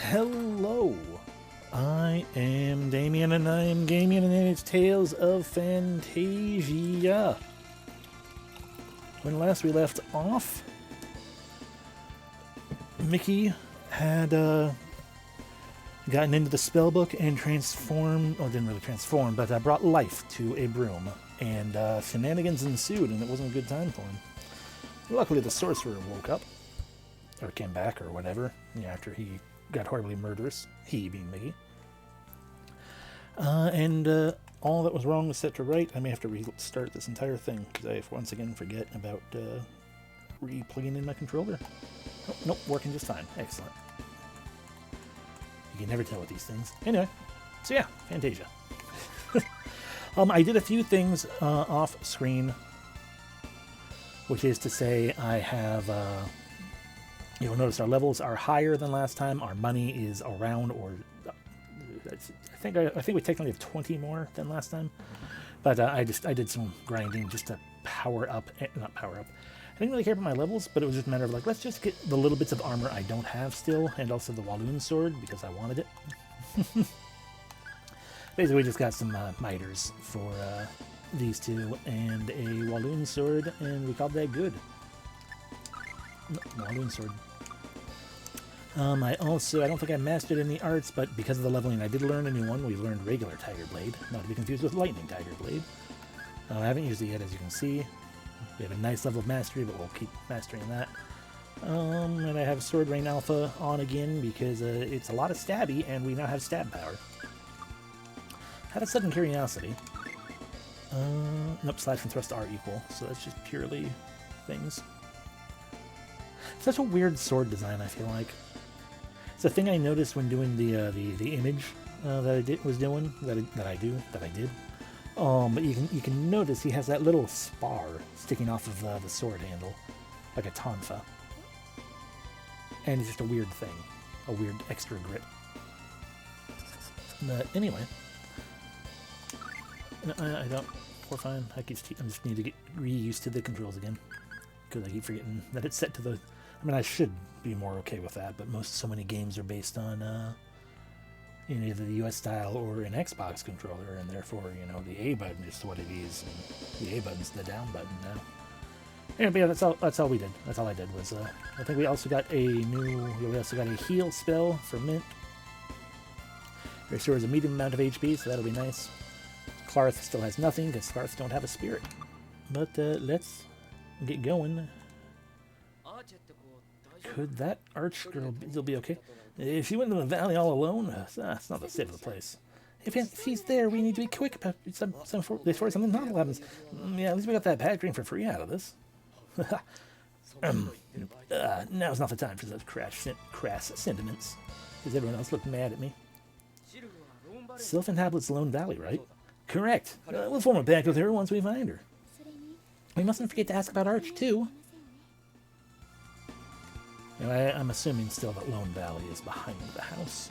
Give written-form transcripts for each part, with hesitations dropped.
Hello, I am Damien and I am Gamien and it's Tales of Phantasia. When last we left off, Mickey had gotten into the spellbook and transformed, or didn't really transform, but brought life to a broom. And shenanigans ensued and it wasn't a good time for him. Luckily the sorcerer woke up, or came back or whatever, after he got horribly murderous, he being Mickey. And all that was wrong was set to right. I may have to restart this entire thing, because I once again forget about re-plugging in my controller. Oh, nope, working just fine. Excellent. You can never tell with these things. Anyway, so yeah, Phantasia. I did a few things off screen, which is to say I have... you'll notice our levels are higher than last time. Our money is around, or I think we technically have 20 more than last time. But I did some grinding just to power up, not power up. I didn't really care about my levels, but it was just a matter of like, let's just get the little bits of armor I don't have still, and also the Walloon sword because I wanted it. Basically, we just got some miters for these two and a Walloon sword, and we called that good. No, Walloon sword. I don't think I mastered any arts, but because of the leveling I did learn a new one. We learned regular Tiger Blade, not to be confused with Lightning Tiger Blade. I haven't used it yet, as you can see. We have a nice level of mastery, but we'll keep mastering that. And I have Sword Rain Alpha on again because it's a lot of stabby, and we now have stab power. Had a sudden curiosity. Nope, slash and thrust are equal, so that's just purely things. Such a weird sword design, I feel like. It's a thing I noticed when doing the image that I did. But you can notice he has that little spar sticking off of the sword handle, like a tonfa. And it's just a weird thing, a weird extra grip. But anyway, I don't. We're fine. I just need to get re-used to the controls again, because I keep forgetting that it's set to the. I mean, I should be more okay with that, but so many games are based on either the US style or an Xbox controller, and therefore, the A button is what it is, and the A button's the down button now. Yeah, but yeah, that's all we did. That's all I did was, I think we also got we also got a heal spell for Mint. Restores a medium amount of HP, so that'll be nice. Clarth still has nothing, because Clarths don't have a spirit. But, let's get going. Could that arch girl still be okay? If she went into the valley all alone, that's not the state of the place. If she's there, we need to be quick about before something novel happens. Yeah, at least we got that pack for free out of this. Now's not the time for those crass sentiments, because everyone else looked mad at me. Sylph inhabits Lone Valley, right? Correct. We'll form a pact with her once we find her. We mustn't forget to ask about Arch, too. I'm assuming still that Lone Valley is behind the house.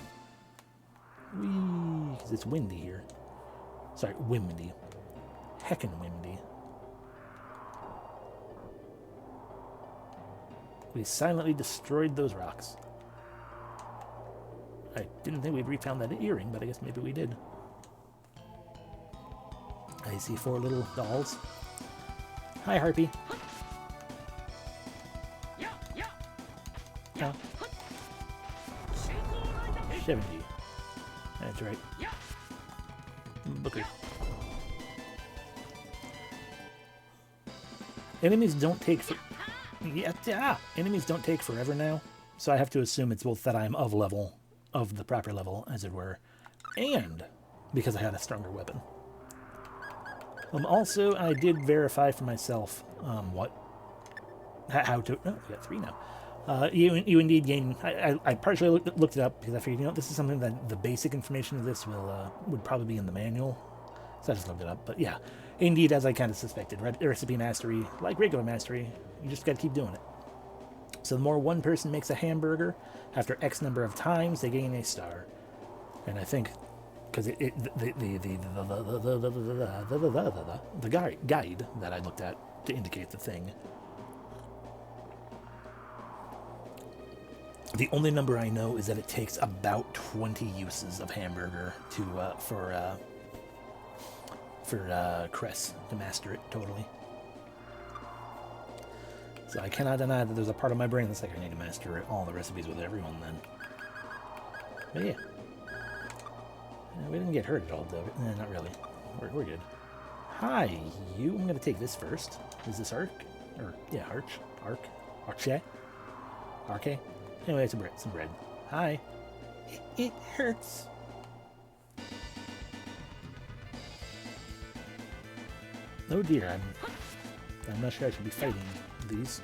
Whee! Because it's windy here. Sorry, windy. Heckin' windy. We silently destroyed those rocks. I didn't think we'd refound that earring, but I guess maybe we did. I see 4 little dolls. Hi, Harpy. Oh. 70. That's right. Booker. Enemies don't take enemies don't take forever now, so I have to assume it's both that I'm of the proper level, as it were, and because I had a stronger weapon. Also, I did verify for myself how to. Oh, we got 3 now. You indeed gain. I partially looked it up because I figured, this is something that the basic information of this would probably be in the manual, so I just looked it up. But yeah, indeed, as I kind of suspected, recipe mastery, like regular mastery, you just got to keep doing it. So the more one person makes a hamburger, after X number of times, they gain a star. And I think because the guide that I looked at to indicate the thing The only number I know is that it takes about 20 uses of hamburger to for Cress to master it totally. So I cannot deny that there's a part of my brain that's like, I need to master all the recipes with everyone then. But yeah. We didn't get hurt at all, though. Not really. We're good. Hi, you. I'm going to take this first. Is this Arc? Or, yeah, Arch? Arc? Arche? Arche? Anyway, some bread. Hi. It hurts. Oh dear, I'm not sure I should be fighting these.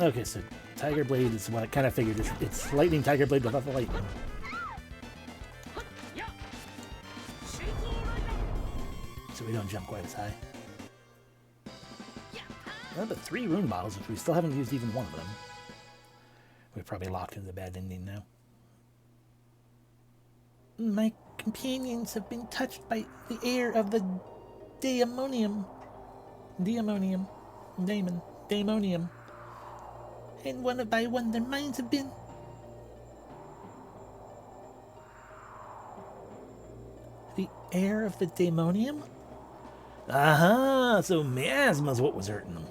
Okay, so Tiger Blade is what I kind of figured. It's Lightning Tiger Blade without the lightning. So we don't jump quite as high. Well, but 3 rune bottles, which we still haven't used even one of them. We're probably locked into the bad ending now. My companions have been touched by the air of the Damonium. Damonium. And one by one their minds have been... The air of the Damonium? Aha! So miasma's what was hurting them.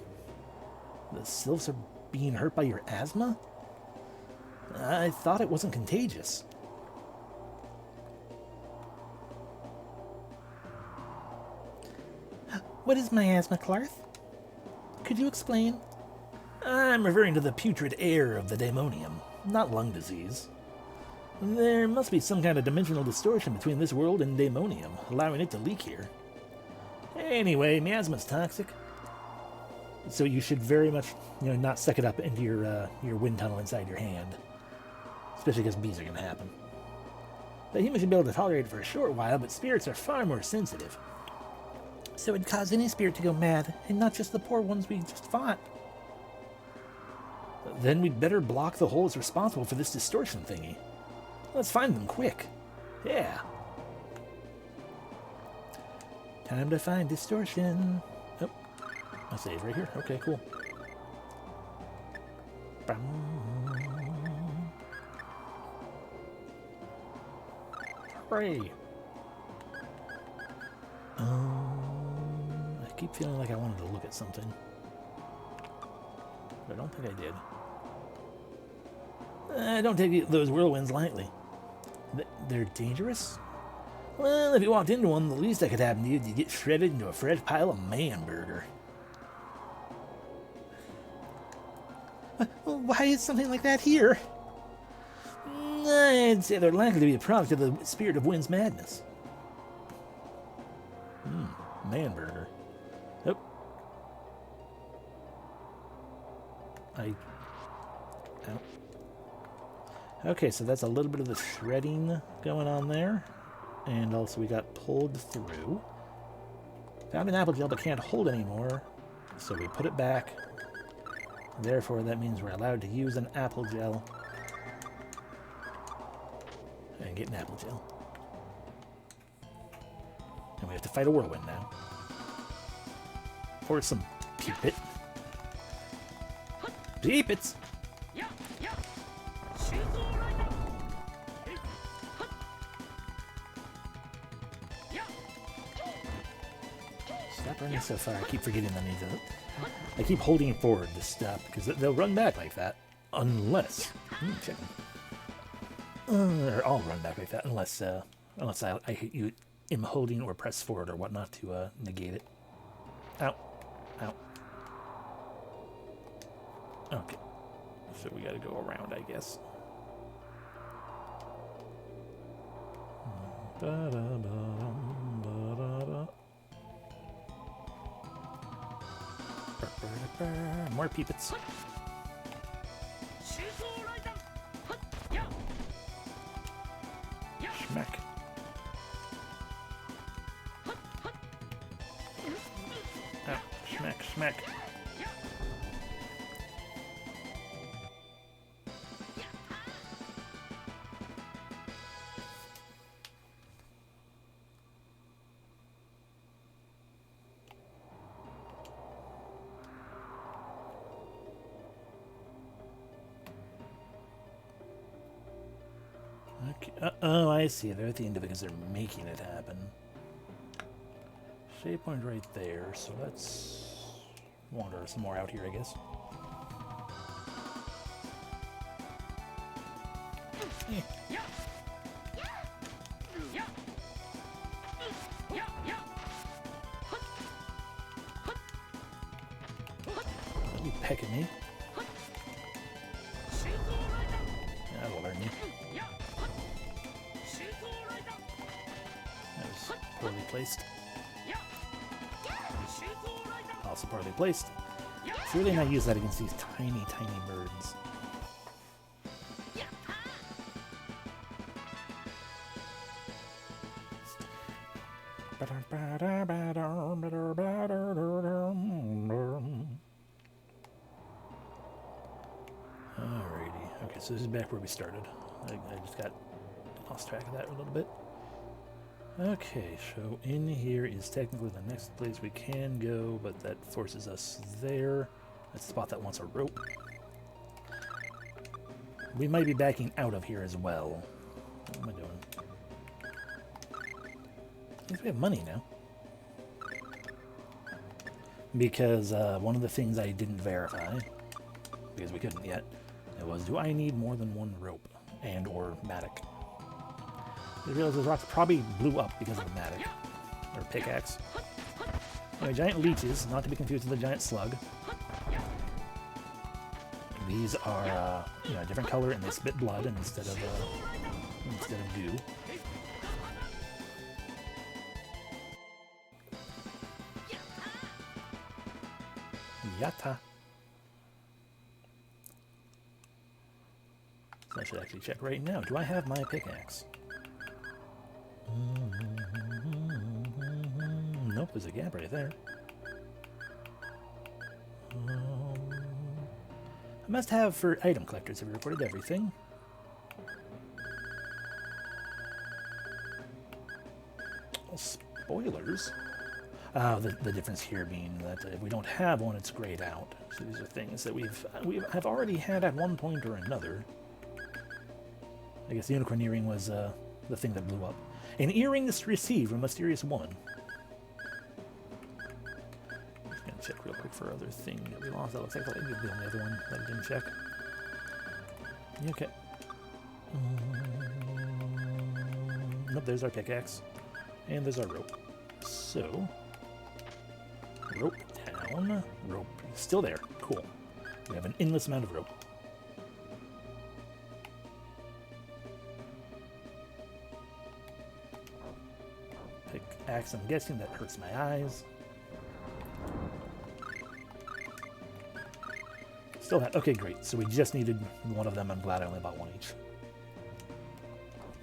The sylphs are being hurt by your asthma? I thought it wasn't contagious. What is miasma, Clarth? Could you explain? I'm referring to the putrid air of the Damonium, not lung disease. There must be some kind of dimensional distortion between this world and Damonium, allowing it to leak here. Anyway, miasma's toxic. So you should very much, not suck it up into your wind tunnel inside your hand. Especially because bees are going to happen. The humans should be able to tolerate it for a short while, but spirits are far more sensitive. So it'd cause any spirit to go mad, and not just the poor ones we just fought. Then we'd better block the holes responsible for this distortion thingy. Let's find them quick. Yeah. Time to find distortion. Oh, I'll save right here. Okay, cool. Hooray. I keep feeling like I wanted to look at something. But I don't think I did. I don't take those whirlwinds lightly. They're dangerous? Well, if you walked into one, the least that could happen to you is you get shredded into a fresh pile of man burger. Why is something like that here? I'd say they're likely to be a product of the spirit of Wind's madness. Man burger. Oh. Ow. Okay, so that's a little bit of the shredding going on there. And also we got pulled through. Found an apple gel but can't hold anymore. So we put it back. Therefore, that means we're allowed to use an apple gel. And get an apple gel. And we have to fight a whirlwind now. Or some peepit. Peepits! Stop running so far. I keep forgetting I need to... I keep holding forward to stop, because they'll run back like that. Unless... chicken. Or I'll run back like that, unless I hit you, am holding or press forward or whatnot to negate it. Ow. Ow. Okay. So we gotta go around, I guess. More peepits. Schmack. Ow. Schmack, schmack. Oh, I see. They're at the end of it because they're making it happen. Shape point right there, so let's wander some more out here, I guess. Don't be pecking me. That'll learn you. That was poorly placed. Also poorly placed. Should really not use that against these tiny, tiny birds. Alrighty. Okay, so this is back where we started. I just lost track of that a little bit. Okay, so in here is technically the next place we can go, but that forces us there. That's the spot that wants a rope. We might be backing out of here as well. What am I doing? I think we have money now. Because one of the things I didn't verify, because we couldn't yet, it was, do I need more than one rope and or mattock? I realized those rocks probably blew up because of the mattock, or pickaxe. Anyway, giant leeches, not to be confused with the giant slug. These are, you know, a different color and they spit blood instead of goo. Yatta. So I should actually check right now. Do I have my pickaxe? Nope, there's a gap right there. I must have for item collectors. Have we recorded everything? Well, spoilers. The difference here being that if we don't have one, it's grayed out. So these are things that we have already had at one point or another. I guess the unicorn earring was the thing that blew up. An earring is received from a mysterious woman. Just gonna check real quick for other thing that we lost. That looks like the only other one that I didn't check. Okay. Nope, there's our pickaxe. And there's our rope. So, rope down. Rope still there. Cool. We have an endless amount of rope. Pickaxe, I'm guessing that hurts my eyes. Still have. Okay, great. So we just needed one of them. I'm glad I only bought one each.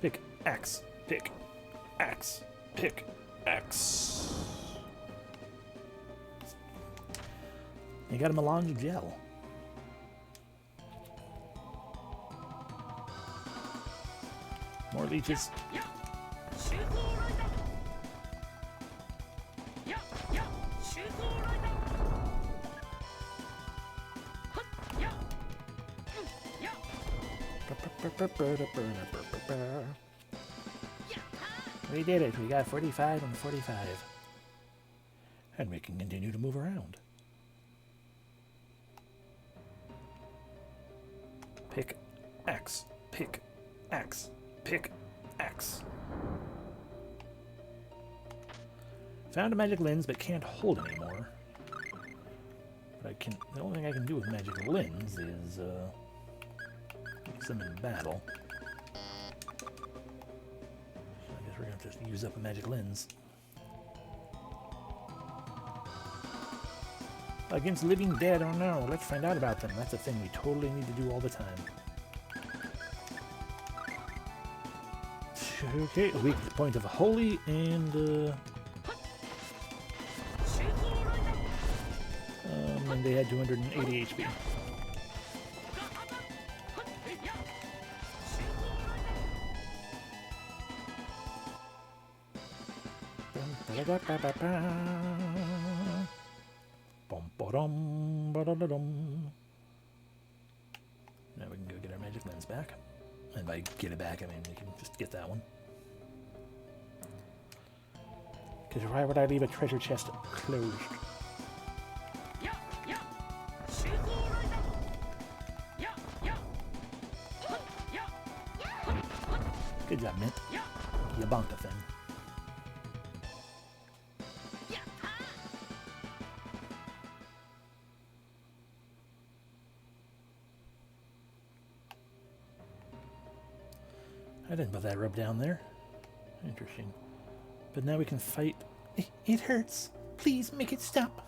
Pickaxe. Pickaxe. Pickaxe. You got a melange gel. More leeches. We did it. We got 45 and 45. And we can continue to move around. Pickaxe. Pickaxe. Pickaxe. Found a magic lens, but can't hold anymore. But I can. The only thing I can do with magic lens is use them in battle. I guess we're gonna have to use up a magic lens. Against living dead, oh no, let's find out about them. That's a thing we totally need to do all the time. Okay, a weak point of holy and they had 280 HP. Now we can go get our magic lens back. And by get it back, I mean we can just get that one. Because why would I leave a treasure chest closed? Good job, Mint. You bonked a thing. I didn't put that rub down there. Interesting. But now we can fight. It hurts. Please make it stop.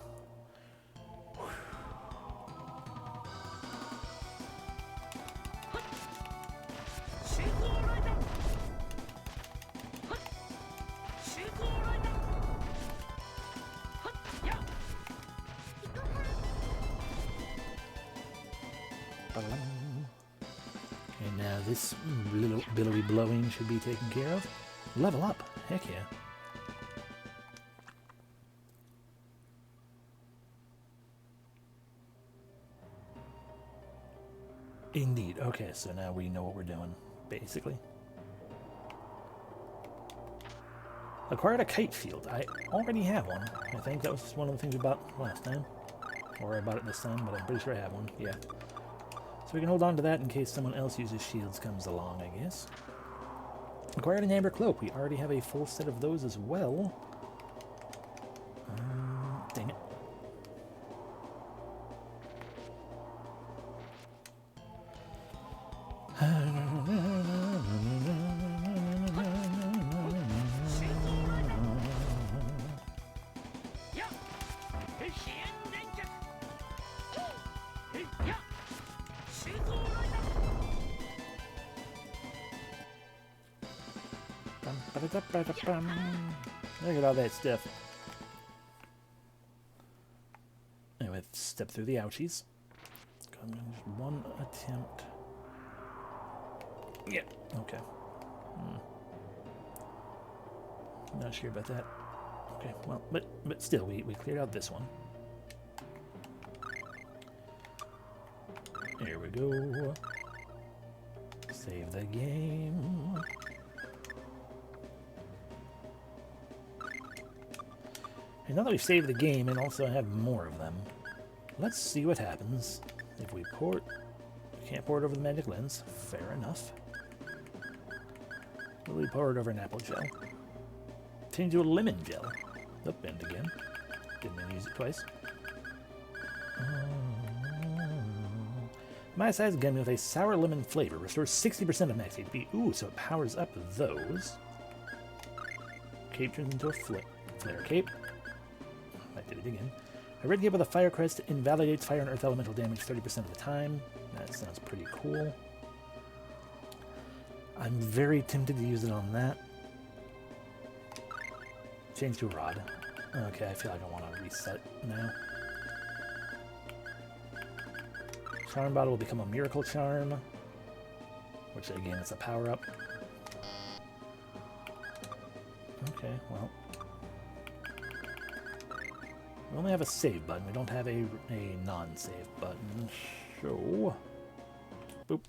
And now this little billowy blowing should be taken care of. Level up. Heck yeah. Indeed. Okay, so now we know what we're doing, basically. Acquired a kite field. I already have one. I think that was one of the things we bought last time. Or I bought it this time, but I'm pretty sure I have one. Yeah. So we can hold on to that in case someone else uses shields comes along, I guess. Acquired an amber cloak. We already have a full set of those as well. Dang it. Look at all that stuff. Anyway, step through the ouchies. Just one attempt. Yeah, okay. Not sure about that. Okay, well, but still, we cleared out this one. Here we go. Save the game. And now that we've saved the game and also have more of them, let's see what happens if we port. We can't port over the magic lens. Fair enough. Will we pour it over an apple gel? Change to a lemon gel. Oh, and again. Didn't even use it twice. My size Gamien with a sour lemon flavor restores 60% of max HP. Ooh, so it powers up those. Cape turns into a flare cape. I did it again. A red cape with a fire crest invalidates fire and earth elemental damage 30% of the time. That sounds pretty cool. I'm very tempted to use it on that. Change to a rod. Okay, I feel like I want to reset now. Charm bottle will become a miracle charm, which again is a power up. Okay, well. We only have a save button. We don't have a non-save button. So, boop.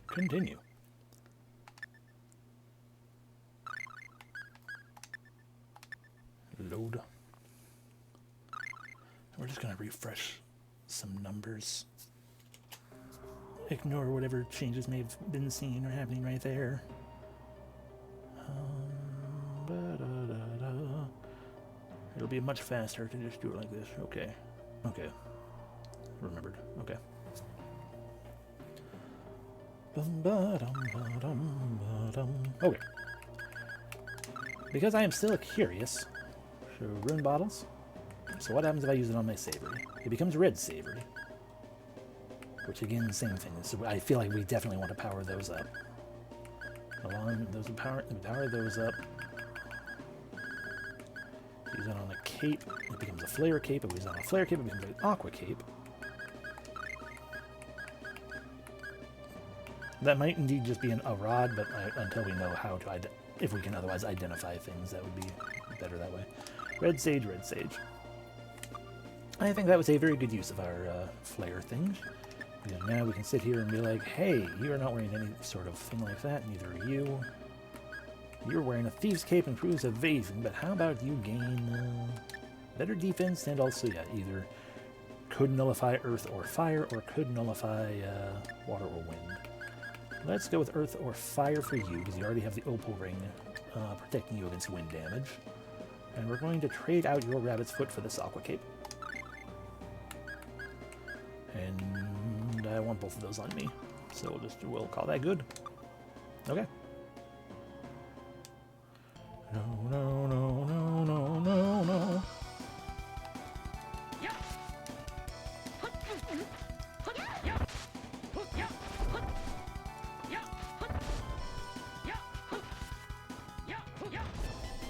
Continue. Load. We're just going to refresh some numbers. Ignore whatever changes may have been seen or happening right there. It'll be much faster to just do it like this. Okay. Okay. Remembered. Okay. Okay. Because I am still curious. So, rune bottles. So what happens if I use it on my savory? It becomes red savory. Which again, same thing. So I feel like we definitely want to power those up. Along those power those up. Use it on a cape, it becomes a flare cape. If we use it on a flare cape, it becomes an aqua cape. That might indeed just be a rod, but until we know how to, if we can otherwise identify things, that would be better that way. Red sage, red sage. I think that was a very good use of our flare things. Because now we can sit here and be like, hey, you are not wearing any sort of thing like that, neither are you. You're wearing a thieves cape and proves evasion, but how about you gain better defense and also, yeah, either could nullify earth or fire, or could nullify water or wind. Let's go with earth or fire for you, because you already have the opal ring protecting you against wind damage. And we're going to trade out your rabbit's foot for this aqua cape. And I want both of those on me, so we'll call that good. Okay. No, no, no, no, no, no, no.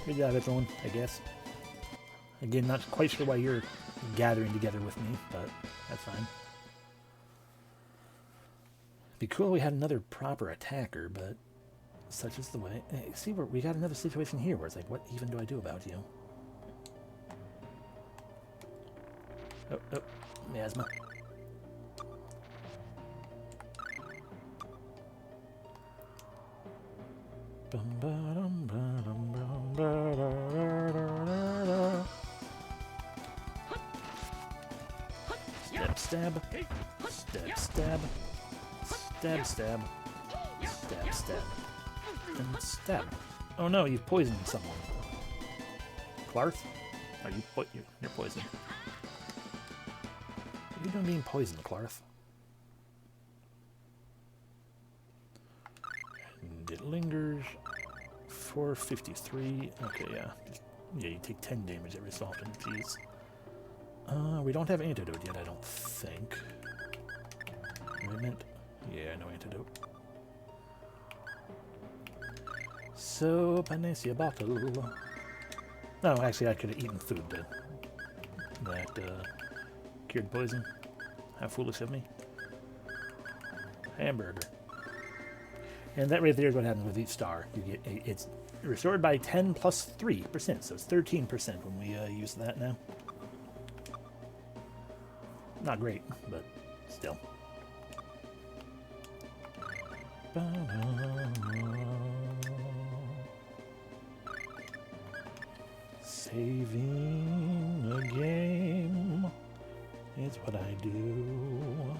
Good job, everyone, I guess. Again, not quite sure why you're gathering together with me, but that's fine. It'd be cool if we had another proper attacker, but such is the way. Hey, see, we got another situation here where it's like, what even do I do about you? Oh, oh, miasma. Stab, stab, stab, stab, stab, stab, stab, stab, and stab. Oh no, you've poisoned someone. Clarth? Are you you're poisoned. What are you doing being poisoned, Clarth? And it lingers. 453. Okay, yeah. Yeah, you take 10 damage every so often. Jeez. We don't have antidote yet, I don't think. Remnant? Yeah, no antidote. So, Phantasia bottle. No, actually, I could have eaten food that cured poison. How foolish of me. Hamburger. And that right there is what happens with each star. You get it's restored by 10 plus 3%, so it's 13% when we use that now. Not great, but still. Saving a game, it's what I do.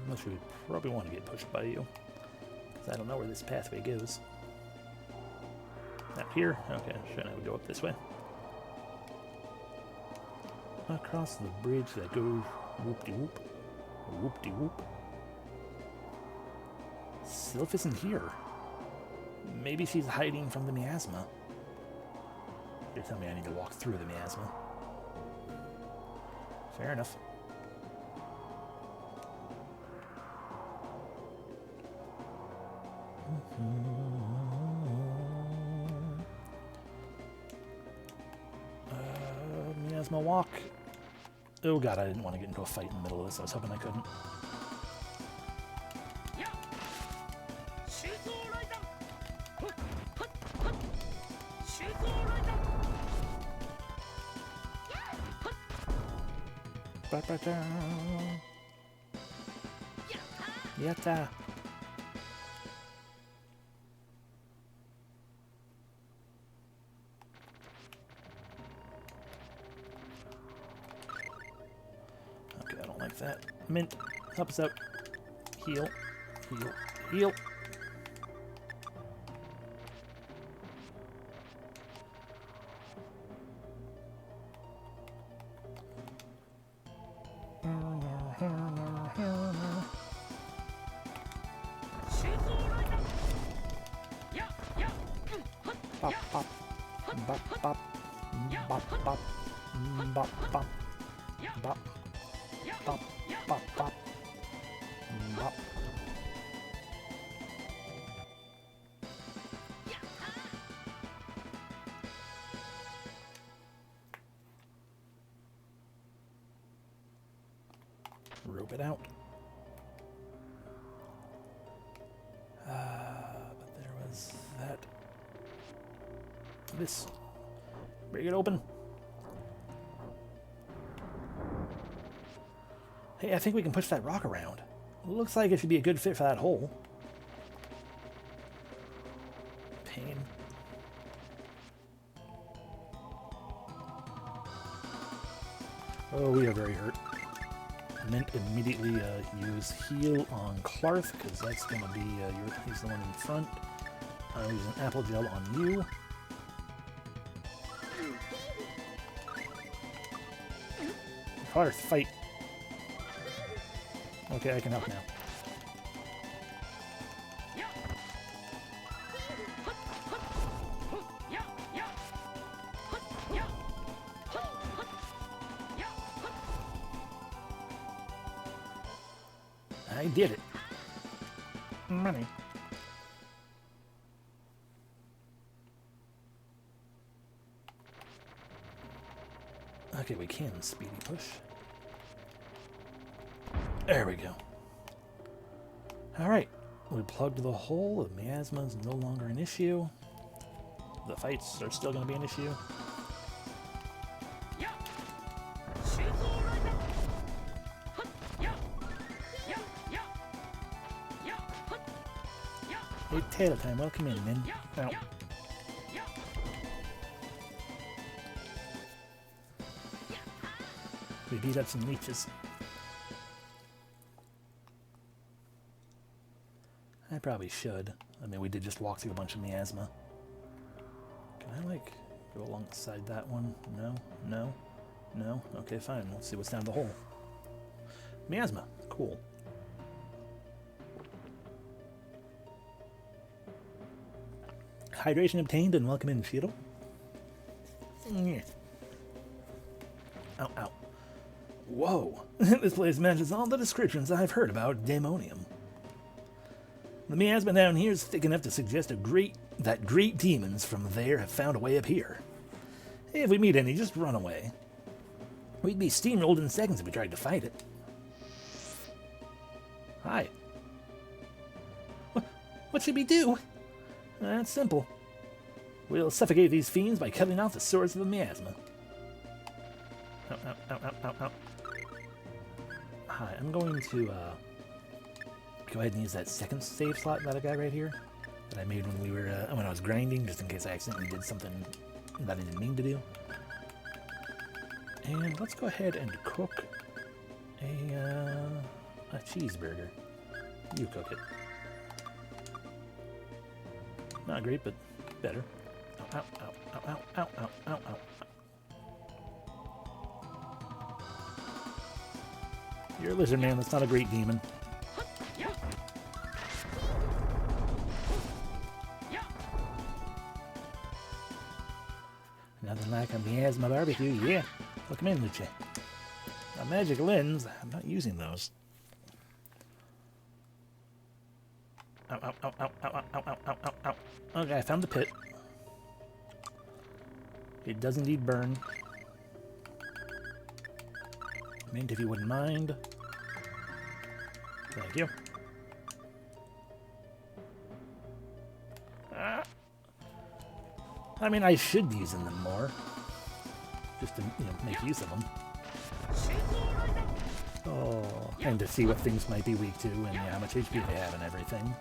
Unless we probably want to get pushed by you, because I don't know where this pathway goes. Up here? Okay, sure, I would go up this way. Across the bridge that goes whoop-de-whoop, whoop-de-whoop. Sylph isn't here. Maybe she's hiding from the miasma. You're telling me I need to walk through the miasma. Fair enough. Miasma walk. Oh god, I didn't want to get into a fight in the middle of this. I was hoping I couldn't. Yatta. Okay, I don't like that. Mint, help us out. Heal, heal, heal. Bop, bop. Bop, bop. Bop, bop. Bop, bop. Bop. Bop, bop, bop. Bop. Rope it out. But there was that. This. Break it open. Hey, I think we can push that rock around. Looks like it should be a good fit for that hole. Pain. Oh, we are very hurt. Mint immediately use heal on Clarth, because that's going to be, he's the one in front. I'll use an apple gel on you. Clarth, fight. Okay, I can help now. I did it. Money. Okay, we can speedy push. There we go. Alright, we plugged the hole. The miasma is no longer an issue. The fights are still going to be an issue. Hey, Taylor time, welcome in, man. Ow. We beat up some leeches. I probably should. I mean, we did just walk through a bunch of miasma. Can I, like, go alongside that one? No? No? No? Okay, fine. Let's see what's down the hole. Miasma. Cool. Hydration obtained, and welcome in, Fiedel. Yeah. Ow, ow. Whoa. This place matches all the descriptions I've heard about Damonium. The miasma down here is thick enough to suggest that great demons from there have found a way up here. Hey, if we meet any, just run away. We'd be steamrolled in seconds if we tried to fight it. Hi. What should we do? That's simple. We'll suffocate these fiends by cutting off the source of the miasma. Ow, ow, ow, ow, ow, ow. Hi, I'm going to go ahead and use that second save slot that I got right here that I made when we were when I was grinding, just in case I accidentally did something that I didn't mean to do. And let's go ahead and cook a cheeseburger. You cook it. Not great, but better. Ow, ow, ow, ow, ow, ow, ow, ow. You're a lizard man, that's not a great demon. Nothing like a miasma barbecue, yeah. Look 'em in, Luce. A magic lens, I'm not using those. Ow, ow, ow, ow, ow, ow, ow, ow, ow, ow. Okay, I found the pit. It does indeed burn. Mint, if you wouldn't mind. Thank you. I mean, I should be using them more. Just to, make use of them. Oh, and to see what things might be weak to, and how much HP they have and everything.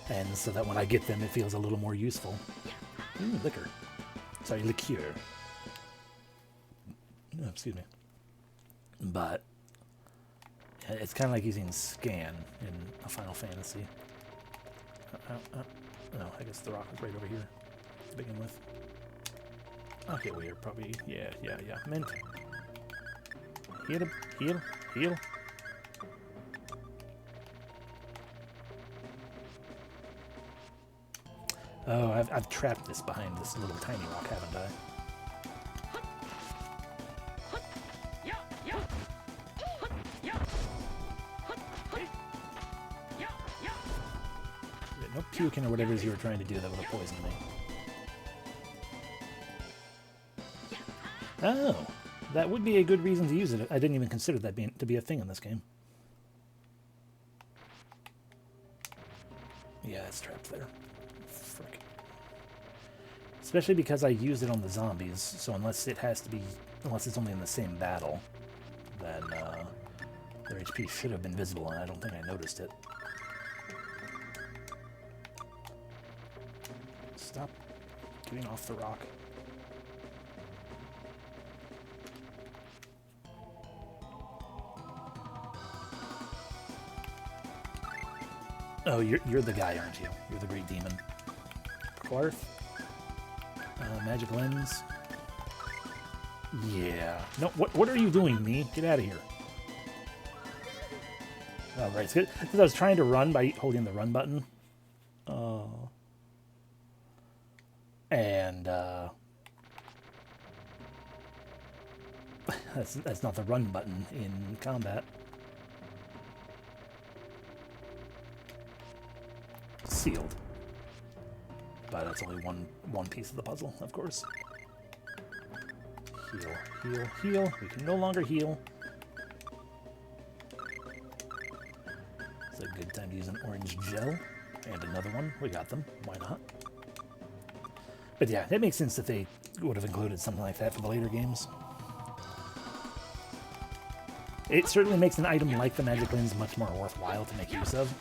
And so that when I get them, it feels a little more useful. Liquor. Sorry, liqueur. Oh, excuse me. But it's kind of like using scan in a Final Fantasy. No, I guess the rock was right over here to begin with. Okay, we are probably, yeah. Mint. Heal him, heal. Oh, I've trapped this behind this little tiny rock, haven't I? No puking or whatever it is you were trying to do that would have poisoned me. Oh, that would be a good reason to use it. I didn't even consider that to be a thing in this game. Yeah, it's trapped there. Frick. Especially because I used it on the zombies, so unless it's only in the same battle, then their HP should have been visible, and I don't think I noticed it. Stop getting off the rock. Oh, you're the guy, aren't you? You're the great demon. Quarth. Magic lens. Yeah. No, what are you doing, me? Get out of here. Oh, right. Because I was trying to run by holding the run button. And that's not the run button in combat. Sealed. But that's only one piece of the puzzle, of course. Heal, heal, heal. We can no longer heal. It's a good time to use an orange gel. And another one. We got them. Why not? But yeah, it makes sense that they would have included something like that for the later games. It certainly makes an item like the magic lens much more worthwhile to make use of.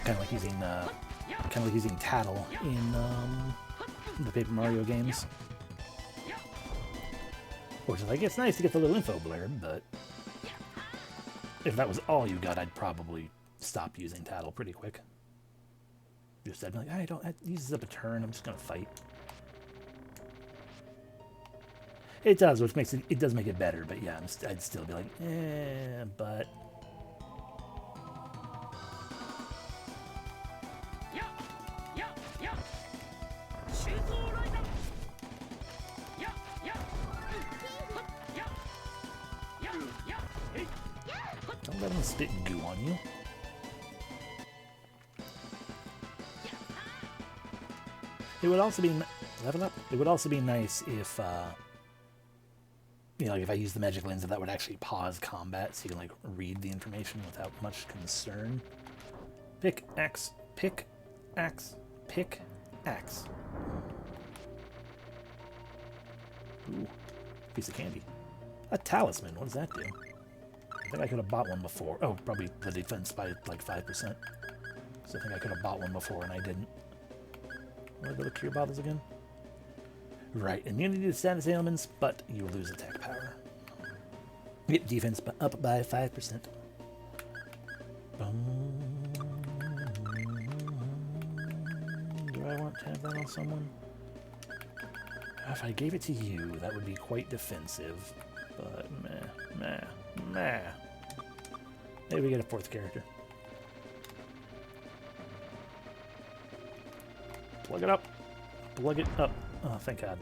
Kind of like using Tattle in the Paper Mario games. Which is like, it's nice to get the little info blurb, but if that was all you got, I'd probably stop using Tattle pretty quick. Just I'd be like, it uses up a turn, I'm just gonna fight. It does, which makes it does make it better, but yeah, I'd still be like, but don't let him spit goo on you. It would also be level up. It would also be nice if, like if I use the magic lens, if that would actually pause combat, so you can like read the information without much concern. Pick axe, pick axe, pick axe. Ooh, piece of candy. A talisman. What does that do? I think I could have bought one before. Oh, probably the defense by like 5%. So I think I could have bought one before and I didn't. What are the cure bottles again? Right, immunity to status ailments, but you lose attack power. Yep, defense up by 5%. Do I want to have that on someone? If I gave it to you, that would be quite defensive. But meh. Maybe we get a fourth character. Plug it up. Plug it up. Oh, thank God.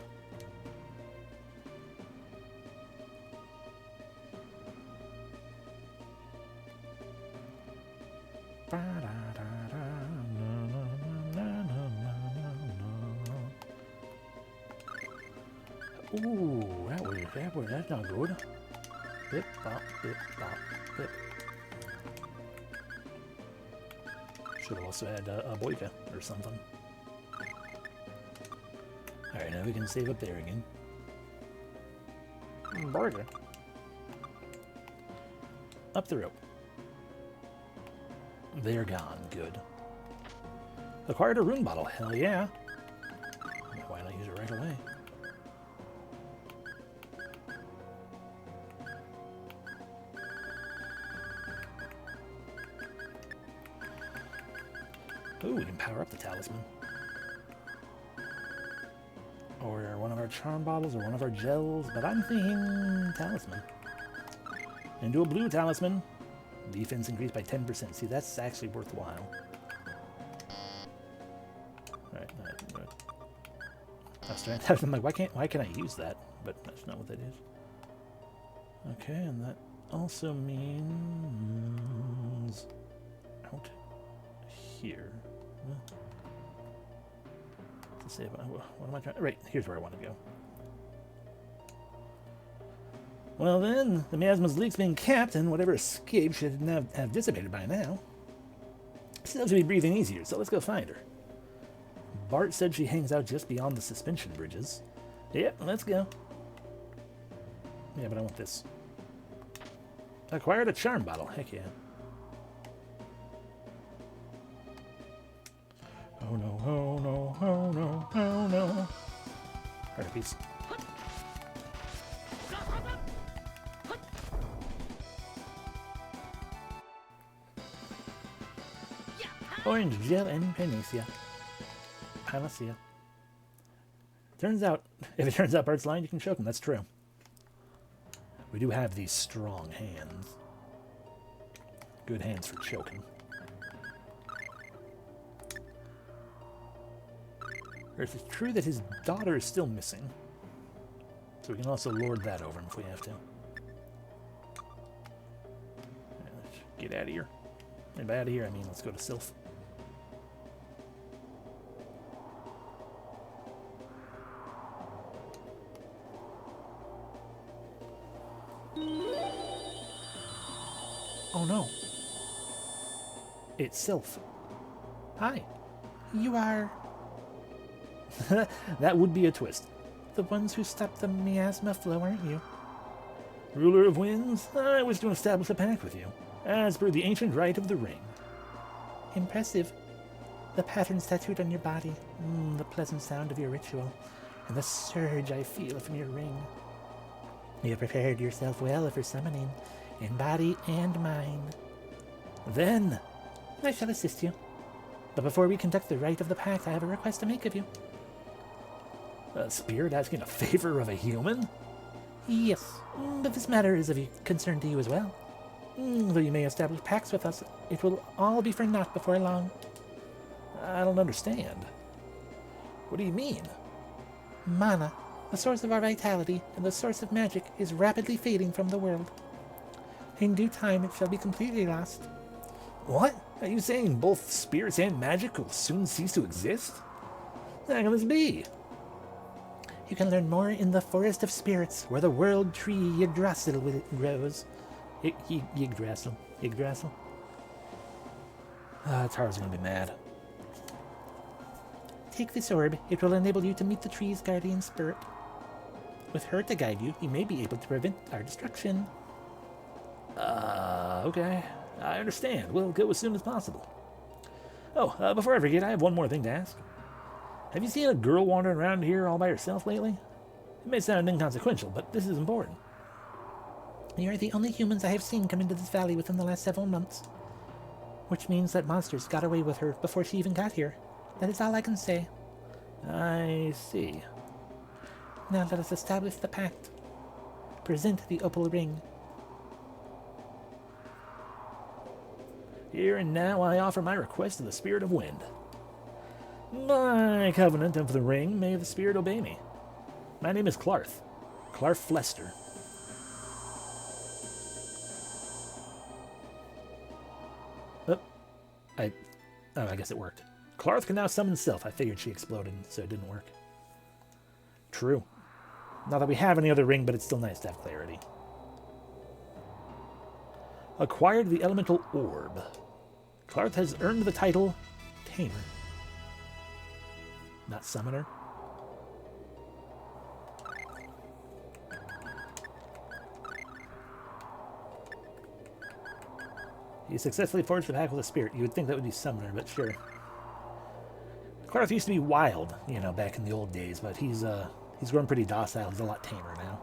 Ooh, that's not good. Bip, bop, bip. Should have also had a boika or something. Alright, now we can save up there again. Burger. Up the rope. They're gone. Good. Acquired a rune bottle. Hell yeah. Why not use it right away? Ooh, we can power up the talisman. Or one of our charm bottles, or one of our gels, but I'm thinking talisman. Into a blue talisman. Defense increased by 10%. See, that's actually worthwhile. Alright, trust, right? I'm like, why can't I use that? But that's not what that is. Okay, and that also means out here. Let's see, what am I trying? Right, here's where I want to go. Well then, the miasma's leak's been capped, and whatever escaped should now have dissipated by now. Seems to be breathing easier, so let's go find her. Bart said she hangs out just beyond the suspension bridges. Yep, let's go. Yeah, but I want this. Acquired a charm bottle. Heck yeah. Oh no, oh no, oh no, oh no. Heart piece. Orange gel and Phantasia. Turns out, if it turns out Bart's lying, you can choke him. That's true. We do have these strong hands. Good hands for choking. Or if it's true that his daughter is still missing, so we can also lord that over him if we have to. Let's get out of here. And by out of here, I mean let's go to Sylph. Oh no. It's Sylph. Hi. You are... That would be a twist. The ones who stopped the miasma flow, aren't you? Ruler of Winds, I wish to establish a pact with you, as per the ancient rite of the ring. Impressive. The patterns tattooed on your body, the pleasant sound of your ritual, and the surge I feel from your ring. You have prepared yourself well for summoning, in body and mind. Then, I shall assist you. But before we conduct the rite of the pact, I have a request to make of you. A spirit asking a favor of a human? Yes, but this matter is of concern to you as well. Though you may establish pacts with us, it will all be for naught before long. I don't understand. What do you mean? Mana, the source of our vitality and the source of magic, is rapidly fading from the world. In due time, it shall be completely lost. What? Are you saying both spirits and magic will soon cease to exist? How can this be? You can learn more in the Forest of Spirits, where the world tree Yggdrasil grows. Yggdrasil. Yggdrasil? Tara's gonna be mad. Take this orb. It will enable you to meet the tree's guardian spirit. With her to guide you, you may be able to prevent our destruction. Okay. I understand. We'll go as soon as possible. Oh, before I forget, I have one more thing to ask. Have you seen a girl wandering around here all by herself lately? It may sound inconsequential, but this is important. You are the only humans I have seen come into this valley within the last several months. Which means that monsters got away with her before she even got here. That is all I can say. I see. Now let us establish the pact. Present the opal ring. Here and now I offer my request to the Spirit of Wind. My covenant of the ring, may the Spirit obey me. My name is Clarth. Clarth Flester. I guess it worked. Clarth can now summon Sylph. I figured she exploded, so it didn't work. True. Not that we have any other ring, but it's still nice to have clarity. Acquired the elemental orb. Clarth has earned the title Tamer. Not Summoner. He successfully forged the pact with a spirit. You would think that would be Summoner, but sure. Clarth used to be wild, you know, back in the old days, but he's grown pretty docile. He's a lot tamer now.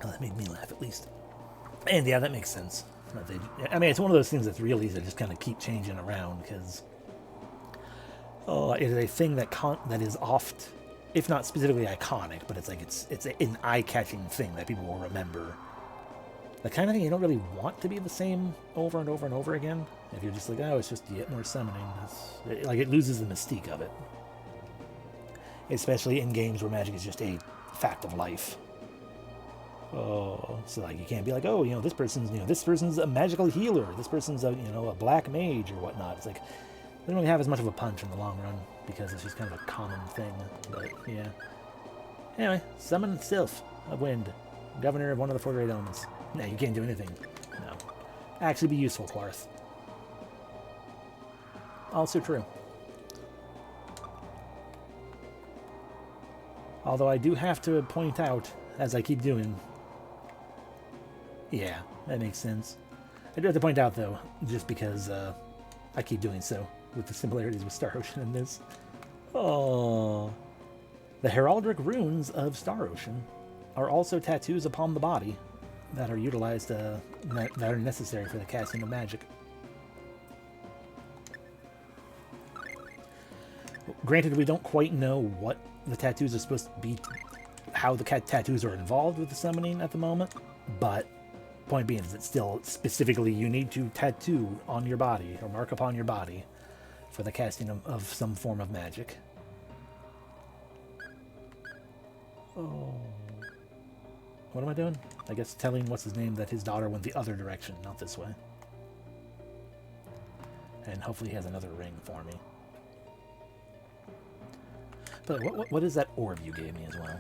Oh, that made me laugh, at least. And yeah, that makes sense. I mean, it's one of those things that's real easy to just kind of keep changing around, because it is a thing that is oft if not specifically iconic, but it's like it's an eye-catching thing that people will remember. The kind of thing you don't really want to be the same over and over and over again. If you're just like, oh, it's just yet more summoning. It loses the mystique of it. Especially in games where magic is just a fact of life. Oh, so like you can't be like, oh, this person's a magical healer. This person's a black mage or whatnot. It's like they don't really have as much of a punch in the long run because it's just kind of a common thing. But yeah. Anyway, summon Sylph of Wind, governor of one of the 4 great elements. No, you can't do anything. No. Actually be useful, Quarth. Also true. Although I do have to point out, as I keep doing... Yeah, that makes sense. I do have to point out, though, just because I keep doing so, with the similarities with Star Ocean in this. Oh, the heraldic runes of Star Ocean are also tattoos upon the body that are utilized, that are necessary for the casting of magic. Granted, we don't quite know what the tattoos are supposed to be, how the tattoos are involved with the summoning at the moment, but point being is it's still specifically you need to tattoo on your body, or mark upon your body, for the casting of some form of magic. Oh. What am I doing? I guess telling what's-his-name that his daughter went the other direction, not this way. And hopefully he has another ring for me. But what is that orb you gave me as well?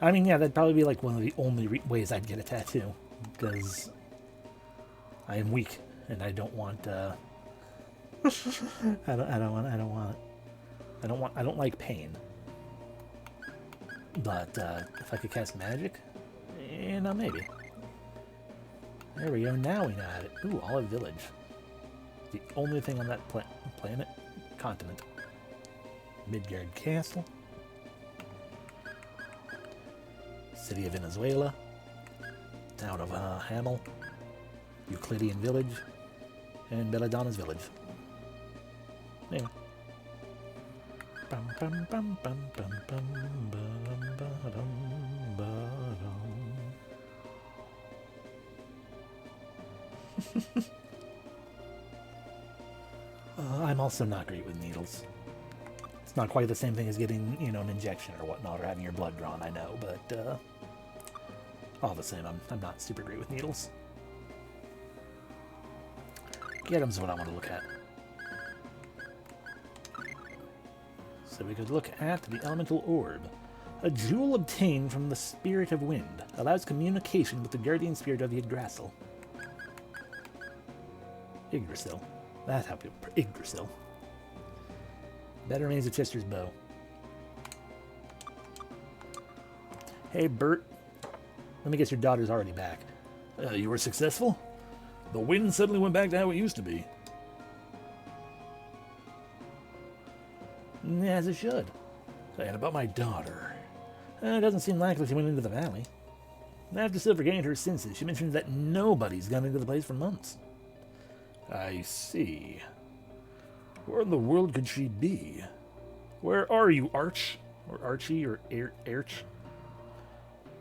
I mean, yeah, that'd probably be like one of the only ways I'd get a tattoo, because I am weak and I don't want. I don't like pain. But if I could cast magic, maybe. There we go. Now we know how to. Ooh, Olive Village. The only thing on that continent. Midgard Castle. City of Venezuela. Town of Hamel. Euclidean Village. And Belladonna's Village. Anyway. I'm also not great with needles. It's not quite the same thing as getting, an injection or whatnot, or having your blood drawn, I know, but all the same, I'm not super great with needles. Gettin's what I want to look at. So we could look at the elemental orb. A jewel obtained from the Spirit of Wind. Allows communication with the guardian spirit of the Yggdrasil. Yggdrasil. That's how people... Yggdrasil. Better remains of Chester's bow. Hey, Bert. Let me guess your daughter's already back. You were successful? The wind suddenly went back to how it used to be. As it should. And about my daughter. It doesn't seem likely she went into the valley. After Silver gained her senses, she mentioned that nobody's gone into the place for months. I see. Where in the world could she be? Where are you, Arch? Or Archie, or Arch?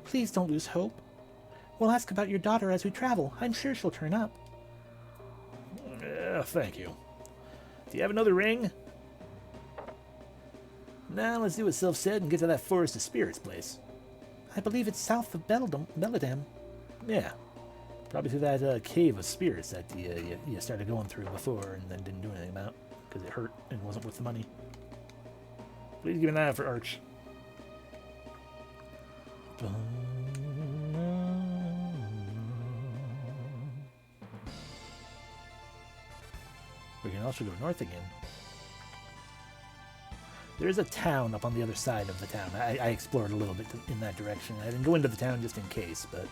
Please don't lose hope. We'll ask about your daughter as we travel. I'm sure she'll turn up. Thank you. Do you have another ring? Now let's do what Sylph said and get to that Forest of Spirits place. I believe it's south of Belladam. Yeah. Probably through that cave of spirits that you started going through before and then didn't do anything about because it hurt and wasn't worth the money. Please give an eye out for Arch. We can also go north again. There is a town up on the other side of the town. I explored a little bit in that direction. I didn't go into the town just in case, but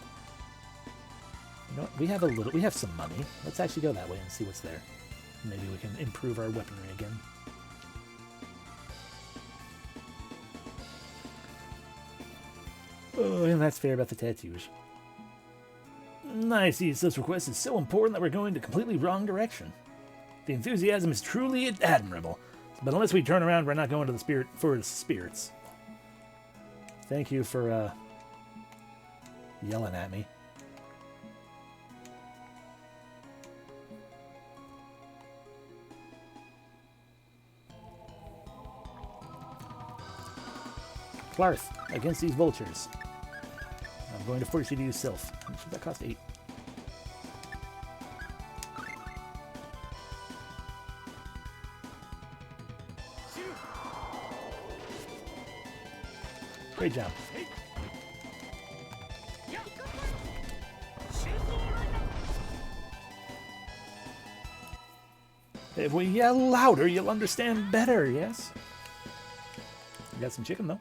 you know what? We have some money. Let's actually go that way and see what's there. Maybe we can improve our weaponry again. Oh, and that's fair about the tattoos. I see this request is so important that we're going to completely wrong direction. The enthusiasm is truly admirable. But unless we turn around, we're not going to the forest spirits. Thank you for yelling at me. Clarth, against these vultures. I'm going to force you to use Sylph. How much did that cost? 8. Great job. If we yell louder, you'll understand better, yes? You got some chicken, though.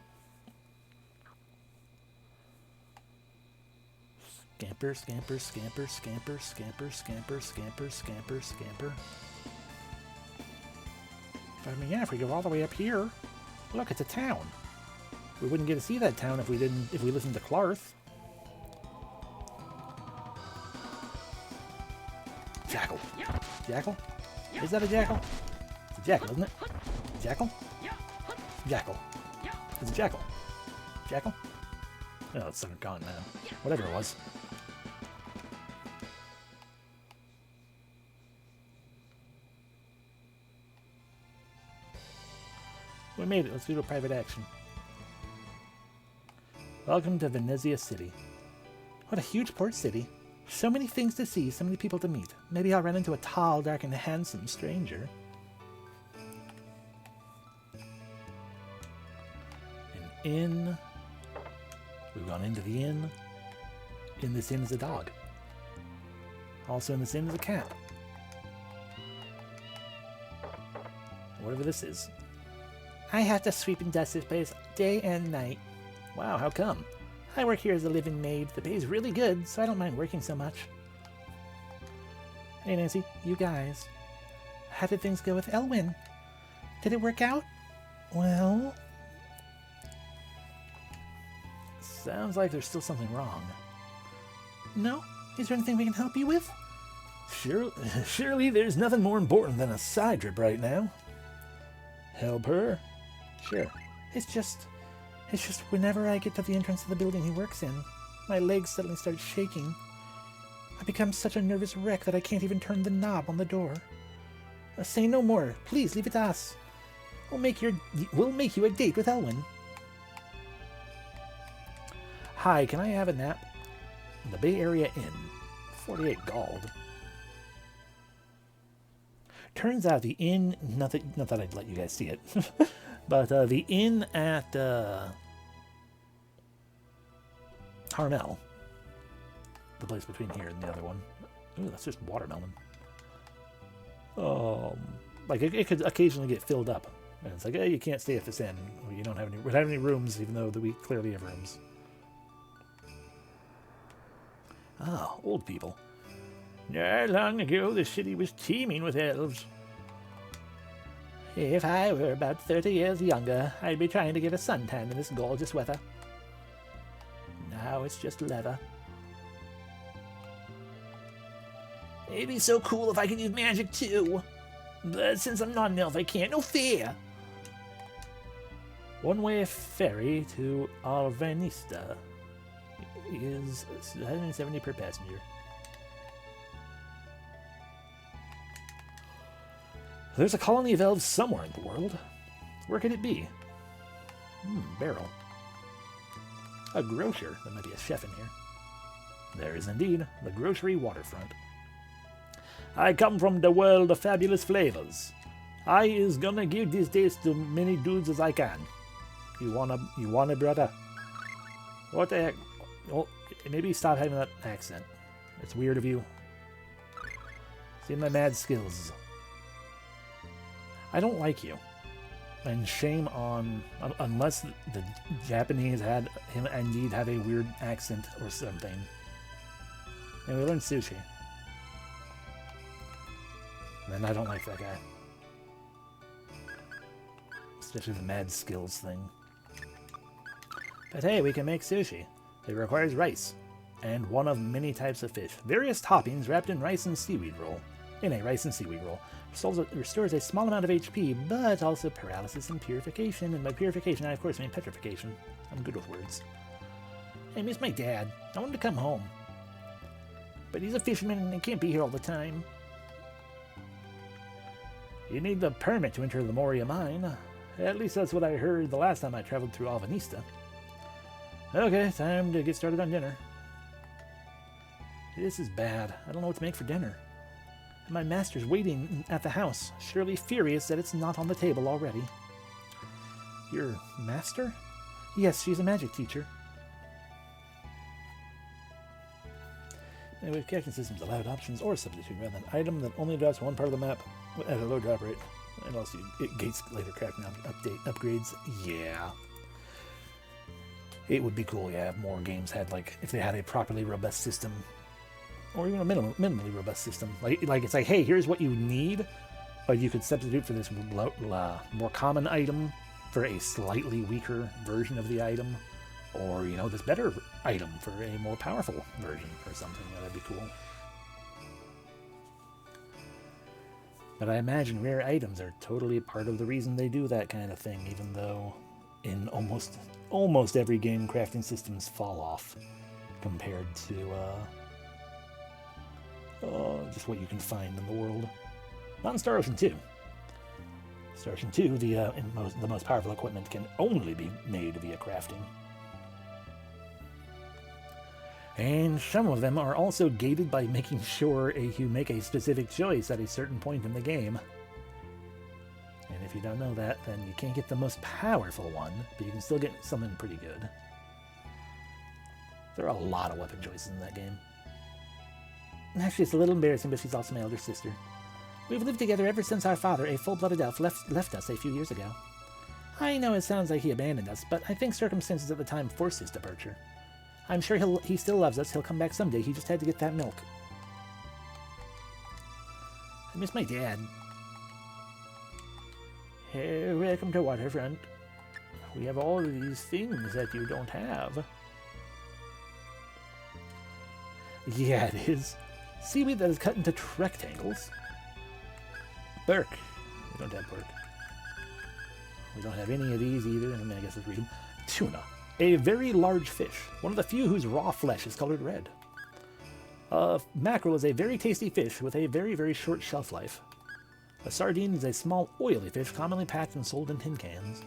Scamper, scamper, scamper, scamper, scamper, scamper, scamper, scamper, scamper. I mean, yeah, if we go all the way up here, look, it's a town. We wouldn't get to see that town if we listened to Clarth. Jackal. Jackal? Is that a jackal? It's a jackal, isn't it? Jackal? Jackal. It's a jackal. Jackal? Oh, it's gone now. Whatever it was. We made it. Let's do a private action. Welcome to Phantasia City. What a huge port city. So many things to see, so many people to meet. Maybe I'll run into a tall, dark, and handsome stranger. An inn. We've gone into the inn. In this inn is a dog. Also in this inn is a cat. Whatever this is. I have to sweep and dust this place day and night. Wow, how come? I work here as a living maid. The pay's really good, so I don't mind working so much. Hey Nancy, you guys. How did things go with Elwyn? Did it work out? Well... Sounds like there's still something wrong. No? Is there anything we can help you with? Surely there's nothing more important than a side trip right now. Help her? Sure. It's just whenever I get to the entrance of the building he works in, my legs suddenly start shaking. I become such a nervous wreck that I can't even turn the knob on the door. Say no more. Please leave it to us. We'll make you a date with Elwyn. Hi, can I have a nap? The Bay Area Inn. 48 gold. Turns out the inn, not that I'd let you guys see it, but the inn at Harmel, the place between here and the other one. Ooh, that's just watermelon. Like it could occasionally get filled up, and it's like, hey, you can't stay at this inn. We don't have any rooms, even though we clearly have rooms. Ah, old people. Not long ago, the city was teeming with elves. If I were about 30 years younger, I'd be trying to get a suntan in this gorgeous weather. Now it's just leather. It'd be so cool if I could use magic too. But since I'm not an elf, I can't. No fear. One-way ferry to Alvanista is 170 per passenger. There's a colony of elves somewhere in the world. Where could it be? Barrel. A grocer. There might be a chef in here. There is indeed the grocery waterfront. I come from the world of fabulous flavors. I is gonna give this taste to many dudes as I can. You wanna, brother? What the heck? Well, maybe stop having that accent. It's weird of you. See my mad skills. I don't like you. And shame on... Unless the Japanese had him indeed have a weird accent or something. And we learned sushi. Then I don't like that guy. Especially the mad skills thing. But hey, we can make sushi. It requires rice. And one of many types of fish. Various toppings wrapped in rice and seaweed roll. in a rice and seaweed roll. Restores a small amount of HP, but also paralysis and purification. And by purification, I of course mean petrification. I'm good with words. I miss my dad. I want him to come home. But he's a fisherman and he can't be here all the time. You need the permit to enter the Moria mine. At least that's what I heard the last time I traveled through Alvanista. Okay, time to get started on dinner. This is bad. I don't know what to make for dinner. My master's waiting at the house, surely furious that it's not on the table already. Your master? Yes, she's a magic teacher. Anyway, crafting systems allowed options or substitute rather than item that only drops one part of the map at a low drop rate. And also it gates later crafting upgrades. Yeah. It would be cool, yeah, if more games had, like, if they had a properly robust system. Or even a minimally robust system. Like it's like, hey, here's what you need, but you could substitute for this more common item for a slightly weaker version of the item. Or, you know, this better item for a more powerful version or something. Yeah, that'd be cool. But I imagine rare items are totally part of the reason they do that kind of thing, even though in almost every game crafting systems fall off compared to just what you can find in the world. Not in Star Ocean 2. Star Ocean 2, the most powerful equipment can only be made via crafting. And some of them are also gated by making sure you make a specific choice at a certain point in the game. And if you don't know that, then you can't get the most powerful one, but you can still get something pretty good. There are a lot of weapon choices in that game. Actually, it's a little embarrassing, but she's also my elder sister. We've lived together ever since our father, a full-blooded elf, left us a few years ago. I know it sounds like he abandoned us, but I think circumstances at the time forced his departure. I'm sure he still loves us. He'll come back someday. He just had to get that milk. I miss my dad. Hey, welcome to Waterfront. We have all of these things that you don't have. Yeah, it is. Seaweed that is cut into rectangles. Burk. We don't have burk. We don't have any of these either. I mean, I guess let's read them. Tuna. A very large fish. One of the few whose raw flesh is colored red. Mackerel is a very tasty fish with a very, very short shelf life. A sardine is a small, oily fish commonly packed and sold in tin cans.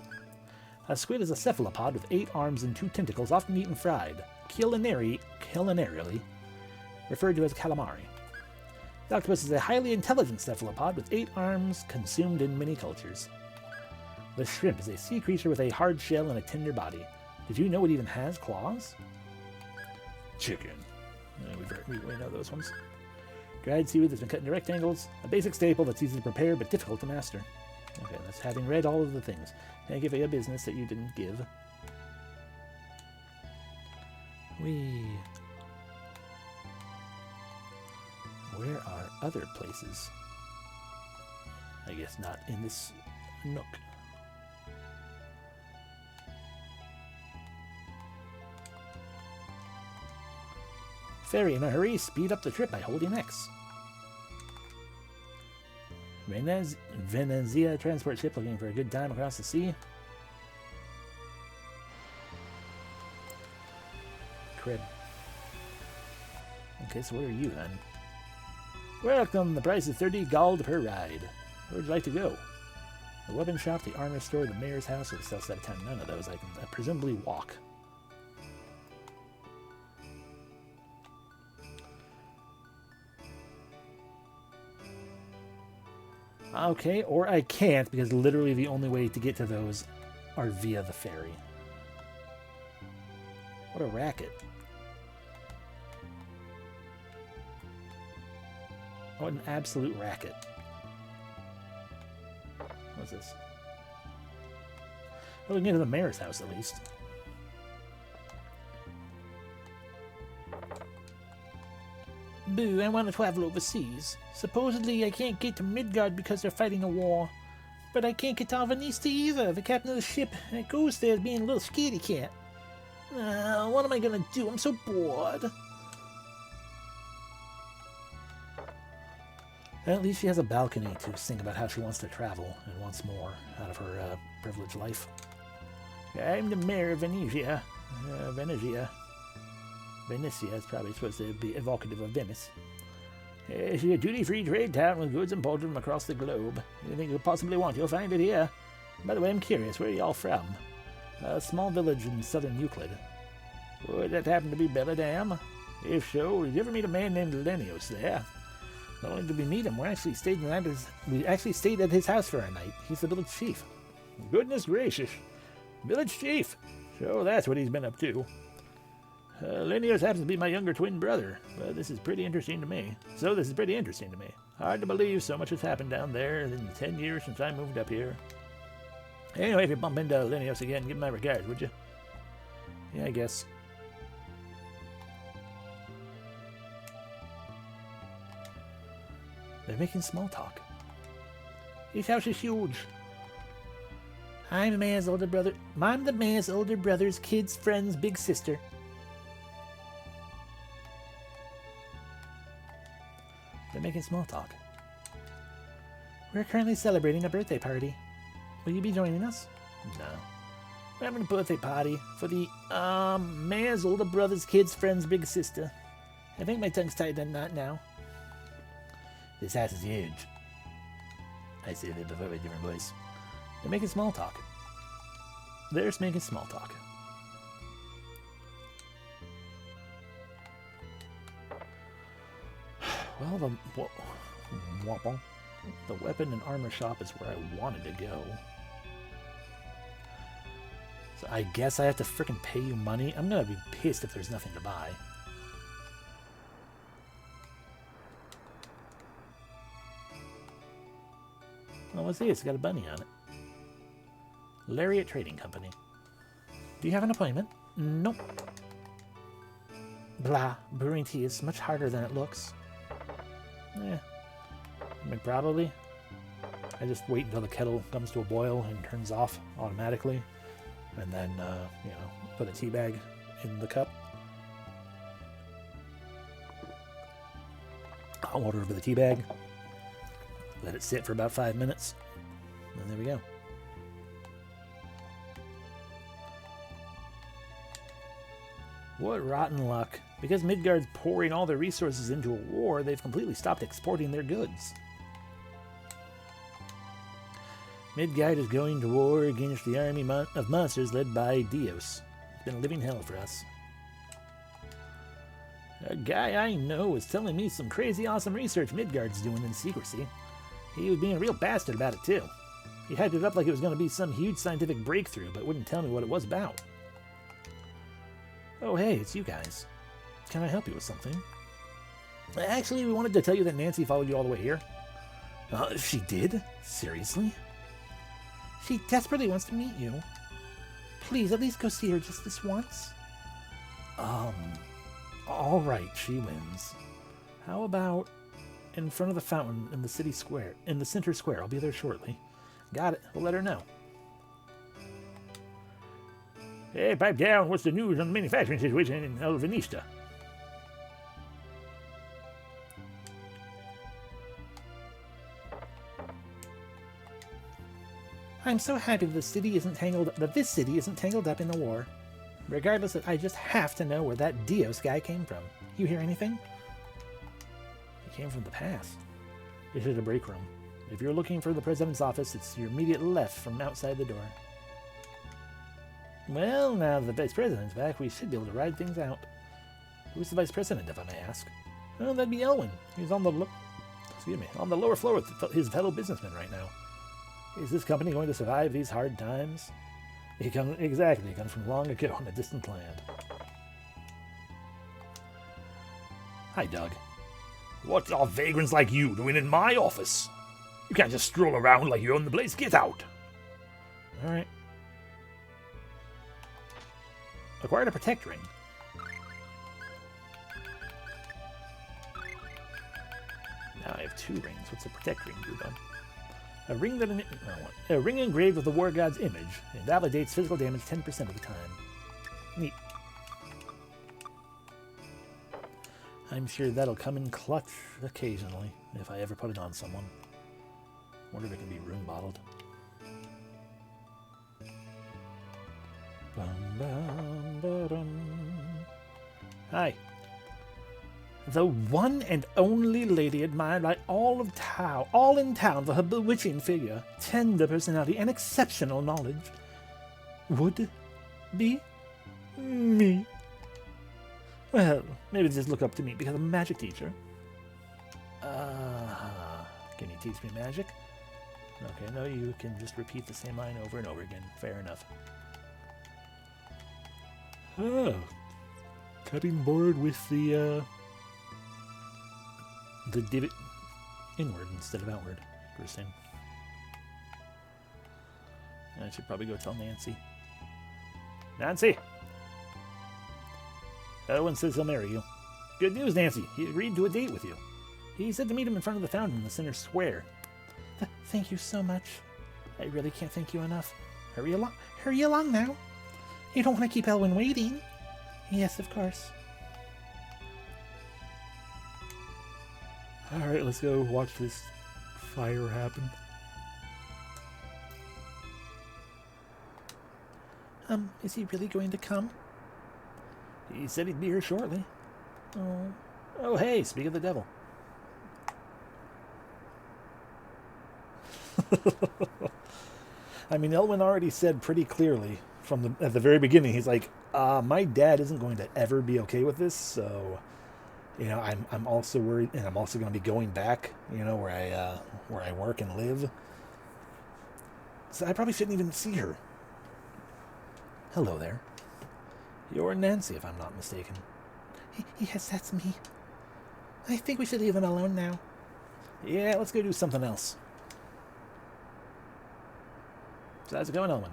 A squid is a cephalopod with 8 arms and 2 tentacles, often eaten fried, culinarily referred to as calamari. The octopus is a highly intelligent cephalopod with 8 arms, consumed in many cultures. The shrimp is a sea creature with a hard shell and a tender body. Did you know it even has claws? Chicken. We know those ones. Dried seaweed that's been cut into rectangles. A basic staple that's easy to prepare but difficult to master. Okay, that's having read all of the things. Thank you for your business that you didn't give. Where are other places? I guess not in this nook. Ferry in a hurry, speed up the trip by holding X. Venezia transport ship looking for a good time across the sea. Crib. Okay, so what are you then? Welcome, the price is 30 gold per ride. Where would you like to go? The weapon shop, the armor store, the mayor's house, or the south side of town. None of those. I can presumably walk. Okay, or I can't, because literally the only way to get to those are via the ferry. What a racket. What an absolute racket. What's this? Oh, we can get to the mayor's house at least. Boo, I want to travel overseas. Supposedly I can't get to Midgard because they're fighting a war. But I can't get to Alvanista either. The captain of the ship that goes there is being a little scaredy cat. What am I gonna do? I'm so bored. At least she has a balcony to sing about how she wants to travel and wants more out of her privileged life. I'm the mayor of Venetia. Venetia is probably supposed to be evocative of Venice. She's a duty-free trade town with goods imported from across the globe. Anything you could possibly want, you'll find it here. By the way, I'm curious, where are y'all from? A small village in southern Euclid. Would that happen to be Belladam? If so, did you ever meet a man named Lenios there? Not only did we meet him, we actually stayed at his house for a night. He's the village chief. Goodness gracious. Village chief. So that's what he's been up to. Lenios happens to be my younger twin brother, but this is pretty interesting to me. Hard to believe so much has happened down there in the 10 years since I moved up here. Anyway, if you bump into Lenios again, give him my regards, would you? Yeah, I guess. They're making small talk. His house is huge. I'm the mayor's older brother. I'm the mayor's older brother's kid's friend's big sister. They're making small talk. We're currently celebrating a birthday party. Will you be joining us? No. We're having a birthday party for the, mayor's older brother's kid's friend's big sister. I think my tongue's tied in a knot now. This house is huge. I said it before with a different voice. They're making small talk. They're just making small talk. Well, the weapon and armor shop is where I wanted to go. So I guess I have to frickin' pay you money? I'm gonna be pissed if there's nothing to buy. Oh, what's this? It's got a bunny on it. Lariat Trading Company. Do you have an appointment? Nope. Blah. Brewing tea is much harder than it looks. I mean, probably. I just wait until the kettle comes to a boil and turns off automatically. And then, put a tea bag in the cup. Hot water over the tea bag. Let it sit for about 5 minutes. And there we go. What rotten luck. Because Midgard's pouring all their resources into a war, they've completely stopped exporting their goods. Midgard is going to war against the army of monsters led by Dios. It's been a living hell for us. A guy I know was telling me some crazy awesome research Midgard's doing in secrecy. He was being a real bastard about it, too. He hyped it up like it was going to be some huge scientific breakthrough, but wouldn't tell me what it was about. Oh, hey, it's you guys. Can I help you with something? Actually, we wanted to tell you that Nancy followed you all the way here. She did? Seriously? She desperately wants to meet you. Please, at least go see her just this once. All right, she wins. How about in front of the fountain in the city square, in the center square? I'll be there shortly. Got it. We'll let her know. Hey, pipe down. What's the news on the manufacturing situation in Elvenista? I'm so happy that this city isn't tangled up in the war. Regardless, I just have to know where that Dios guy came from. You hear anything? He came from the past. This is a break room. If you're looking for the president's office, it's your immediate left from outside the door. Well, now that the vice president's back, we should be able to ride things out. Who's the vice president, if I may ask? Well, that'd be Elwin. He's on the lower floor with his fellow businessmen right now. Is this company going to survive these hard times? It comes from long ago in a distant land. Hi, Doug. What are vagrants like you doing in my office? You can't just stroll around like you own the place. Get out! Alright. Acquired a protect ring. Now I have 2 rings. What's a protect ring do, then? A ring engraved with the war god's image. It validates physical damage 10% of the time. Neat. I'm sure that'll come in clutch occasionally, if I ever put it on someone. Wonder if it can be rune bottled. Hi. The one and only lady admired by all in town for her bewitching figure, tender personality, and exceptional knowledge, would be me. Well, maybe they just look up to me because I'm a magic teacher. Can you teach me magic? Okay, no, you can just repeat the same line over and over again. Fair enough. Oh. Cutting board with the divot inward instead of outward. Interesting. I should probably go tell Nancy. Nancy! Owen says he'll marry you. Good news, Nancy. He agreed to a date with you. He said to meet him in front of the fountain in the center square. Thank you so much. I really can't thank you enough. Hurry along now. You don't want to keep Elwyn waiting. Yes, of course. Alright, let's go watch this fire happen. Is he really going to come? He said he'd be here shortly. Oh, hey, speak of the devil. I mean, Elwyn already said pretty clearly at the very beginning, he's like, my dad isn't going to ever be okay with this, so, you know, I'm also worried, and I'm also going to be going back, you know, where I work and live. So I probably shouldn't even see her. Hello there. You're Nancy, if I'm not mistaken. Yes, that's me. I think we should leave him alone now. Yeah, let's go do something else. So how's it going, Elwyn?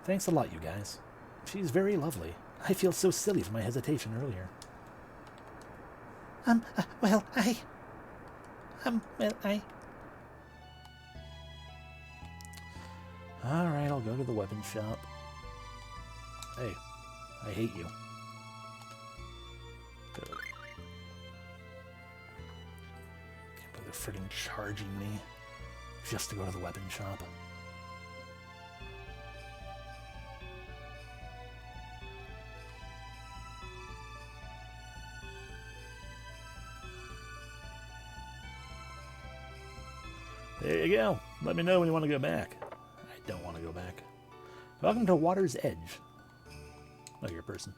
Thanks a lot, you guys. She's very lovely. I feel so silly for my hesitation earlier. Well, I... Alright, I'll go to the weapon shop. Hey, I hate you. Good. Can't believe they're friggin' charging me just to go to the weapon shop. There you go. Let me know when you want to go back. I don't want to go back. Welcome to Water's Edge. Oh, you're a person.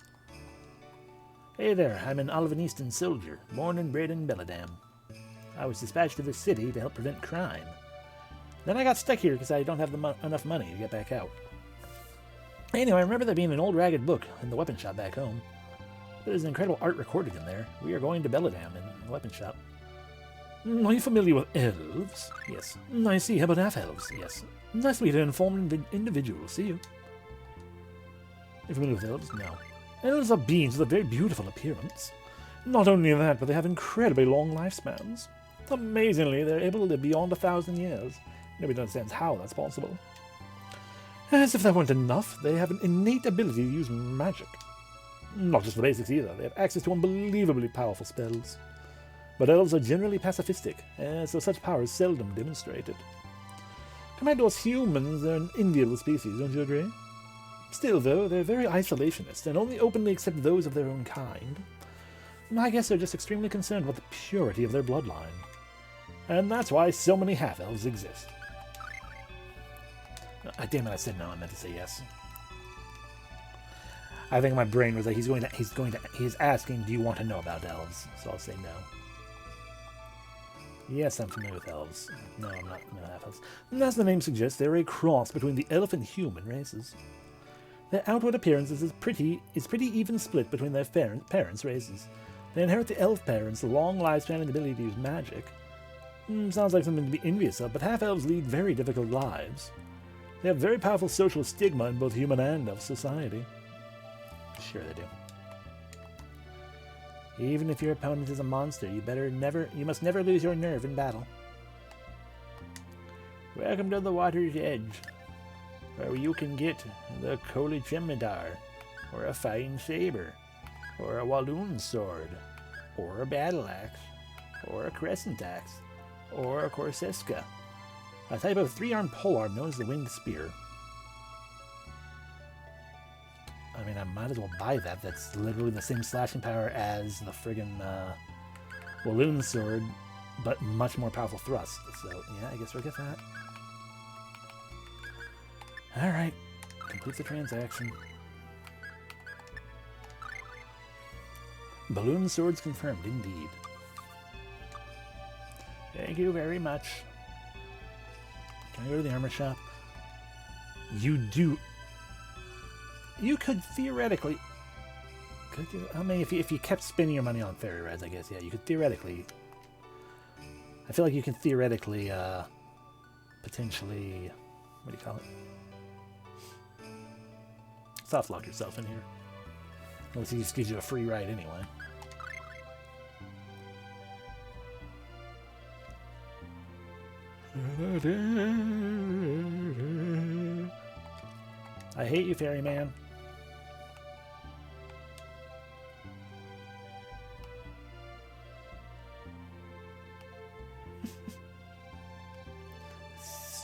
Hey there, I'm an Alvanistan soldier, born and bred in Belladam. I was dispatched to the city to help prevent crime. Then I got stuck here because I don't have enough money to get back out. Anyway, I remember there being an old ragged book in the weapon shop back home. There's incredible art recorded in there. We are going to Belladam in the weapon shop. Are you familiar with elves? Yes. I see. How about half-elves? Yes. Nice to meet an informed individual. See you. You're familiar with elves? No. Elves are beings with a very beautiful appearance. Not only that, but they have incredibly long lifespans. Amazingly, they're able to live beyond 1,000 years. Nobody understands how that's possible. As if that weren't enough, they have an innate ability to use magic. Not just the basics either. They have access to unbelievably powerful spells. But elves are generally pacifistic, so such power is seldom demonstrated. Compared to us humans, they're an enviable species, don't you agree? Still, though, they're very isolationist, and only openly accept those of their own kind. I guess they're just extremely concerned with the purity of their bloodline. And that's why so many half-elves exist. Damn it, I said no, I meant to say yes. I think my brain was like, he's asking, do you want to know about elves? So I'll say no. Yes, I'm familiar with elves. No, I'm not. No, half-elves. As the name suggests, they're a cross between the elf and human races. Their outward appearance is pretty even split between their parents' races. They inherit the elf parents' long lifespan and ability to use magic. Sounds like something to be envious of, but half-elves lead very difficult lives. They have very powerful social stigma in both human and elf society. Sure they do. Even if your opponent is a monster, you must never lose your nerve in battle. Welcome to the Water's Edge, where you can get the Koli Jem'Hadar, or a fine saber, or a Walloon sword, or a battle axe, or a crescent axe, or a corseska. A type of three-armed polearm known as the winged spear. I mean, I might as well buy that. That's literally the same slashing power as the friggin' Walloon sword, but much more powerful thrust. So, yeah, I guess we'll get that. Alright. Complete the transaction. Balloon swords confirmed, indeed. Thank you very much. Can I go to the armor shop? You do. You could theoretically. Could you? I mean, if you kept spending your money on fairy reds, I guess, yeah, you could theoretically. I feel like you can theoretically, potentially. What do you call it? Soft lock yourself in here. Unless he just gives you a free ride anyway. I hate you, ferryman.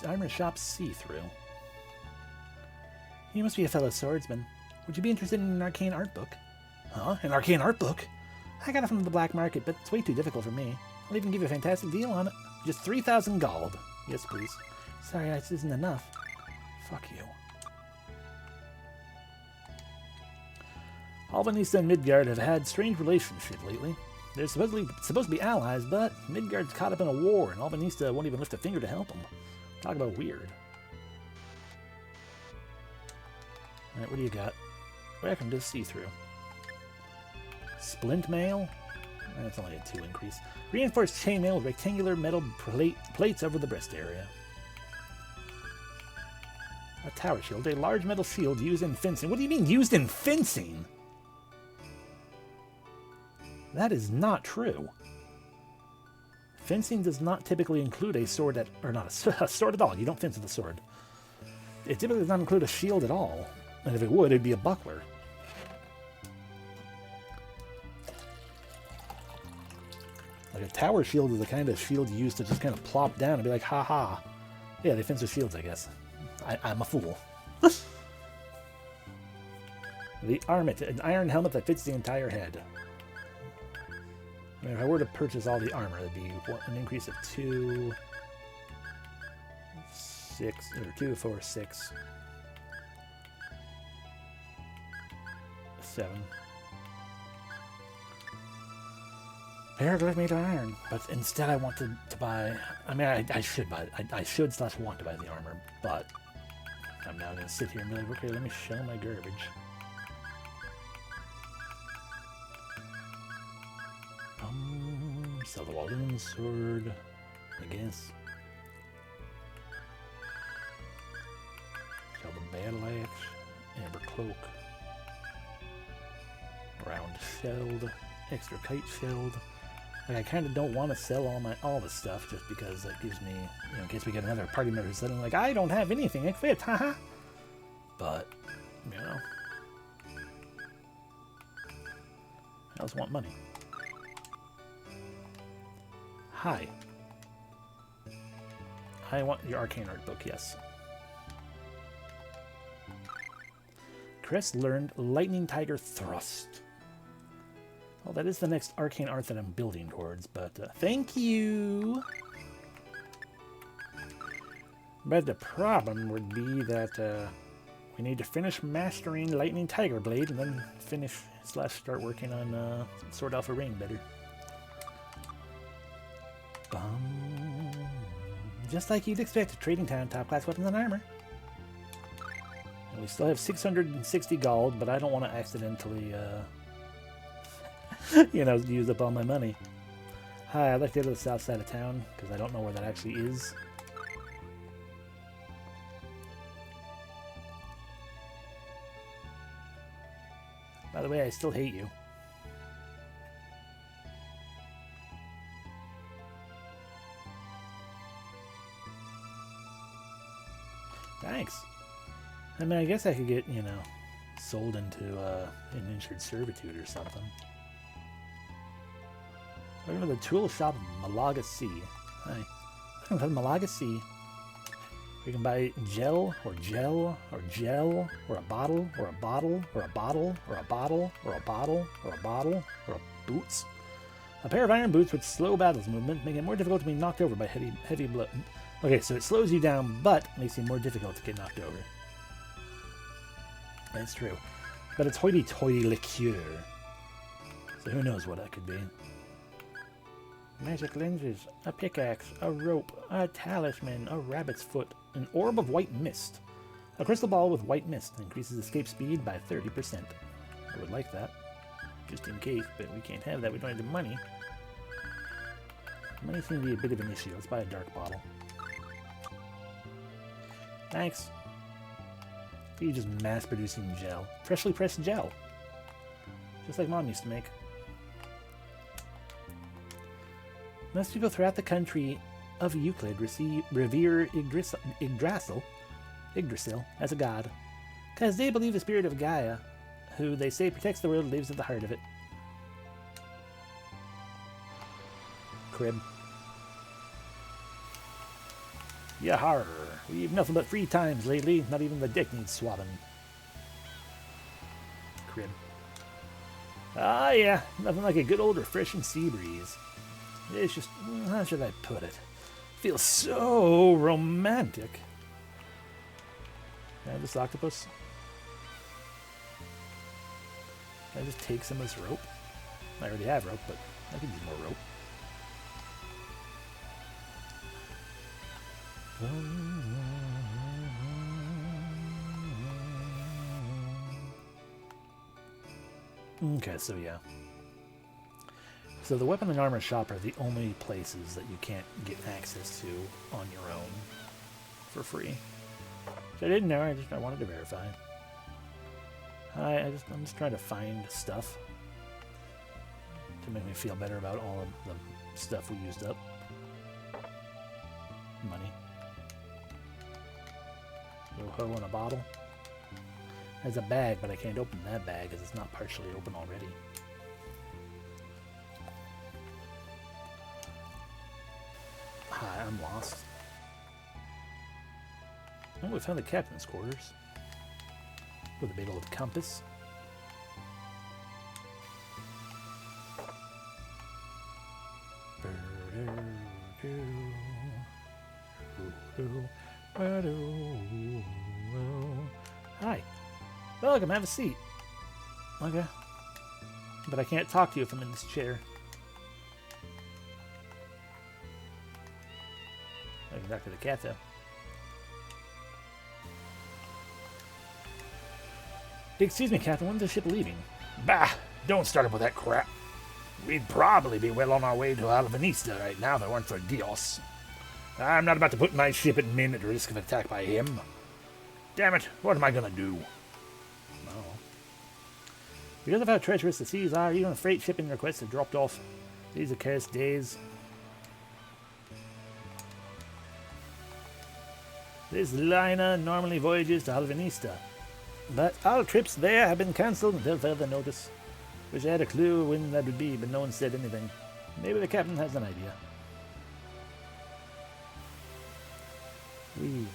Armor shop see-through. You must be a fellow swordsman. Would you be interested in an arcane art book? Huh? An arcane art book? I got it from the black market, but it's way too difficult for me. I'll even give you a fantastic deal on it. Just 3,000 gold. Yes, please. Sorry, this isn't enough. Fuck you. Albanista and Midgard have had strange relationship lately. They're supposed to be allies, but Midgard's caught up in a war, and Albanista won't even lift a finger to help him. Talk about weird. Alright, what do you got? Welcome to see-through. Splint mail? That's only a 2 increase. Reinforced chainmail with rectangular metal plates over the breast area. A tower shield. A large metal shield used in fencing. What do you mean used in fencing? That is not true. Fencing does not typically include a sword at... Or not a sword at all. You don't fence with a sword. It typically does not include a shield at all. And if it would, it'd be a buckler. Like a tower shield is the kind of shield you use to just kind of plop down and be like, ha ha. Yeah, they fence with shields, I guess. I'm a fool. The armet, an iron helmet that fits the entire head. I mean, if I were to purchase all the armor, it'd be an increase of 2, 6, or 2, 4, 6, 7. Paraglyph made of iron, but instead I want to buy. I mean, I should buy. I should / want to buy the armor, but I'm now gonna sit here and be like, okay, let me shell my garbage. Sell the Walloon sword, I guess. Sell the battle axe, amber cloak, round shelled, extra kite shelled. Like, I kind of don't want to sell all the stuff just because that gives me, you know, in case we get another party member suddenly like, I don't have anything equipped, haha. But, you know, I also want money. Hi. I want your arcane art book, yes. Crest learned Lightning Tiger Thrust. Well, that is the next arcane art that I'm building towards, but thank you! But the problem would be that we need to finish mastering Lightning Tiger Blade and then finish / start working on Sword Alpha Rain better. Just like you'd expect, a trading town, top-class weapons and armor. And we still have 660 gold, but I don't want to accidentally, you know, use up all my money. Hi, I'd like to go to the south side of town, because I don't know where that actually is. By the way, I still hate you. Thanks. I mean, I guess I could get, you know, sold into indentured servitude or something. Welcome to the tool shop of Malaga Sea. Hi. Welcome to Malaga Sea. We can buy gel, or gel, or gel, or a bottle, or a bottle, or a bottle, or a bottle, or a bottle, or a bottle, or a boots. A pair of iron boots with slow battles movement make it more difficult to be knocked over by heavy blow. Okay, so it slows you down, but makes it more difficult to get knocked over. That's true. But it's hoity-toity liqueur. So who knows what that could be. Magic lenses, a pickaxe, a rope, a talisman, a rabbit's foot, an orb of white mist. A crystal ball with white mist increases escape speed by 30%. I would like that, just in case, but we can't have that. We don't have the money. Money seems to be a bit of an issue. Let's buy a dark bottle. Thanks. You're just mass-producing gel. Freshly pressed gel. Just like Mom used to make. Most people throughout the country of Euclid revere Yggdrasil as a god, because they believe the spirit of Gaia, who they say protects the world, lives at the heart of it. Crib. Yahar! We've nothing but free times lately. Not even the deck needs swabbing. Crib. Ah, yeah. Nothing like a good old refreshing sea breeze. It's just, how should I put it? Feels so romantic. Can I have this octopus? Can I just take some of this rope? I already have rope, but I could use more rope. Okay, so yeah. So the weapon and armor shop are the only places that you can't get access to on your own for free. So I didn't know, I wanted to verify. I'm just trying to find stuff to make me feel better about all of the stuff we used up. Money. Yo-ho in a bottle. There's a bag, but I can't open that bag because it's not partially open already. Hi, I'm lost. Oh, we found the captain's quarters. With a big old compass. Hi. Welcome, have a seat. Okay. But I can't talk to you if I'm in this chair. I can talk to the cat, though. Excuse me, Captain, when's the ship leaving? Bah! Don't start up with that crap. We'd probably be well on our way to Alvanista right now if it weren't for Dios. I'm not about to put my ship and men at risk of attack by him. Damn it, what am I gonna do? Oh. Because of how treacherous the seas are, even freight shipping requests have dropped off. These accursed days. This liner normally voyages to Alvanista, but all trips there have been cancelled until further notice. Wish I had a clue when that would be, but no one said anything. Maybe the captain has an idea. Whee.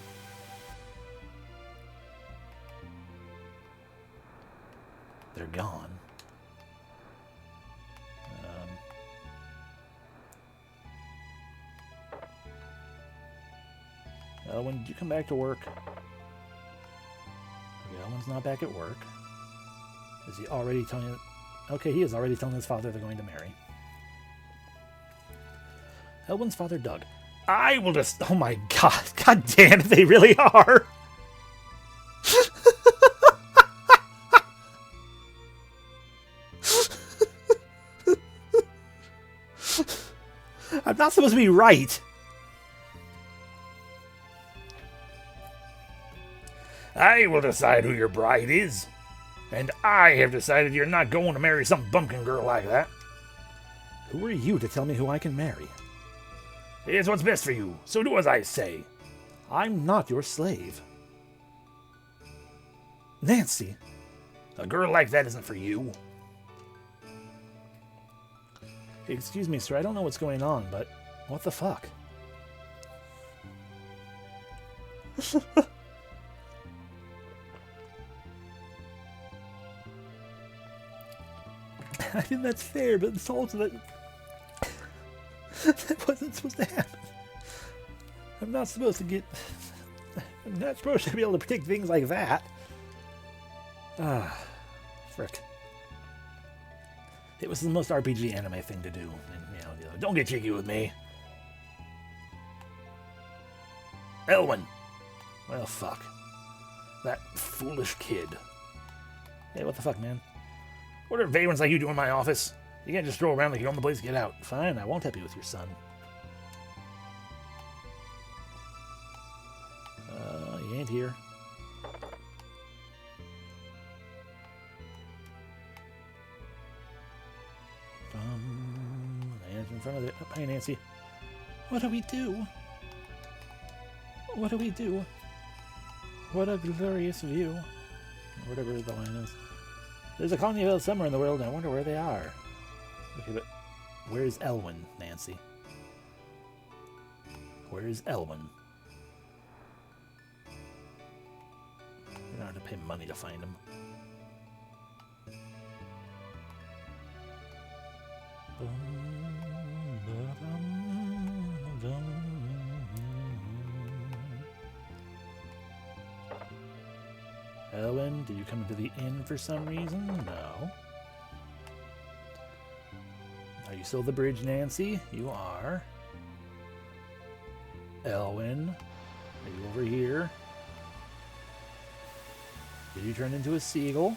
They're gone. When did you come back to work? Okay, Elwin's not back at work. Is he already telling you? Okay, he is already telling his father they're going to marry. Elwin's father, Doug. I will just... Oh my god. God damn it, they really are. I'm not supposed to be right. I will decide who your bride is. And I have decided you're not going to marry some bumpkin girl like that. Who are you to tell me who I can marry? It's what's best for you, so do as I say. I'm not your slave. Nancy. A girl like that isn't for you. Excuse me, sir, I don't know what's going on, but what the fuck? I think that's fair, but it's also that that wasn't supposed to happen. I'm not supposed to be able to predict things like that. Ah, frick. It was the most RPG anime thing to do. And, don't get cheeky with me. Elwyn. Well, fuck. That foolish kid. Hey, what the fuck, man? What are vagrants like you doing in my office? You can't just stroll around like you own the place to get out. Fine, I won't help you with your son. He ain't here. Nancy's in front of the... Oh, hi, Nancy. What do we do? What do we do? What a glorious view. Whatever the line is. There's a colony of elves somewhere in the world, and I wonder where they are. Okay, but where's Elwyn, Nancy? Where's Elwyn? You don't have to pay money to find him. Elwyn, did you come into the inn for some reason? No. Are you still at the bridge, Nancy? You are. Elwyn, are you over here? Did you turn into a seagull?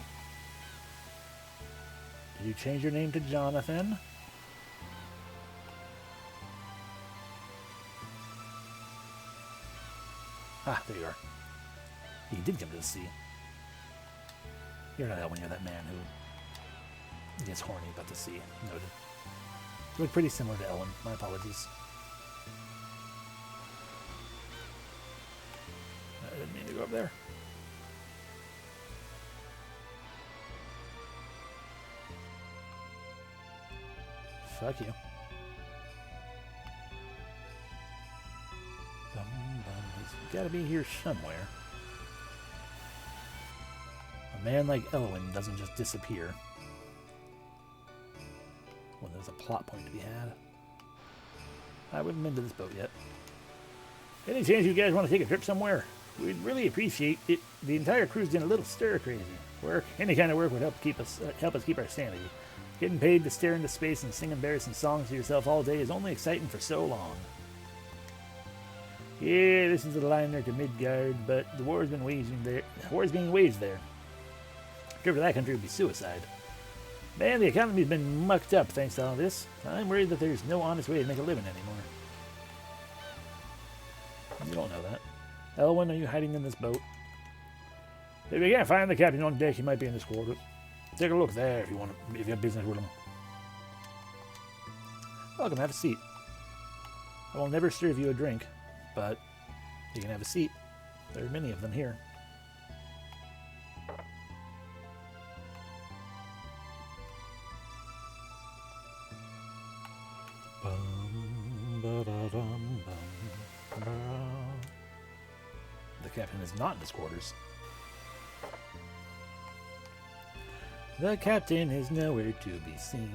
Did you change your name to Jonathan? Ah, there you are. He did come to the sea. You're not Elwyn, you're that man who gets horny about the sea. Noted. You look pretty similar to Elwyn. My apologies. I didn't mean to go up there. Fuck you. He's gotta be here somewhere. A man like Elwyn doesn't just disappear when there's a plot point to be had. I haven't been to this boat yet. Any chance you guys want to take a trip somewhere? We'd really appreciate it. The entire crew's getting a little stir crazy. Work, any kind of work would help us keep our sanity. Getting paid to stare into space and sing embarrassing songs to yourself all day is only exciting for so long. Yeah, this is a liner to Midgard, but the war's been waging there. War's being waged there. A trip to that country would be suicide. Man, the economy's been mucked up thanks to all this. I'm worried that there's no honest way to make a living anymore. You don't know that. Elwyn, are you hiding in this boat? If you can't find the captain on deck, he might be in his quarters. Take a look there if you have business with him. Welcome, have a seat. I will never serve you a drink, but you can have a seat. There are many of them here. The captain is not in his quarters. The captain is nowhere to be seen.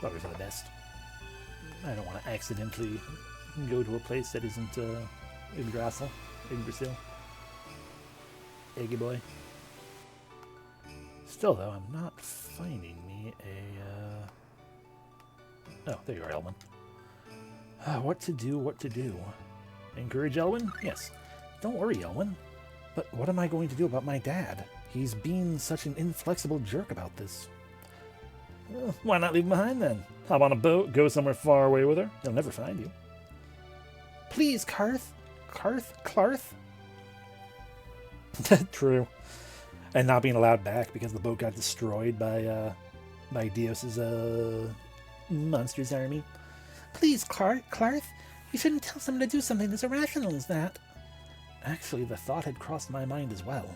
Probably for the best. I don't want to accidentally go to a place that isn't Yggdrasil. Eggy boy. Still though, I'm not finding me a... Oh, there you are, Elwyn. What to do? Encourage Elwyn? Yes. Don't worry, Elwyn. But what am I going to do about my dad? He's being such an inflexible jerk about this. Why not leave him behind then? Hop on a boat, go somewhere far away with her. He'll never find you. Please, Karth. Clarth? True. And not being allowed back because the boat got destroyed by Dios's monsters army. Please, Clarth. You shouldn't tell someone to do something as irrational as that. Actually, the thought had crossed my mind as well.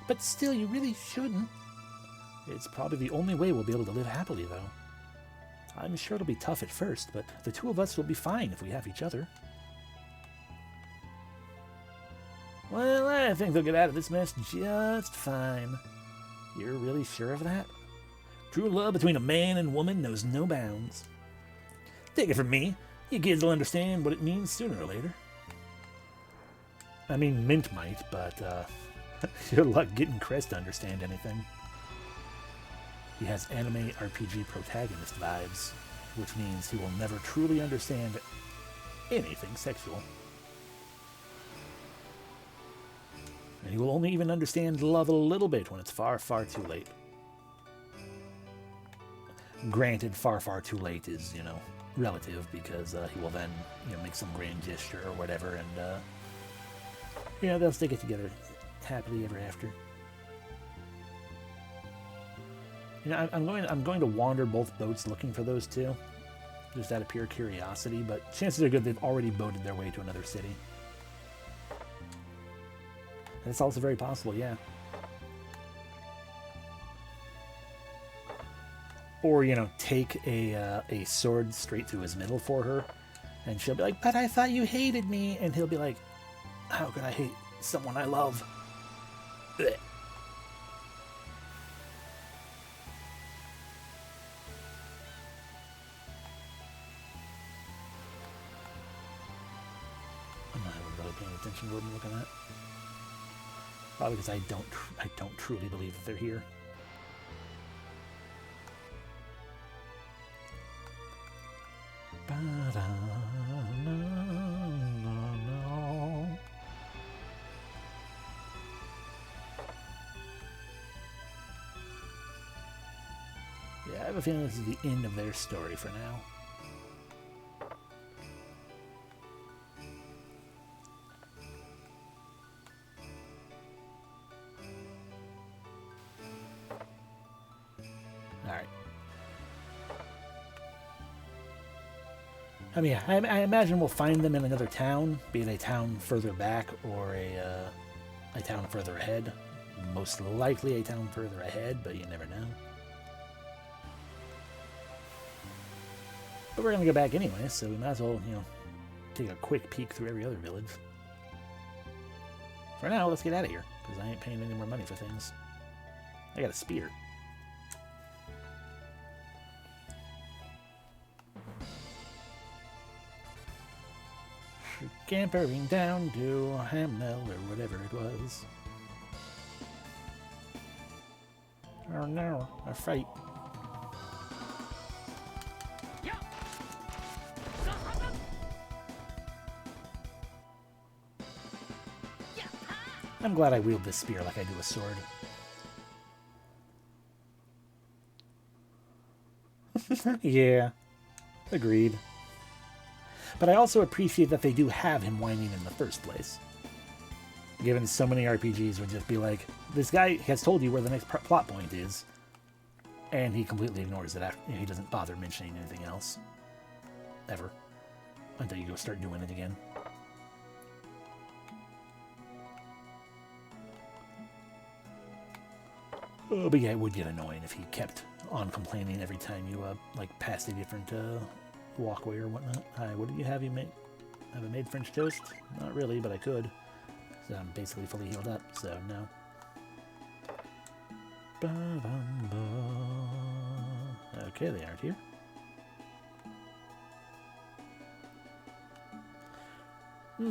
But still, you really shouldn't. It's probably the only way we'll be able to live happily, though. I'm sure it'll be tough at first, but the two of us will be fine if we have each other. Well, I think they'll get out of this mess just fine. You're really sure of that? True love between a man and woman knows no bounds. Take it from me, you kids will understand what it means sooner or later. I mean, Mint might, but good luck getting Crest to understand anything. He has anime RPG protagonist vibes, which means he will never truly understand anything sexual. And he will only even understand love a little bit when it's far, far too late. Granted, far, far too late is, relative, because he will then, make some grand gesture or whatever, and, they'll stick it together happily ever after. I'm going to wander both boats looking for those two, just out of pure curiosity, but chances are good they've already boated their way to another city. That's also very possible, yeah. Or, take a sword straight through his middle for her, and she'll be like, "But I thought you hated me," and he'll be like, "How could I hate someone I love?" Blech. I'm not really paying attention to what I'm looking at. Probably because I don't truly believe that they're here. Yeah, I have a feeling this is the end of their story for now. Alright. I mean, I imagine we'll find them in another town, be it a town further back or a town further ahead. Most likely a town further ahead, but you never know. But we're going to go back anyway, so we might as well, take a quick peek through every other village. For now, let's get out of here, because I ain't paying any more money for things. I got a spear. Scampering down to Hamnell, or whatever it was. Oh no, a fight. I'm glad I wield this spear like I do a sword. Yeah, agreed. But I also appreciate that they do have him whining in the first place. Given so many RPGs would just be like, this guy has told you where the next plot point is, and he completely ignores it after. He doesn't bother mentioning anything else. Ever. Until you go start doing it again. Oh, but yeah, it would get annoying if he kept on complaining every time you passed a different walkway or whatnot. Hi, what did you have? You have I made French toast? Not really, but I could. So I'm basically fully healed up, so no. Okay, they aren't here.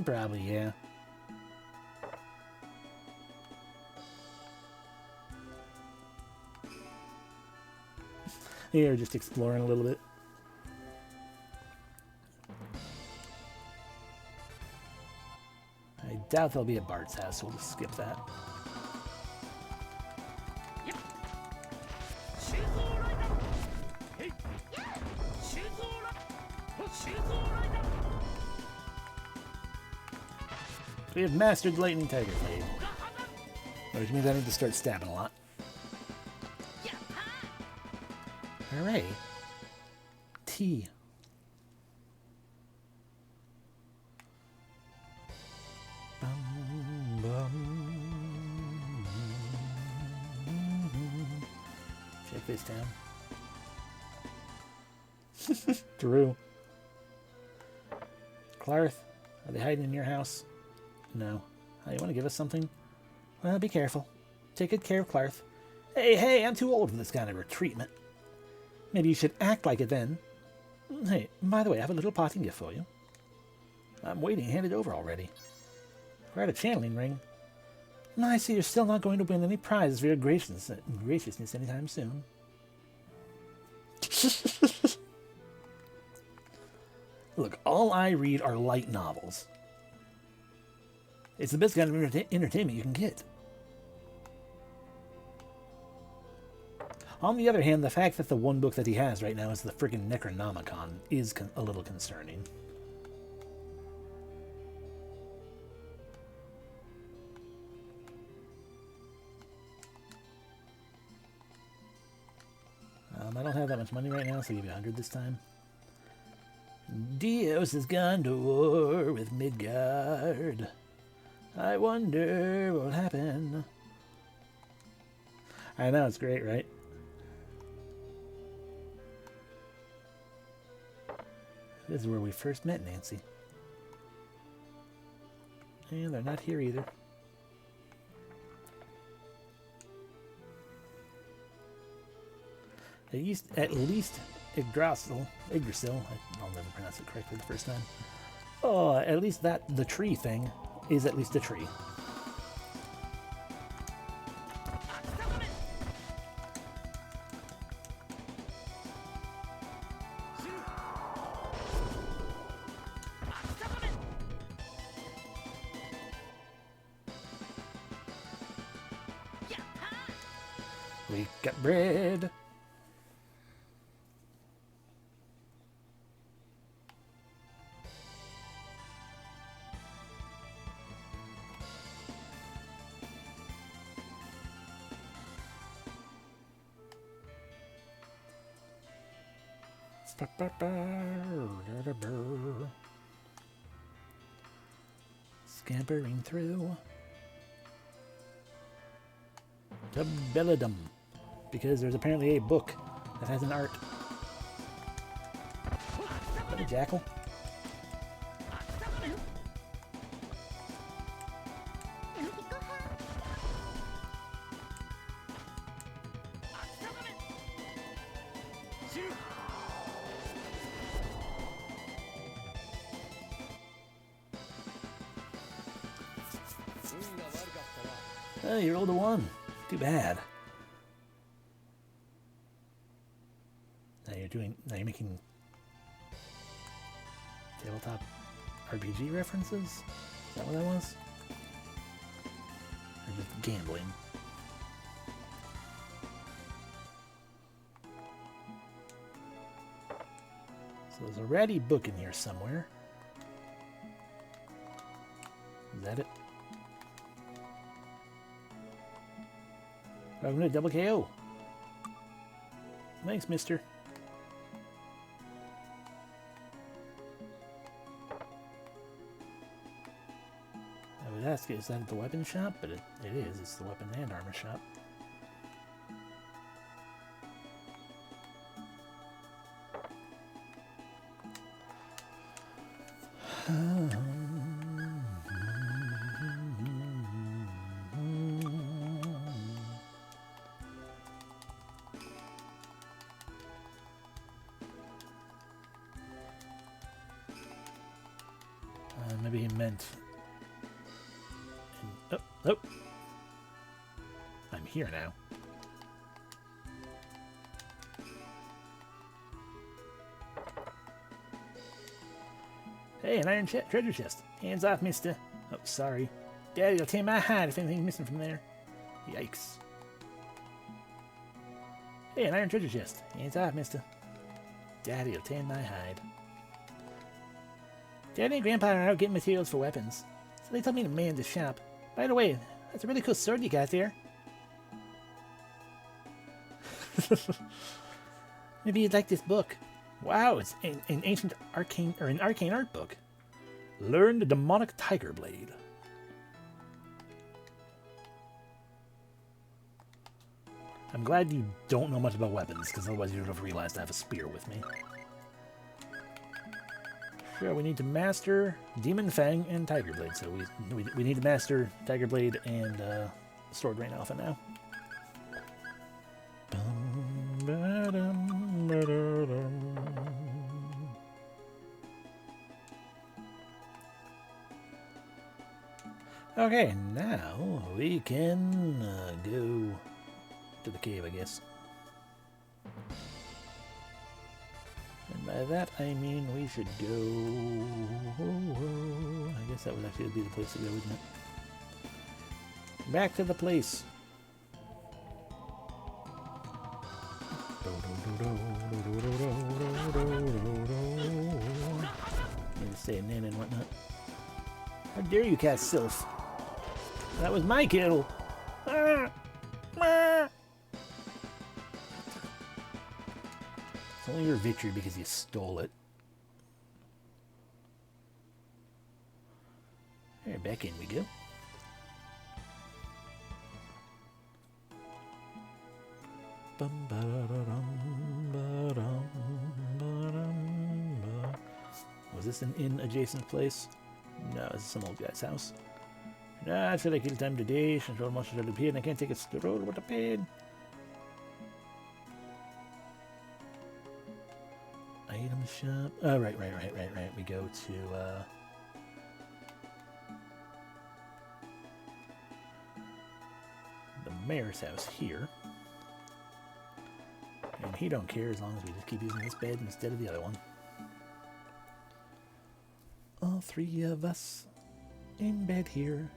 Probably, yeah. Here, just exploring a little bit. I doubt they'll be at Bart's house, so we'll just skip that. We have mastered Lightning Tiger Blade, which means I need to start stabbing a lot. Hooray! Tea. Check this down. True. Clarth, are they hiding in your house? No. Oh, you want to give us something? Well, be careful. Take good care of Clarth. Hey, I'm too old for this kind of treatment. Maybe you should act like it then. Hey, by the way, I have a little parting gift for you. I'm waiting, hand it over already. We're at a channeling ring. I see you're still not going to win any prizes for your graciousness anytime soon. Look, all I read are light novels. It's the best kind of entertainment you can get. On the other hand, the fact that the one book that he has right now is the friggin' Necronomicon is a little concerning. I don't have that much money right now, so I'll give you 100 this time. Dios has gone to war with Midgard. I wonder what will happen. I know, it's great, right? This is where we first met Nancy. And they're not here either. At least Yggdrasil, I'll never pronounce it correctly the first time. Oh, at least the tree thing is at least a tree. We got bread. Scampering through to Belladum, because there's apparently a book that has an art. Is that a jackal? Oh, you rolled a 1. Too bad. Now you're making tabletop RPG references? Is that what that was? Or just gambling? So there's a ratty book in here somewhere. Is that it? I'm gonna double KO. Thanks, mister. I would ask, is that at the weapon shop? But it is. It's the weapon and armor shop. Maybe he meant... Oh! I'm here now. Hey, an iron treasure chest. Hands off, mister. Oh, sorry. Daddy'll tear my hide if anything's missing from there. Yikes. Hey, an iron treasure chest. Hands off, mister. Daddy'll tear my hide. Daddy and Grandpa are out getting materials for weapons, so they told me to man the shop. By the way, that's a really cool sword you got there. Maybe you'd like this book. Wow, it's an ancient arcane art book. Learn the demonic tiger blade. I'm glad you don't know much about weapons, because otherwise you would have realized I have a spear with me. Sure, we need to master Demon Fang and Tiger Blade. So we need to master Tiger Blade and Sword Rain Alpha now. Okay, now we can go to the cave, I guess. And by that I mean we should go... I guess that would actually be the place to go, wouldn't it? Back to the place. Need to stay in and whatnot. How dare you cast Sylph? That was my kill! Ah! Ah! It's only your victory because you stole it. Alright, back in we go. Was this an inn adjacent place? No, this is some old guy's house. Ah, should I kill time today? Since all monsters are up here and I can't take a stroll with a pain. Item shop. Oh, right. We go to the mayor's house here. And he don't care as long as we just keep using this bed instead of the other one. All three of us in bed here.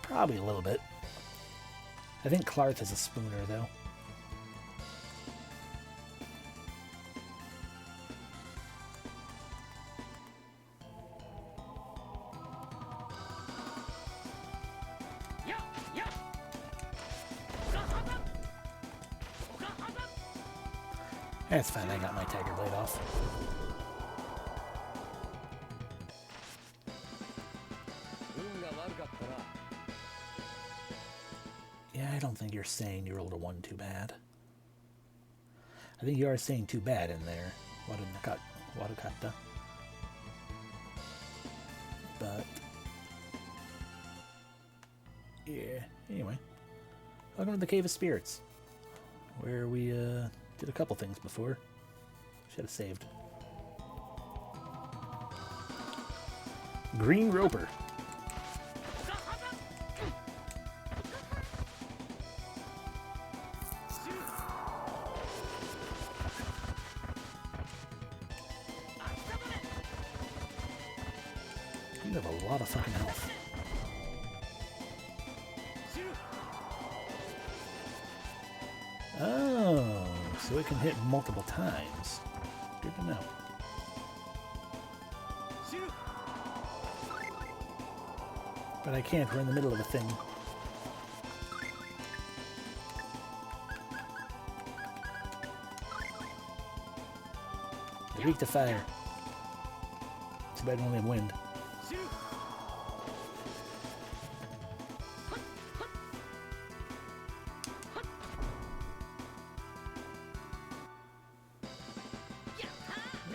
Probably a little bit. I think Clarth is a spooner, though. That's fine, I got my Tiger Blade off. Yeah, I don't think you're saying you rolled a 1 too bad. I think you are saying too bad in there. Watakata. But yeah, anyway. Welcome to the Cave of Spirits, where we did a couple things before. Should have saved. Green Roper. You have a lot of fucking health. Oh, so it can hit multiple times. Good to know. But I can't, we're in the middle of a thing. They're weak to fire. Too bad we only have wind.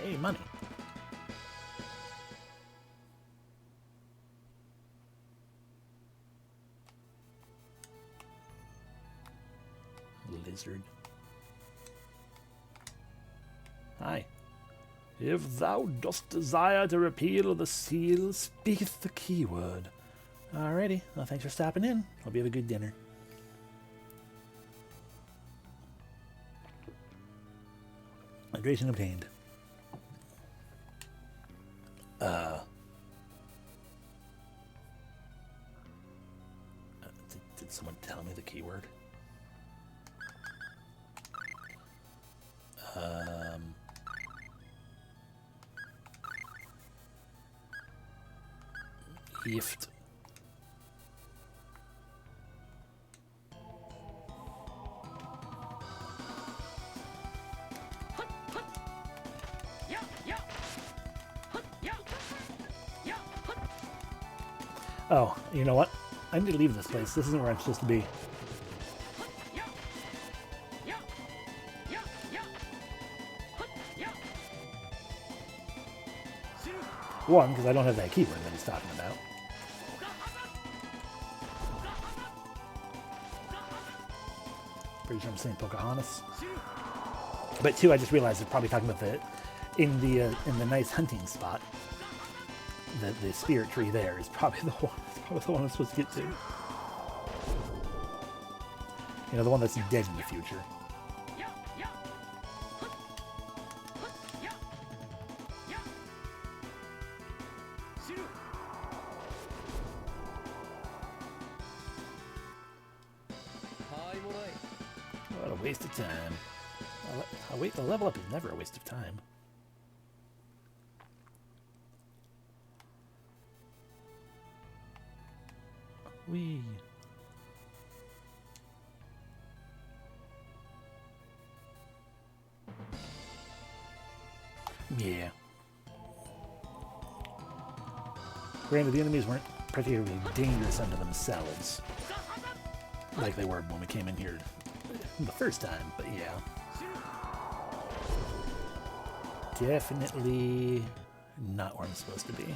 Hey, money. Lizard. Hi. If thou dost desire to repeal the seal, speaketh the keyword. Alrighty. Well, thanks for stopping in. Hope you have a good dinner. Hydration obtained. Did someone tell me the keyword? Gift. Oh, you know what? I need to leave this place. This isn't where I'm supposed to be. One, because I don't have that keyword that he's talking about. Pretty sure I'm saying Pocahontas. But two, I just realized they're probably talking about in the nice hunting spot. The spirit tree there is probably the one. It's probably the one I'm supposed to get to. You know, the one that's dead in the future. What a waste of time. A level up is never a waste of time. Whee. Yeah. Granted, the enemies weren't particularly dangerous unto themselves, like they were when we came in here the first time, but yeah. Definitely not where I'm supposed to be.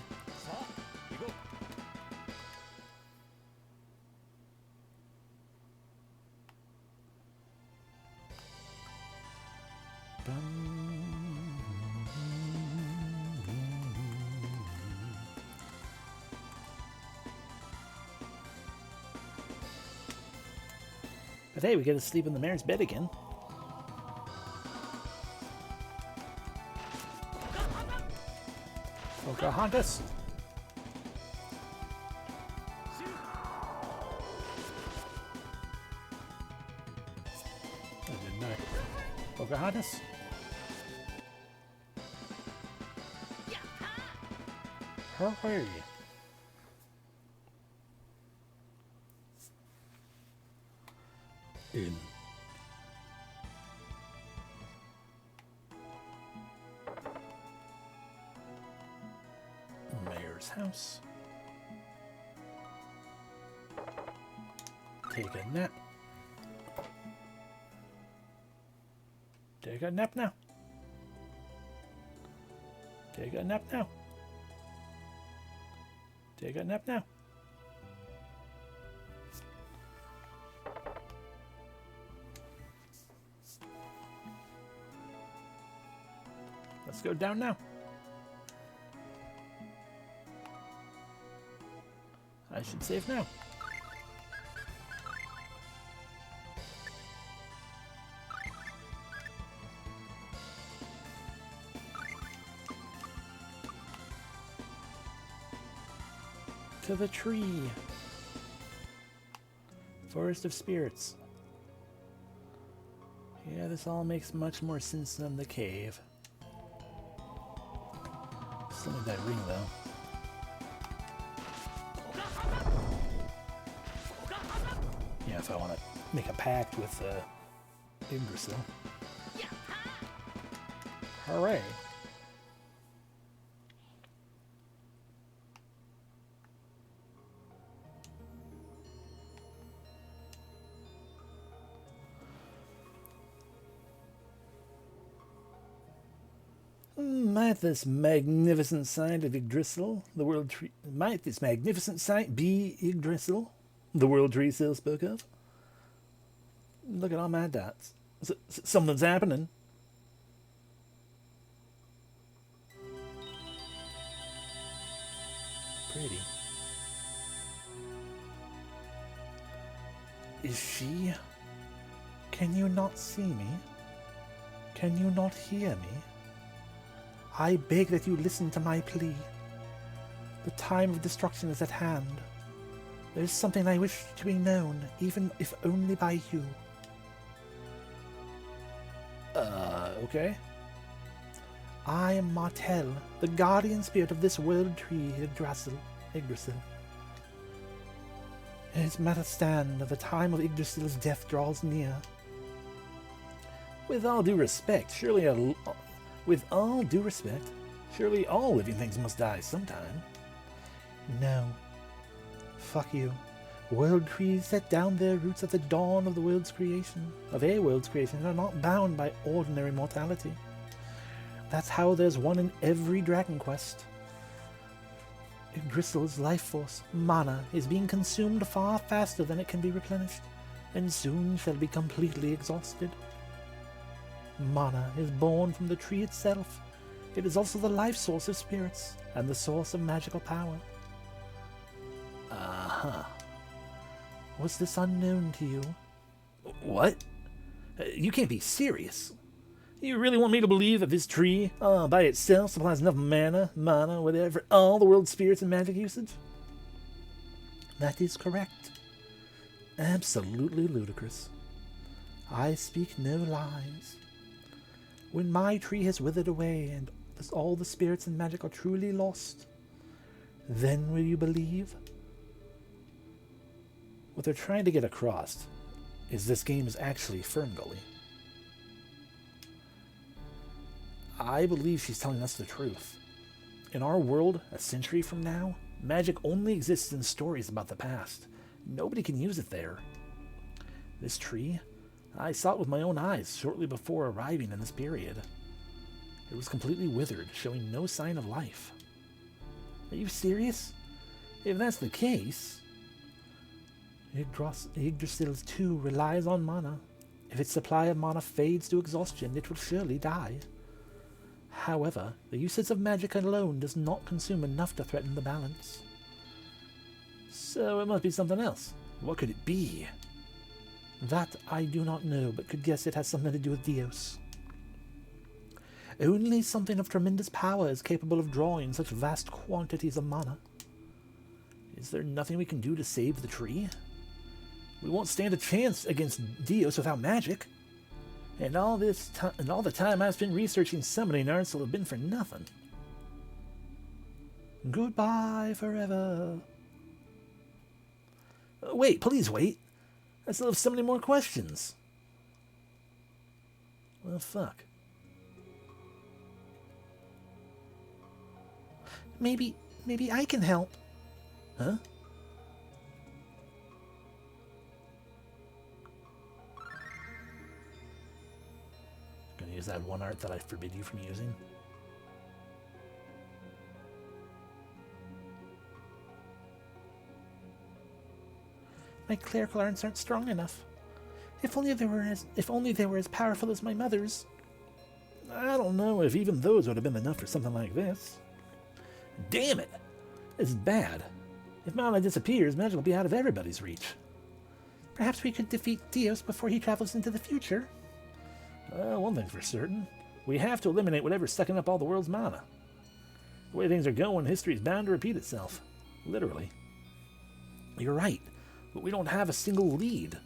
But hey, we get to sleep in the mayor's bed again. Pocahontas. I did not. Pocahontas. Hurry. In. Mayor's house. Take a nap. Take a nap now. Take a nap now. Take a nap now. Let's go down now. I should save now. To the tree. Forest of Spirits. Yeah, this all makes much more sense than the cave. Still need that ring, though. Yeah, if I want to make a pact with Yggdrasil. Hooray! Might this magnificent sight of Yggdrasil, the world tree... Might this magnificent sight be Yggdrasil, the world tree still spoke of? Look at all my dots. Something's happening. Pretty. Is she... Can you not see me? Can you not hear me? I beg that you listen to my plea. The time of destruction is at hand. There is something I wish to be known, even if only by you. Okay. I am Martel, the guardian spirit of this world tree, Yggdrasil. His matter stand, the time of Yggdrasil's death draws near. With all due respect, surely all living things must die sometime. No. Fuck you. World trees set down their roots at the dawn of a world's creation, and are not bound by ordinary mortality. That's how there's one in every Dragon Quest. Yggdrasil's life force, mana, is being consumed far faster than it can be replenished, and soon shall be completely exhausted. Mana is born from the tree itself. It is also the life source of spirits, and the source of magical power. Uh-huh. Was this unknown to you? What? You can't be serious. You really want me to believe that this tree, by itself, supplies enough mana, whatever, for all the world's spirits and magic usage? That is correct. Absolutely ludicrous. I speak no lies. When my tree has withered away and all the spirits and magic are truly lost, then will you believe? What they're trying to get across is this game is actually Ferngully. I believe she's telling us the truth. In our world, a century from now, magic only exists in stories about the past. Nobody can use it there. This tree, I saw it with my own eyes shortly before arriving in this period. It was completely withered, showing no sign of life. Are you serious? If that's the case, Yggdrasil too relies on mana. If its supply of mana fades to exhaustion, it will surely die. However, the usage of magic alone does not consume enough to threaten the balance. So it must be something else. What could it be? That I do not know, but could guess it has something to do with Dios. Only something of tremendous power is capable of drawing such vast quantities of mana. Is there nothing we can do to save the tree? We won't stand a chance against Dios without magic. And all the time I've spent researching summoning arts will have been for nothing. Goodbye forever. Wait, please wait. I still have so many more questions. Well, fuck. Maybe I can help. Huh? Gonna use that one art that I forbid you from using. My clerical arts aren't strong enough. If only they were as powerful as my mother's. I don't know if even those would have been enough for something like this. Damn it! This is bad. If mana disappears, magic will be out of everybody's reach. Perhaps we could defeat Dios before he travels into the future. Well, one thing's for certain. We have to eliminate whatever's sucking up all the world's mana. The way things are going, history's bound to repeat itself. Literally. You're right, but we don't have a single lead.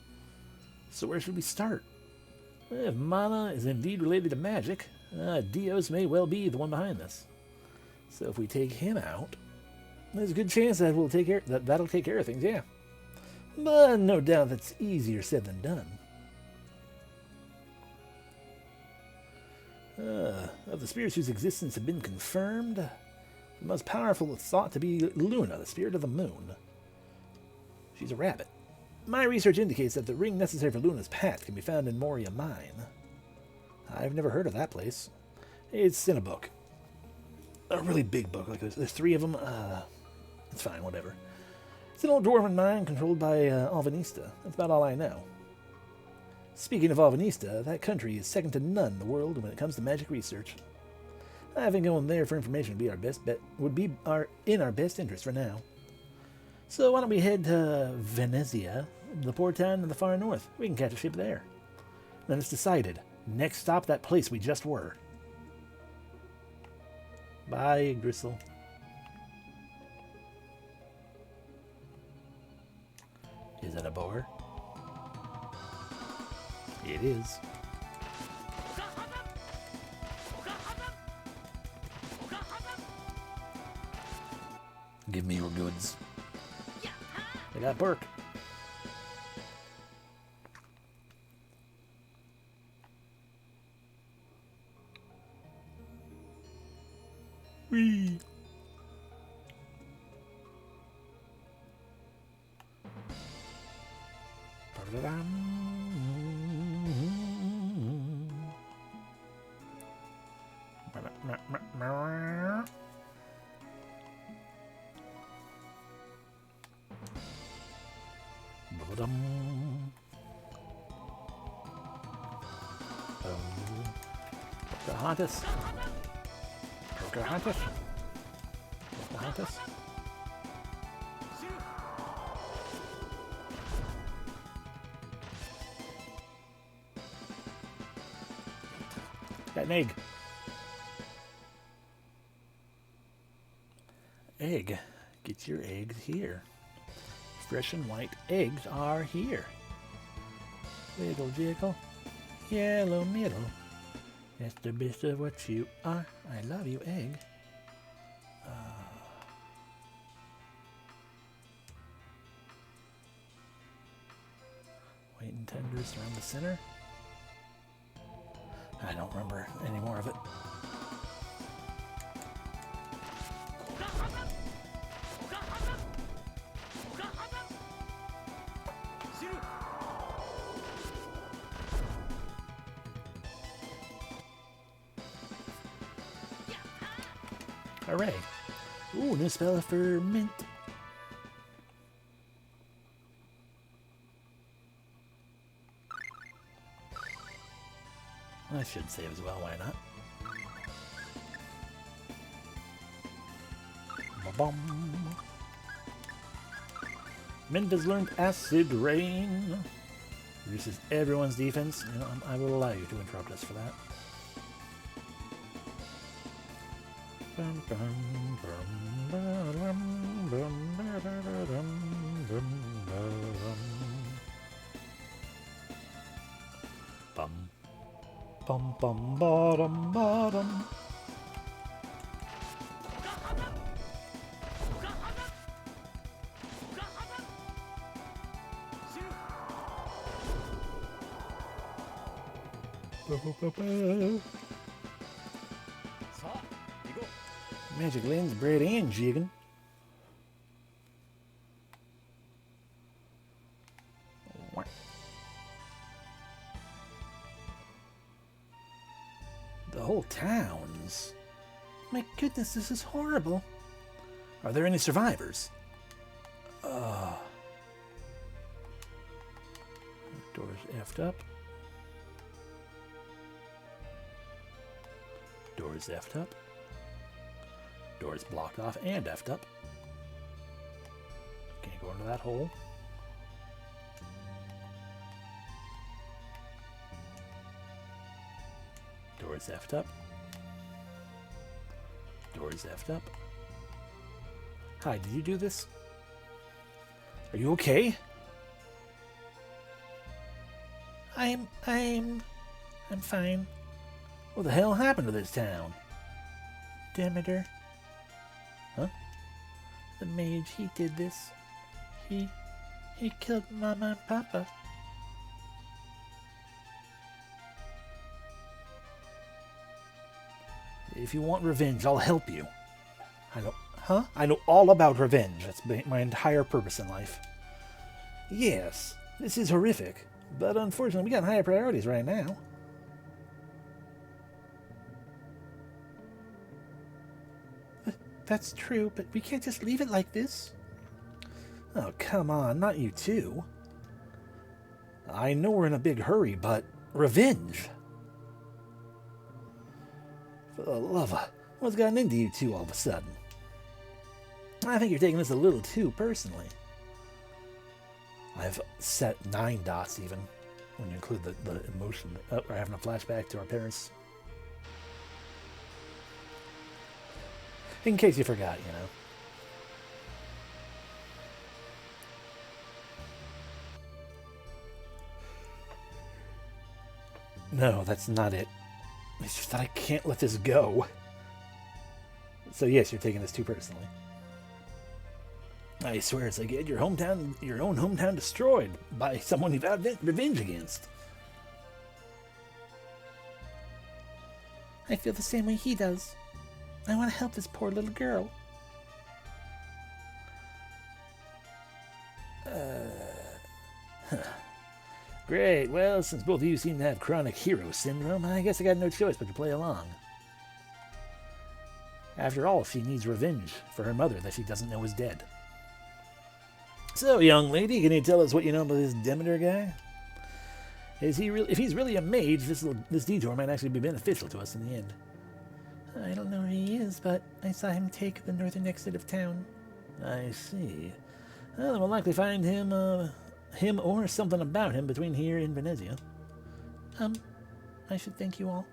So where should we start? If mana is indeed related to magic, Dios may well be the one behind this. So if we take him out, there's a good chance that that'll take care of things, yeah. But no doubt that's easier said than done. Of the spirits whose existence have been confirmed, the most powerful is thought to be Luna, the spirit of the moon. She's a rabbit. My research indicates that the ring necessary for Luna's path can be found in Moria Mine. I've never heard of that place. It's in a book. A really big book, like there's 3 of them. It's fine, whatever. It's an old dwarven mine controlled by Alvanista. That's about all I know. Speaking of Alvanista, that country is second to none in the world when it comes to magic research. Having going there for information would be in our best interest for now. So why don't we head to Venezia, the port town in the far north? We can catch a ship there. Then it's decided. Next stop, that place we just were. Bye, Yggdrasil. Is that a boar? It is. Give me your goods. I got Burke. Whee! Pocahontas. Pocahontas. Pocahontas. Got an egg. Egg. Get your eggs here. Fresh and white eggs are here. Wiggle jiggle. Yellow middle. That's the best of what you are. I love you, egg. White and tenders around the center. I don't remember any more of it. Hooray! Ooh, new spell for mint. I should save as well, why not? Ba-bum. Mint has learned Acid Rain. Reduces everyone's defense. You know, I will allow you to interrupt us for that. Bum, bum, bum, ba-dum, bum, ba-da-da-dum, bum, ba-dum. Bum. Bum bum bottom bottom. Magic lens, bread, and jigging. The whole town's. My goodness, this is horrible. Are there any survivors? Door's effed up. Door's effed up. Door's blocked off and effed up. Can't go into that hole. Door's effed up. Door's effed up. Hi, did you do this? Are you okay? I'm fine. What the hell happened to this town? Demeter. Huh? The mage, he did this. He killed Mama and Papa. If you want revenge, I'll help you. I know all about revenge. That's my entire purpose in life. Yes, this is horrific, but unfortunately we got higher priorities right now. That's true, but we can't just leave it like this. Oh, come on, not you too. I know we're in a big hurry, but revenge. For the love of, what's gotten into you two all of a sudden? I think you're taking this a little too personally. I've set 9 dots even, when you include the emotion. Oh, we're having a flashback to our parents. In case you forgot, you know. No, that's not it. It's just that I can't let this go. So yes, you're taking this too personally. I swear it's like you had your own hometown destroyed by someone you've had revenge against. I feel the same way he does. I want to help this poor little girl. Great. Well, since both of you seem to have chronic hero syndrome, I guess I got no choice but to play along. After all, she needs revenge for her mother that she doesn't know is dead. So, young lady, can you tell us what you know about this Demeter guy? If he's really a mage, this detour might actually be beneficial to us in the end. I don't know who he is, but I saw him take the northern exit of town. I see. Well, we'll likely find him or something about him between here and Phantasia. I should thank you all.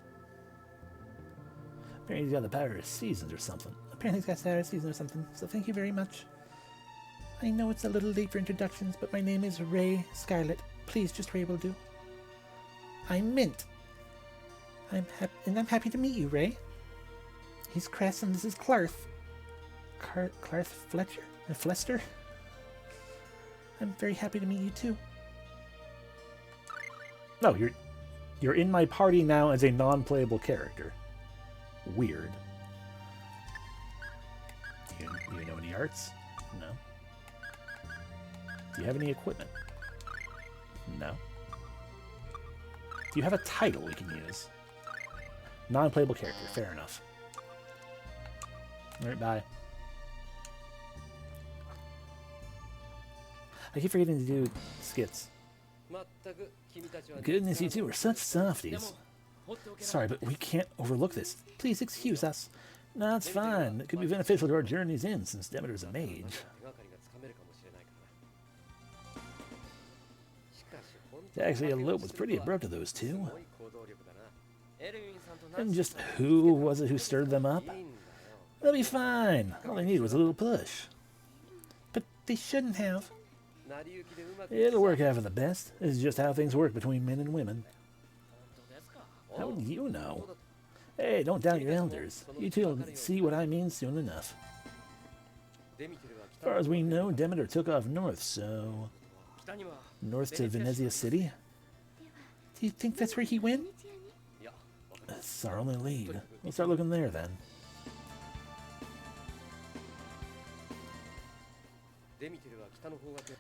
Apparently he's got the power of seasons or something. Apparently he's got power of seasons or something, so thank you very much. I know it's a little late for introductions, but my name is Ray Scarlet. Please, just Ray will do. I'm Mint. I'm happy to meet you, Ray. He's Cress and this is Clarth. Clarth Fletcher? Flester? I'm very happy to meet you too. No, you're in my party now as a non-playable character. Weird. Do you know any arts? No. Do you have any equipment? No. Do you have a title we can use? Non-playable character, fair enough. Alright, bye. I keep forgetting to do skits. Goodness, you two are such softies. Sorry, but we can't overlook this. Please excuse us. No, it's fine. It could be beneficial to our journeys in, since Demeter's a mage. To actually elope was pretty abrupt of those two. And just who was it who stirred them up? They'll be fine. All they needed was a little push. But they shouldn't have. It'll work out for the best. This is just how things work between men and women. How do you know? Hey, don't doubt your elders. You two will see what I mean soon enough. As far as we know, Demeter took off north, so... North to Phantasia City? Do you think that's where he went? That's our only lead. We'll start looking there, then.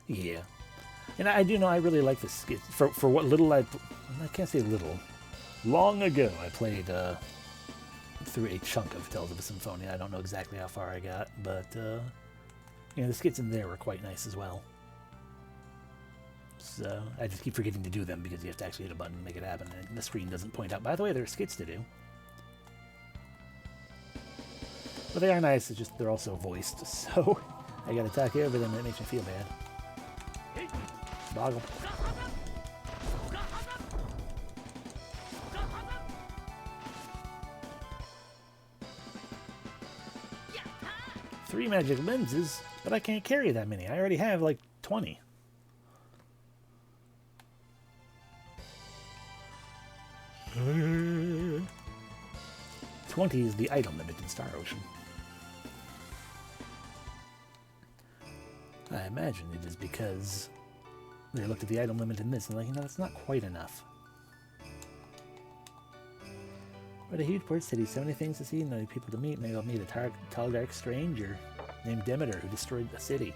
Yeah. And I do know I really like this skit. For what little I can't say little. Long ago, I played through a chunk of Tales of a Symphonia. I don't know exactly how far I got, but you know, the skits in there were quite nice as well. So I just keep forgetting to do them because you have to actually hit a button to make it happen, and the screen doesn't point out. By the way, there are skits to do. But they are nice, it's just they're also voiced, so I gotta talk over them and it makes me feel bad. Boggle. Three magic lenses, but I can't carry that many. I already have like 20. Uh, 20 is the item limit in Star Ocean. I imagine it is because they looked at the item limit in this and like, you know, that's not quite enough. What a huge port city, so many things to see, many people to meet. Maybe I'll meet a tall, dark stranger named Demeter who destroyed the city.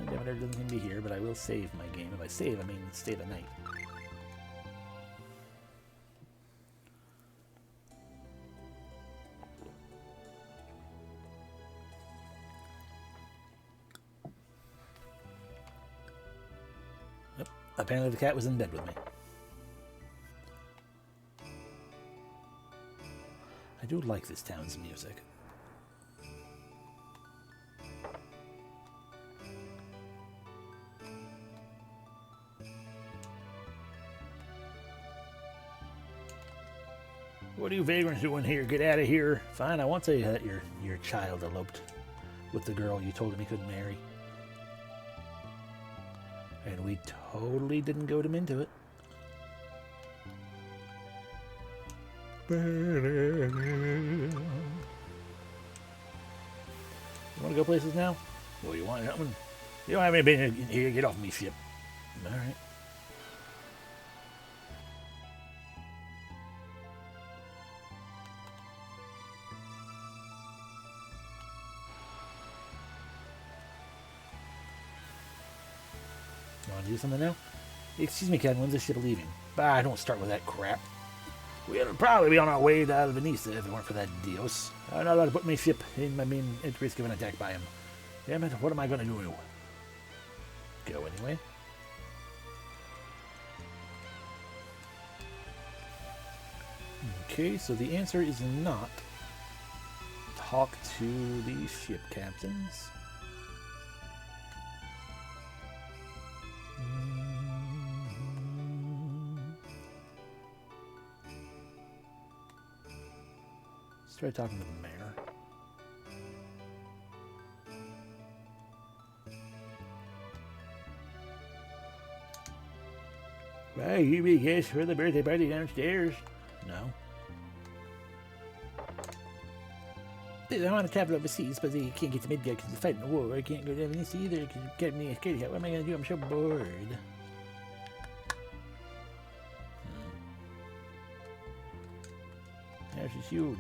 Demeter doesn't seem to be here, but I will save my game. If I save, I mean stay the night. Yep. Apparently the cat was in bed with me. I do like this town's music. What are you vagrants doing here? Get out of here. Fine, I won't tell you that your child eloped with the girl you told him he couldn't marry. And we totally didn't goad him into it. You want to go places now? Well, you want something? You don't have any business in here. Get off me ship. Alright. want to do something now? Excuse me, Captain, when's the ship leaving? Bah, don't start with that crap. We'll probably be on our way to Albanisa if it weren't for that Dios. I'm not allowed to put my ship in my main at risk of an attack by him. Damn it, what am I going to do? Go anyway. Okay, so the answer is not talk to the ship captains. Let's try talking to the mayor. Well, you be guest for the birthday party downstairs? No. I want to travel overseas, but I can't get to Midgard because they're fighting a war. I can't go to Venice either because you kept me scared. What am I going to do? I'm so bored. Yeah, she's huge.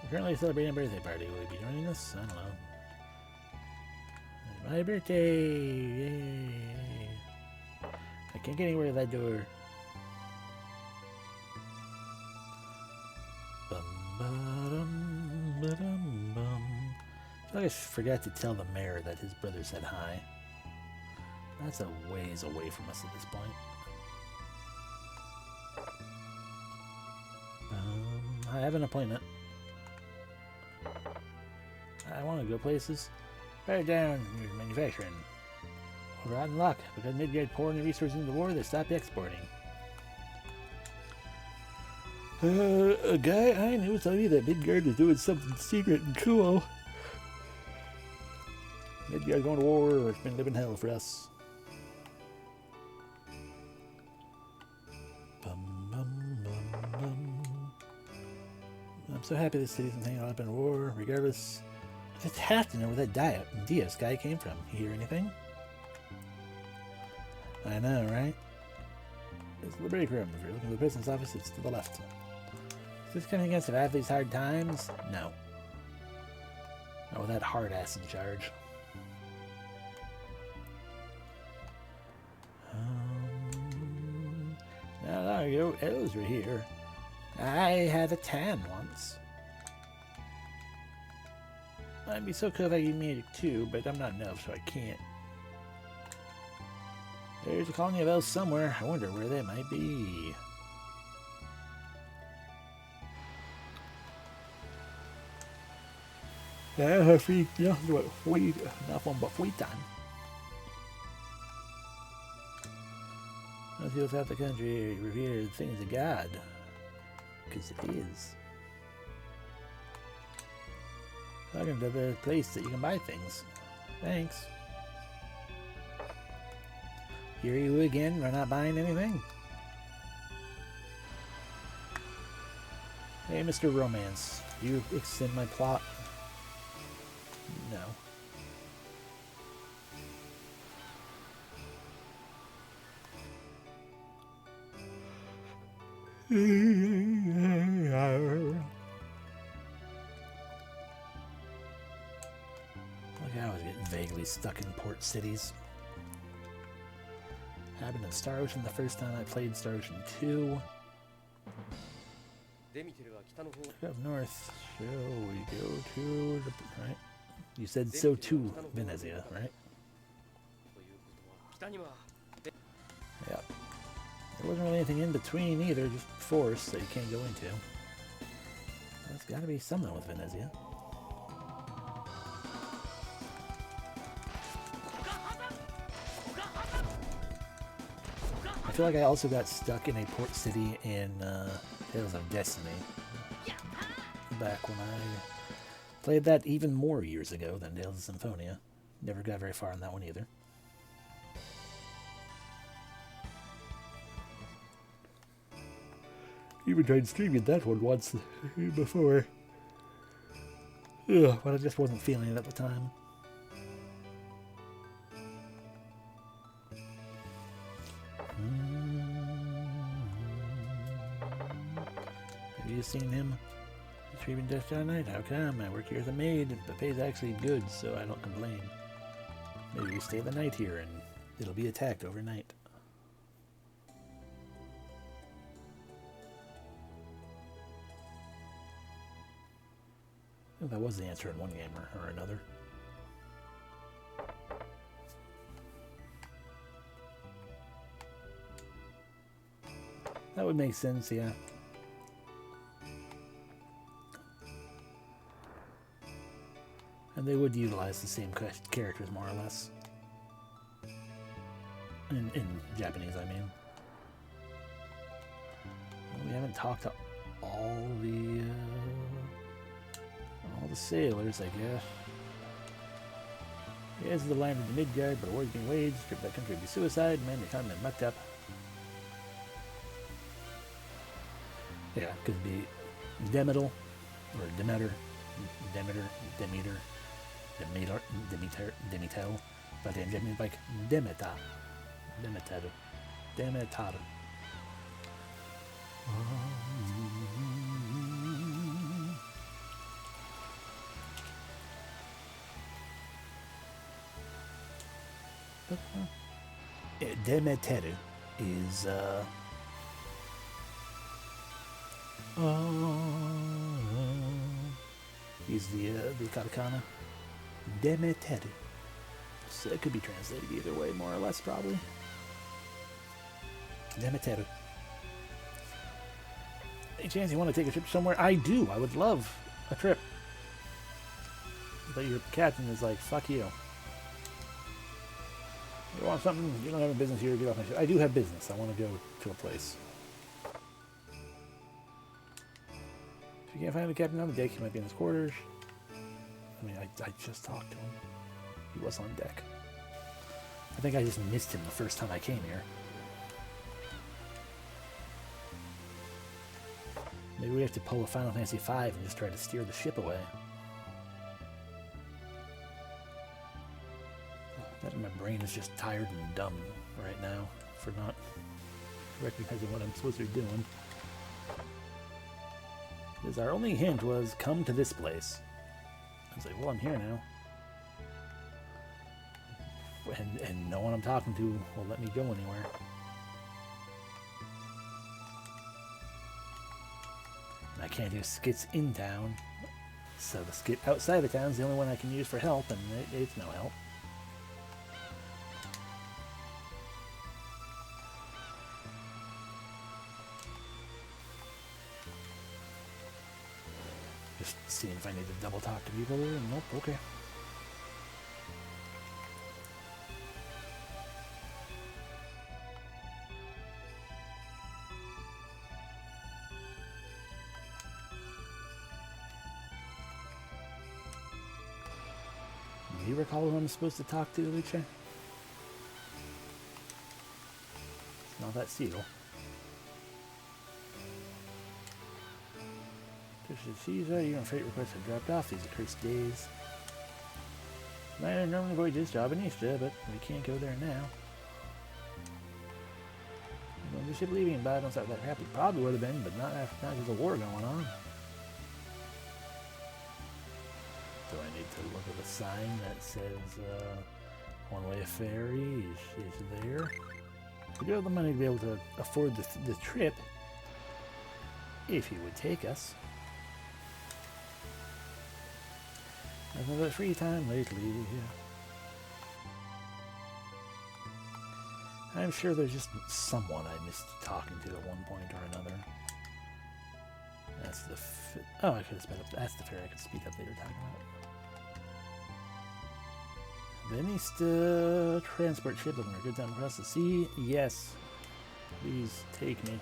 We're currently celebrating a birthday party. Will you be joining us? I don't know. It's my birthday! Yay! I can't get anywhere to that door. I just forgot to tell the mayor that his brother said hi. That's a ways away from us at this point. I have an appointment. I want to go places. Right down, you're manufacturing. We're out in luck. Because Midgard pouring the resources into the war, they stopped exporting. A guy I knew told me that Midgard was doing something secret and cool. Midgard going to war, it's been living hell for us. I'm so happy this city's hanging up in a war, regardless. I just have to know where that Diaz guy came from. You hear anything? I know, right? It's the break room. If you're looking for the business office, it's to the left. Is this coming against survive these hard times? No. Oh, that hard ass in charge. Not long ago, elves were here. I had a tan once. I'd be so cool if I could made it too, but I'm not an elf, so I can't. There's a colony of elves somewhere. I wonder where they might be. Yeah, free, yeah, nothing but free time. Most people throughout the country revere the things of God. Because it is. Welcome to the place that you can buy things. Thanks. Here you again, we're not buying anything. Hey, Mr. Romance, you extend my plot? No. Like I was getting vaguely stuck in port cities. Happened in Star Ocean the first time I played Star Ocean 2. Up north, shall we go to the... right? You said so too, Venezia, right? Yeah. There wasn't really anything in between either, just forests that you can't go into. There's gotta be something with Venezia. I feel like I also got stuck in a port city in Tales of Destiny. Back when I played that even more years ago than Tales of Symphonia. Never got very far on that one either. Even tried streaming that one once before. Ugh, but I just wasn't feeling it at the time. Have you seen him? Streaming Death at night? How come? I work here as a maid. The pay's actually good, so I don't complain. Maybe we stay the night here and It'll be attacked overnight. That was the answer in one game or another. That would make sense, yeah. And they would utilize the same characters, more or less. In Japanese, I mean. We haven't talked to all the sailors, I guess. Yes, the land of the Midgard, but a war's being waged. Strip that country would be suicide. Men, the economy mucked up. Yeah, could be Demeter, or Demeter, but in Japanese like Demeter. Demeter is he's the katakana. Demeter. So it could be translated either way, more or less, probably. Demeter. Any chance you want to take a trip somewhere? I do. I would love a trip. But your captain is like, fuck you. You want something? You don't have a business here. Get off my ship. I do have business. I want to go to a place. If you can't find the captain on the deck, he might be in his quarters. I mean, I just talked to him. He was on deck. I think I just missed him the first time I came here. Maybe we have to pull a Final Fantasy V and just try to steer the ship away. My brain is just tired and dumb right now for not recognizing what I'm supposed to be doing. Because our only hint was, come to this place. I was like, well, I'm here now. And no one I'm talking to will let me go anywhere. And I can't do skits in town. So the skit outside the town is the only one I can use for help, and it's no help. Just seeing if I need to double talk to people. Nope, okay. Do you recall who I'm supposed to talk to, Lucia? It's not that seal. Caesar, your freight requests have dropped off these accursed days. I normally avoid this job in Easter, but we can't go there now. The ship leaving, but I don't start that happy. Probably would have been, but not after there's a war going on. Do I need to look at the sign that says one-way ferry is there? We do have the money to be able to afford the trip, if he would take us. Nothing but free time lately. I'm sure there's just someone I missed talking to at one point or another. That's the... Oh, I could have sped up. That's the ferry I could speed up later talking about. Venista transport ship looking for a good time across the sea. Yes. Please take me.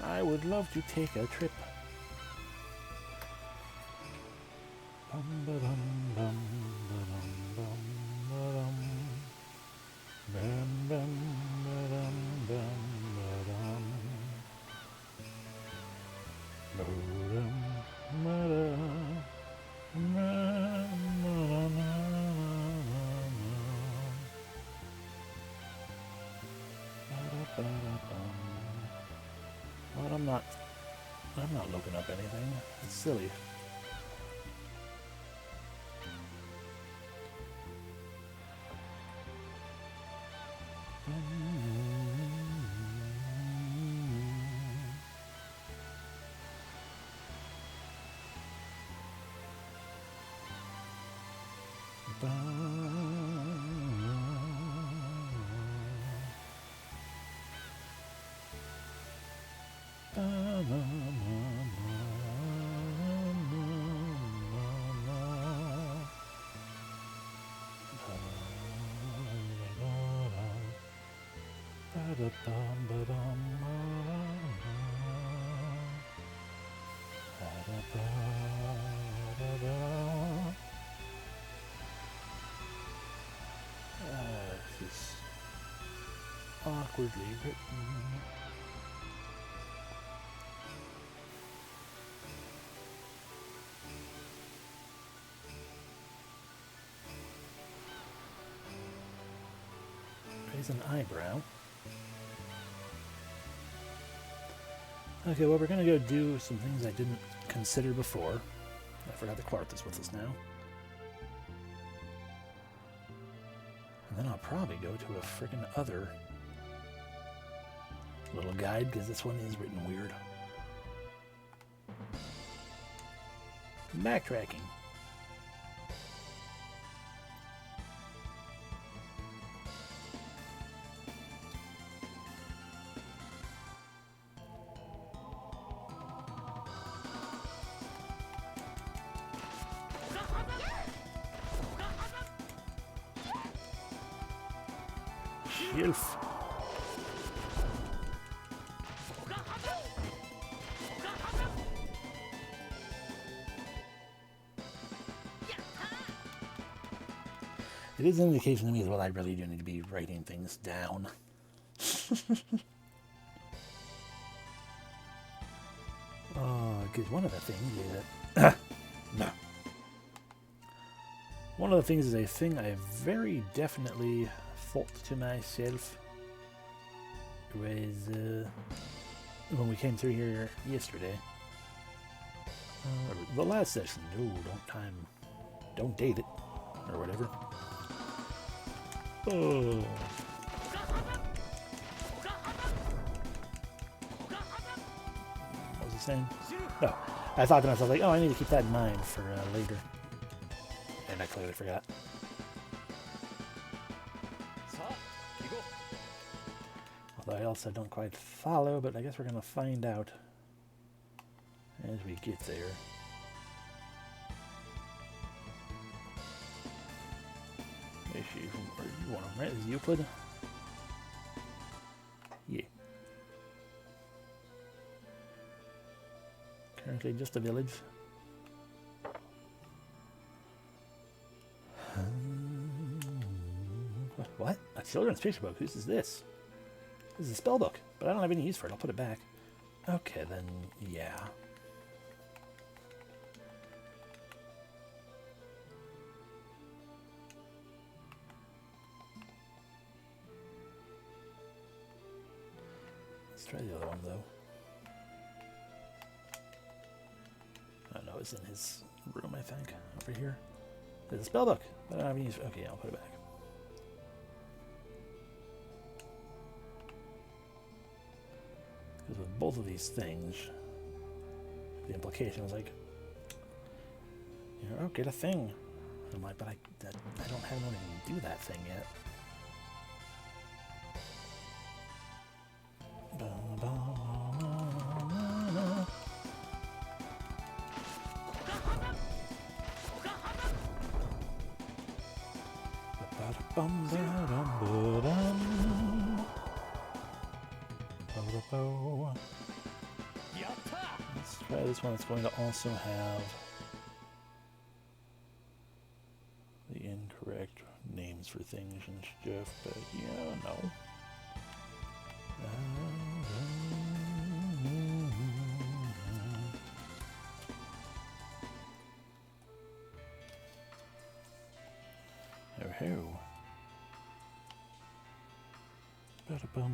I would love to take a trip. Bum, ba-dum, bum, ba-dum, bum, ba-dum. Bum, bum, ba-dum, bum, ba-dum. Ba-dum, ba-dum, ba-dum, ba-dum. I'm not looking up anything. It's silly. This is awkwardly written. Raise an eyebrow. Okay, well, we're gonna go do some things I didn't consider before. I forgot that Clark is with us now. And then I'll probably go to a friggin' other little guide, because this one is written weird. Backtracking. Shelf. It is an indication to me as well I really do need to be writing things down. Because one of the things is that... no. One of the things is a thing I very definitely thought to myself was when we came through here yesterday. The last session. No, don't date it. Or whatever. Oh. What was he saying? No. I thought to myself, like, oh, I need to keep that in mind for later. And I clearly forgot. Although I also don't quite follow, but I guess we're going to find out as we get there. Issue from where you want them, right? Is Euclid? Yeah. Currently just a village. What? A children's picture book? Whose is this? This is a spell book, but I don't have any use for it. I'll put it back. Okay, then, yeah. Let's try the other one, though. I don't know, it's in his room, I think. Over here. There's a spell book, but I don't have any use for it. Okay, I'll put it back. Because with both of these things, the implication was like, you know, oh, get a thing. And I'm like, but I don't have anyone who can do that thing yet. Let's try this one. It's going to also have the incorrect names for things and stuff, but yeah, no. Oh, ba-da-bum.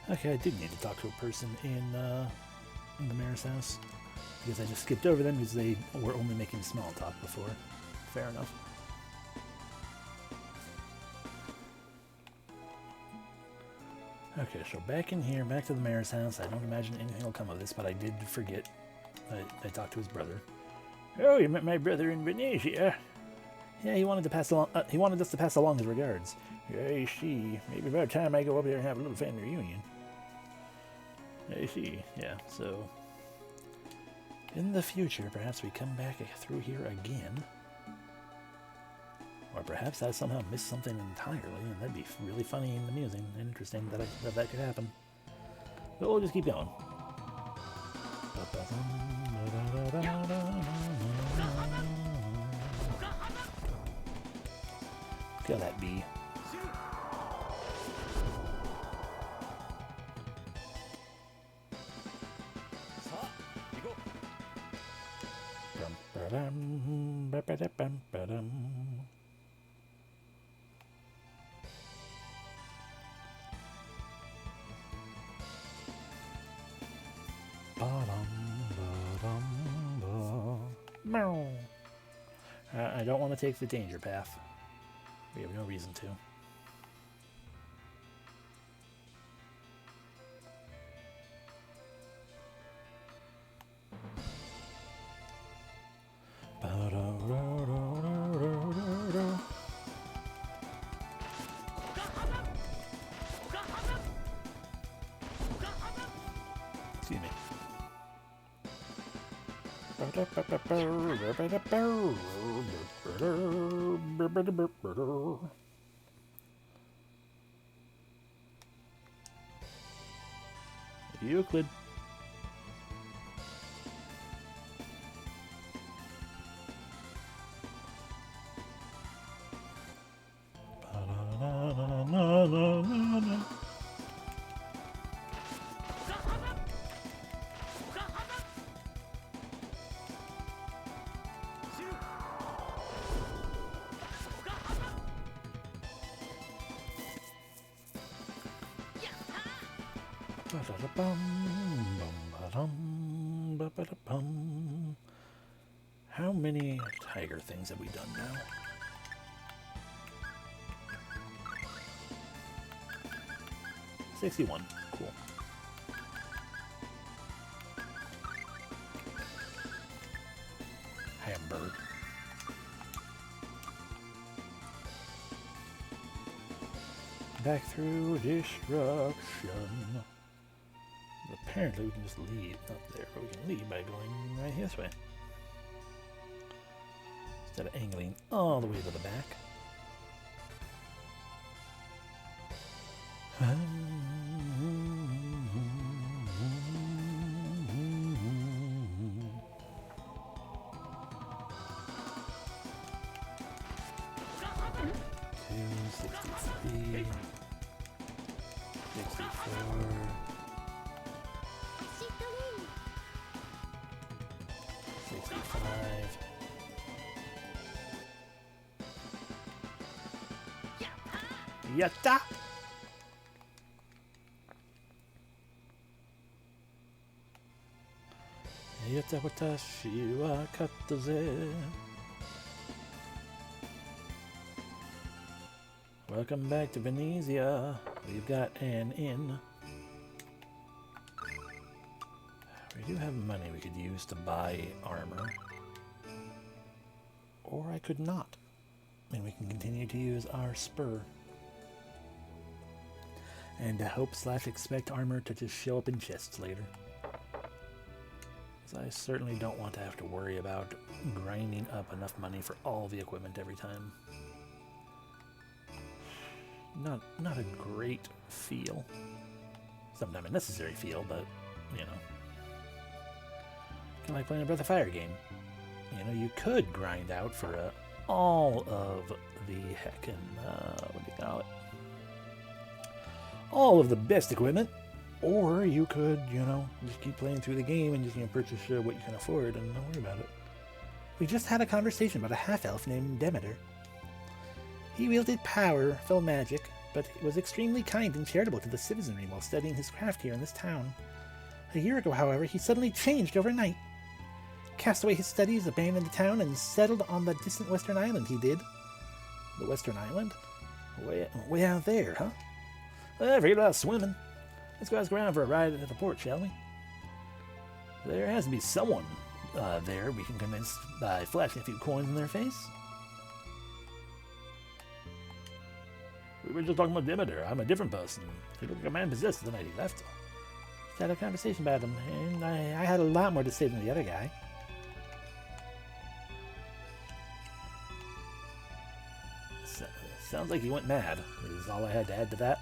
Okay, I did need to talk to a person in the mayor's house because I just skipped over them because they were only making small talk before. Fair enough. Okay, so back in here, back to the mayor's house. I don't imagine anything will come of this, but I did forget. I talked to his brother. Oh, you met my brother in Phantasia. Yeah, he wanted to pass along. He wanted us to pass along his regards. I see. Maybe about time I go up there and have a little family reunion. I see. Yeah. So in the future, perhaps we come back through here again, or perhaps I somehow missed something entirely, and that'd be really funny and amusing and interesting that could happen. But we'll just keep going. Kill that bee. I don't want to take the danger path. We have no reason to. Excuse me. Euclid. How many tiger things have we done now? $61. Cool. Hamburg. Back through destruction. Apparently we can just lead up there, but we can lead by going right this way. Instead of angling all the way to the back. Yatta! Yatta watashi wa katta ze. Welcome back to Venezia. We've got an inn. We do have money we could use to buy armor. Or I could not. And we can continue to use our spur. And hope/expect armor to just show up in chests later. Because I certainly don't want to have to worry about grinding up enough money for all the equipment every time. Not a great feel. Sometimes a necessary feel, but, you know. Kind of like playing a Breath of Fire game. you know, you could grind out for all of the heckin', what do you call it? All of the best equipment, or you could, you know, just keep playing through the game and just, you know, purchase what you can afford and don't worry about it. We just had a conversation about a half-elf named Demeter. He wielded powerful magic, but was extremely kind and charitable to the citizenry while studying his craft here in this town. A year ago, however, he suddenly changed overnight. Cast away his studies, abandoned the town, and settled on the distant western island he did. The western island? Way out there, huh? Well, forget about swimming. Let's go ask around for a ride at the port, shall we? There has to be someone there we can convince by flashing a few coins in their face. We were just talking about Demeter. I'm a different person. He looked like a man possessed the night he left. Just had a conversation about him, and I had a lot more to say than the other guy. Sounds like he went mad, is all I had to add to that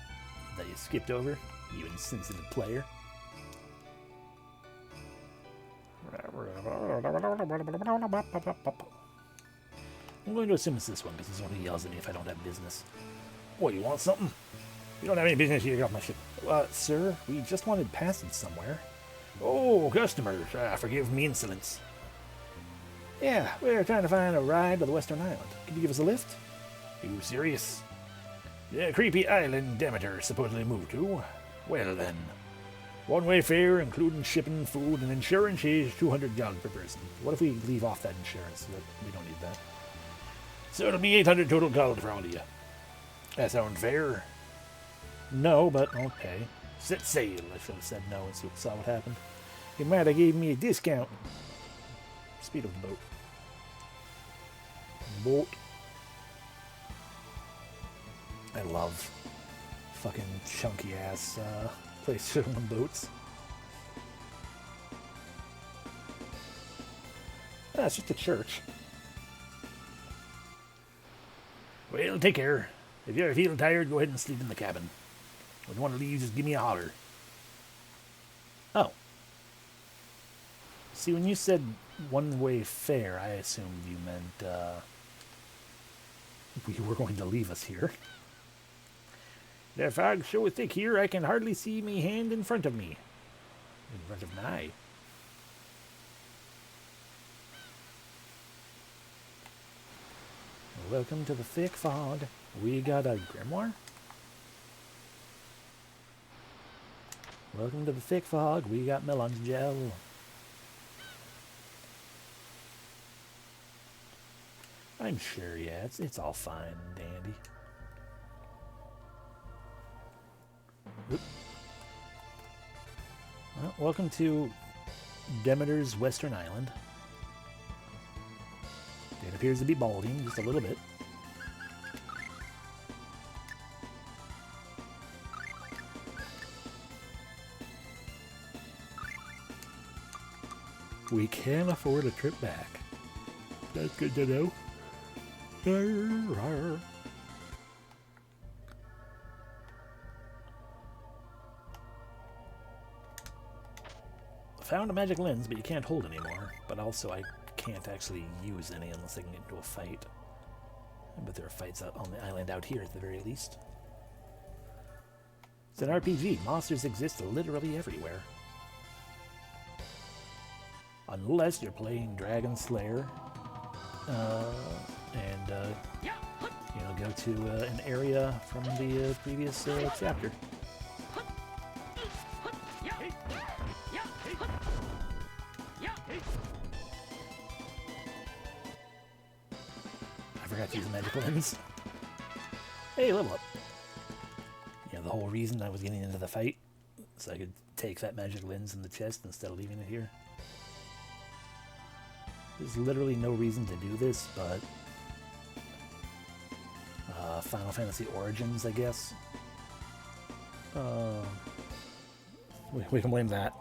you skipped over, you insensitive player. I'm going to assume it's this one, because he's the one who yells at me if I don't have business. What, you want something? You don't have any business here, get off my ship. Sir, we just wanted passage somewhere. Oh, customers, forgive me insolence. Yeah, we're trying to find a ride to the Western Island. Can you give us a lift? You serious? The creepy island Demeter supposedly moved to. Well then. One-way fare, including shipping, food, and insurance is 200 gold per person. What if we leave off that insurance? We don't need that. So it'll be 800 total gold for all of you. That sound fair? No, but okay. Set sail. I should have said no and saw what happened. You might have gave me a discount. Speed of the boat. Boat. I love fucking chunky ass place to on boats. It's just a church. Well, take care. If you're feeling tired, go ahead and sleep in the cabin. When you want to leave, just give me a holler. Oh. See, when you said one-way fare, I assumed you meant we were going to leave us here. The fog's so thick here, I can hardly see me hand in front of me. In front of my eye. Welcome to the thick fog. We got a grimoire? Welcome to the thick fog. We got melon's gel. I'm sure, yeah, it's all fine and dandy. Oop. Well, welcome to Demeter's Western Island. It appears to be balding just a little bit. We can afford a trip back. That's good to know. Found a magic lens, but you can't hold anymore. But also, I can't actually use any unless I can get into a fight. But there are fights out on the island out here at the very least. It's an RPG. Monsters exist literally everywhere. Unless you're playing Dragon Slayer. You know, go to an area from the previous chapter. I forgot to use the magic lens. Hey, level up. Yeah, the whole reason I was getting into the fight, so I could take that magic lens in the chest instead of leaving it here. There's literally no reason to do this, but Final Fantasy Origins, I guess. We can blame that.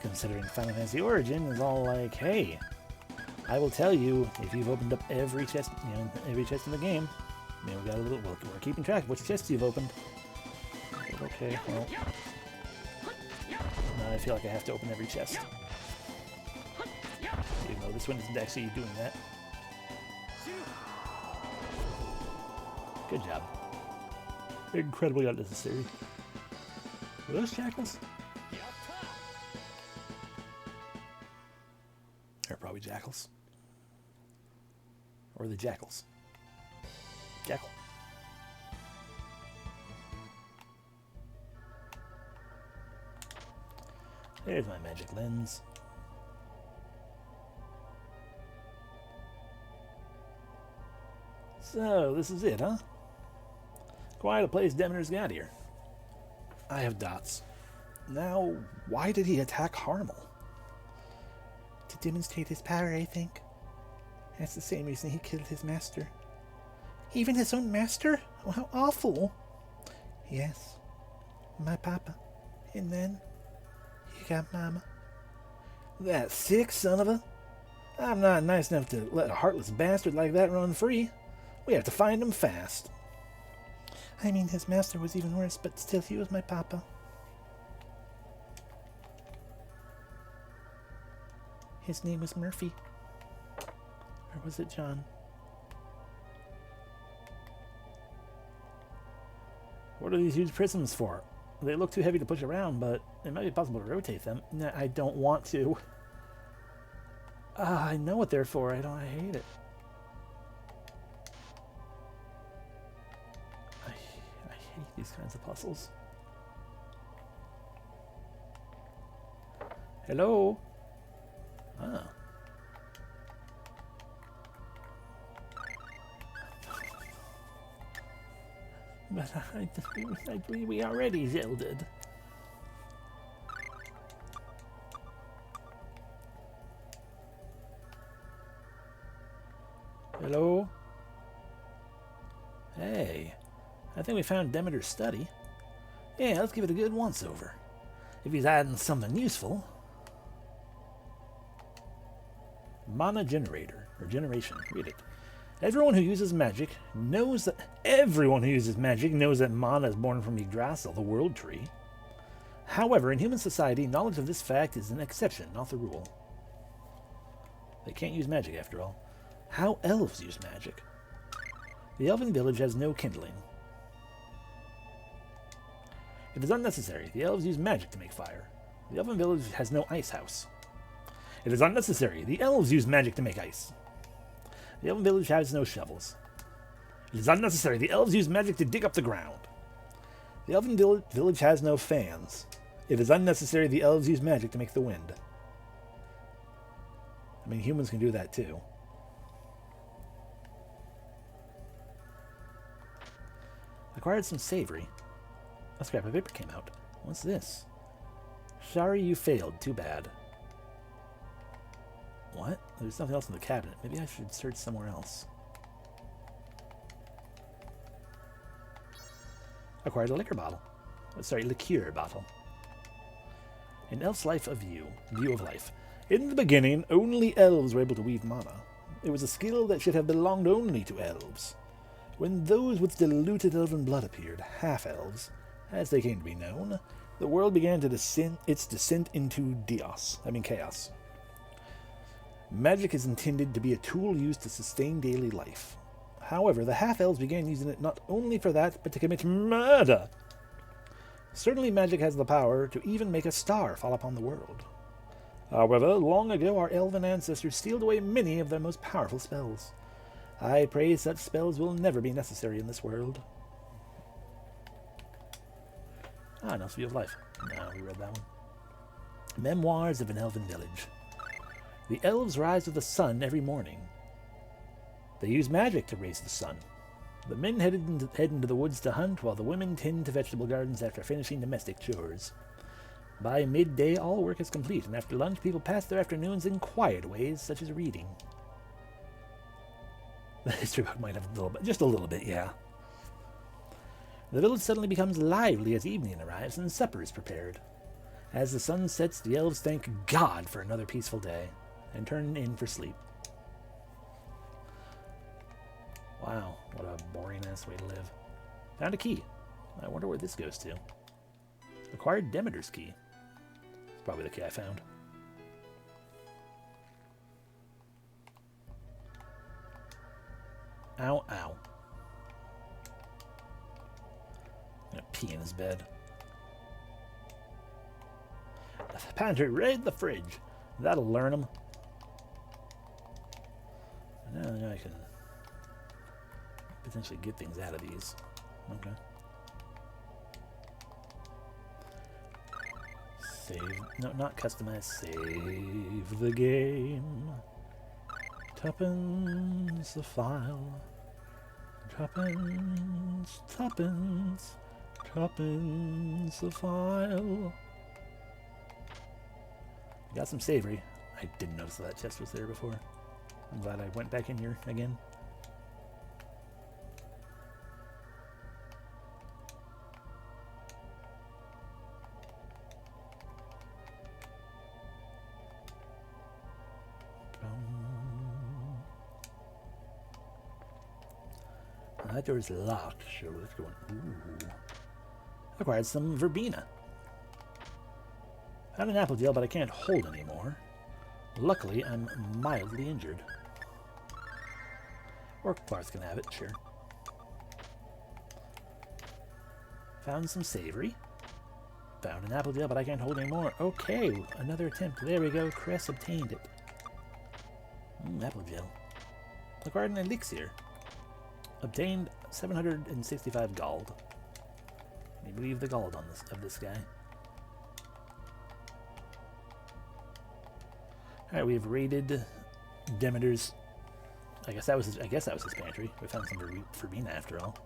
Considering Final Fantasy Origin is all like, hey, I will tell you if you've opened up every chest, you know, every chest in the game. I mean, we're keeping track of which chests you've opened. Okay, well. I feel like I have to open every chest. Even though this one isn't actually doing that. Good job. Incredibly unnecessary. Were those jackals? They're probably jackals. Or the jackals. Jackal. There's my magic lens. So, this is it, huh? Quite a place Demeter's got here. I have dots. Now, why did he attack Harmel? To demonstrate his power, I think. That's the same reason he killed his master. Even his own master? Oh, how awful. Yes, my papa. And then, you got mama. That sick son of a... I'm not nice enough to let a heartless bastard like that run free. We have to find him fast. I mean, his master was even worse, but still he was my papa. His name was Murphy. Or was it John? What are these huge prisms for? They look too heavy to push around, but it might be possible to rotate them. No, I don't want to. I know what they're for. I hate it. I hate these kinds of puzzles. Hello? Ah. But I believe we already Zelda'd. Hello? Hey, I think we found Demeter's study. Yeah, let's give it a good once-over. If he's hiding something useful. Mana generator, or generation, read it. Everyone who uses magic knows that mana is born from Yggdrasil, the world tree. However, in human society, knowledge of this fact is an exception, not the rule. They can't use magic after all. How elves use magic? The elven village has no kindling. It is unnecessary. The elves use magic to make fire. The elven village has no ice house. It is unnecessary. The elves use magic to make ice. The elven village has no shovels. It is unnecessary. The elves use magic to dig up the ground. The elven village has no fans. It is unnecessary. The elves use magic to make the wind. I mean, humans can do that too. Acquired some savory. A scrap of paper came out. What's this? Sorry you failed. Too bad. What? There's nothing else in the cabinet. Maybe I should search somewhere else. Acquired a liquor bottle. Oh, sorry, liqueur bottle. An elf's life of view of life. In the beginning, only elves were able to weave mana. It was a skill that should have belonged only to elves. When those with diluted elven blood appeared, half-elves, as they came to be known, the world began to its descent into chaos. Magic is intended to be a tool used to sustain daily life. However, the half-elves began using it not only for that, but to commit murder. Certainly magic has the power to even make a star fall upon the world. However, long ago our elven ancestors sealed away many of their most powerful spells. I pray such spells will never be necessary in this world. An Elf's View of Life. No, we read that one. Memoirs of an Elven Village. The elves rise with the sun every morning. They use magic to raise the sun. The men head into the woods to hunt, while the women tend to vegetable gardens after finishing domestic chores. By midday, all work is complete, and after lunch, people pass their afternoons in quiet ways, such as reading. The history book might have a little bit, just a little bit, yeah. The village suddenly becomes lively as evening arrives and supper is prepared. As the sun sets, the elves thank God for another peaceful day and turn in for sleep. Wow, what a boring-ass way to live. Found a key. I wonder where this goes to. Acquired Demeter's key. Probably the key I found. Ow, ow. I'm gonna pee in his bed. Pantry, raid the fridge. That'll learn him. Now I can potentially get things out of these. Okay. Save. No, not customize. Save the game. Tuppence the file. Tuppence. Tuppence. Tuppence the file. Got some savory. I didn't notice that chest was there before. I'm glad I went back in here again. That door is locked. Sure, let's go in. Ooh. Acquired some verbena. Had an apple deal, but I can't hold anymore. Luckily, I'm mildly injured. Orc parts can have it, sure. Found some savory. Found an apple deal, but I can't hold anymore. Okay, another attempt. There we go. Cress obtained it. Apple deal. Acquired an elixir. Obtained 765 gold. Can you believe the gold on this guy? All right, we have raided Demeter's. I guess that was his pantry. We found some verbena after all.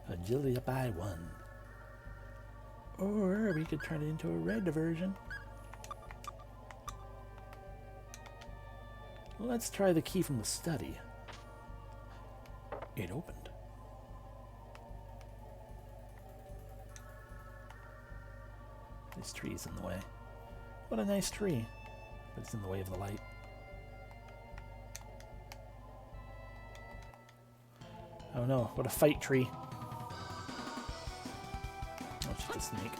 Agility up by 1. Or we could turn it into a red version. Let's try the key from the study. It opened. This tree's in the way. What a nice tree. But it's in the way of the light. Oh no, what a fight tree. Oh, it's just a snake.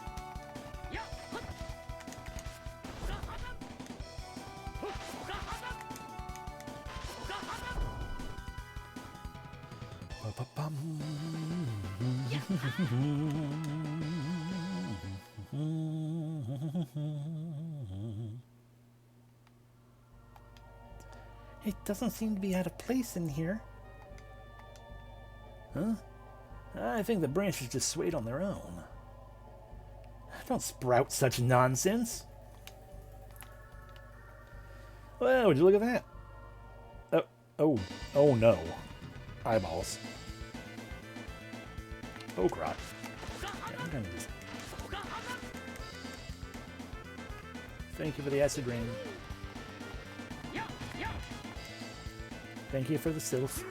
It doesn't seem to be out of place in here. Huh? I think the branches just swayed on their own. Don't sprout such nonsense. Well, would you look at that? Oh no. Eyeballs. Oh, crap. Yeah, thank you for the acid rain. Thank you for the sylph.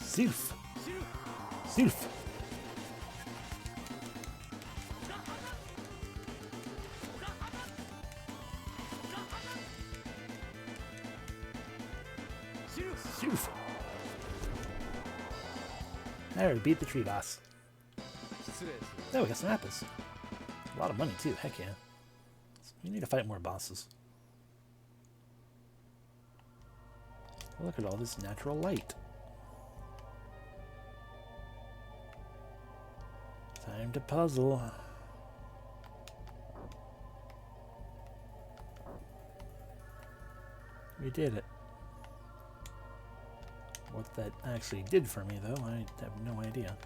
Sylph. Sylph. Sylph. There, we beat the tree boss. Oh, we got some apples. A lot of money too, heck yeah. We need to fight more bosses. Look at all this natural light. Time to puzzle. We did it. What that actually did for me, though, I have no idea.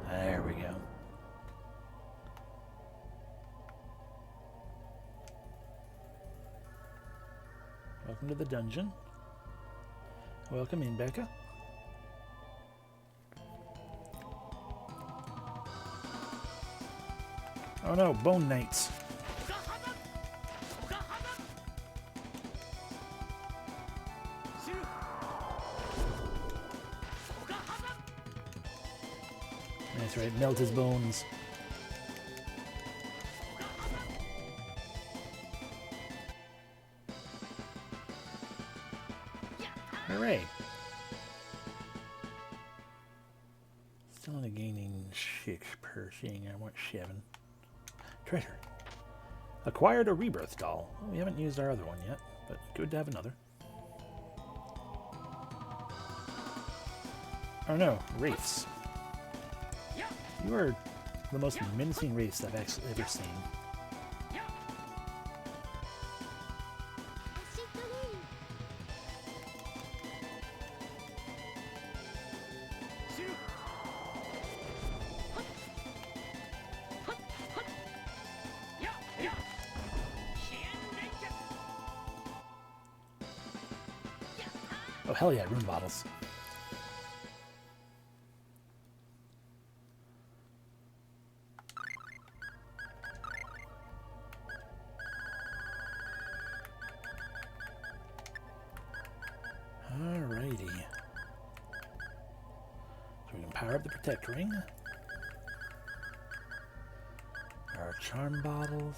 There we go. Welcome to the dungeon. Welcome in, Becca. Oh no, Bone Knights. That's right, melt his bones. Hooray! Still only gaining 6 per seeing I want 7. Treasure. Acquired a rebirth doll. Well, we haven't used our other one yet, but good to have another. Oh no, wraiths. You are the most menacing wraiths I've actually ever seen. Oh hell yeah, rune bottles. Alrighty. So we can power up the Protect Ring. Our charm bottles,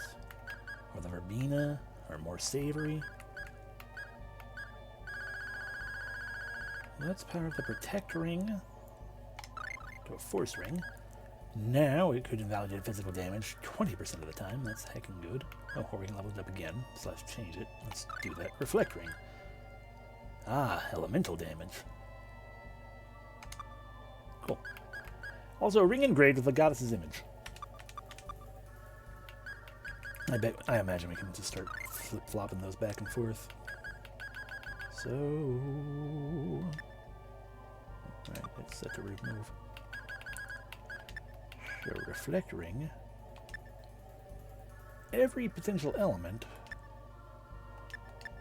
or the verbena, are more savory. Let's power up the Protect Ring to a Force Ring. Now it could invalidate physical damage 20% of the time. That's heckin' good. Oh, or we can level it up again. So let's change it. Let's do that. Reflect Ring. Ah, elemental damage. Cool. Also, a ring engraved with the goddess's image. I imagine we can just start flip-flopping those back and forth. So... Alright, it's set to remove. Show reflect ring. Every potential element.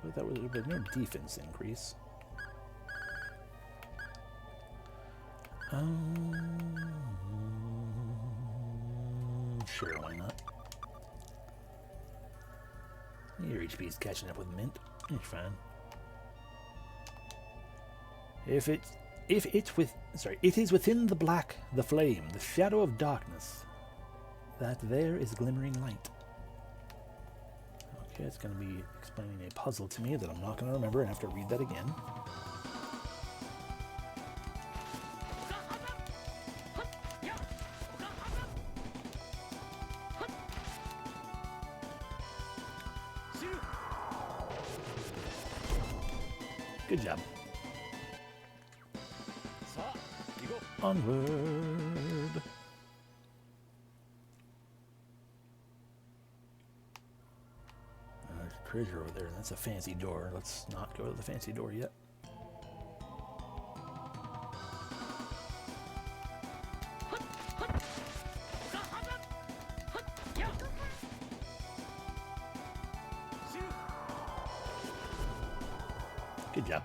But that was no defense increase. Sure, why not? Your HP's catching up with mint. It's fine. It is within the black, the flame, the shadow of darkness, that there is glimmering light. Okay, it's going to be explaining a puzzle to me that I'm not going to remember and have to read that again. Good job. Onward. There's a treasure over there. That's a fancy door. Let's not go to the fancy door yet. Good job.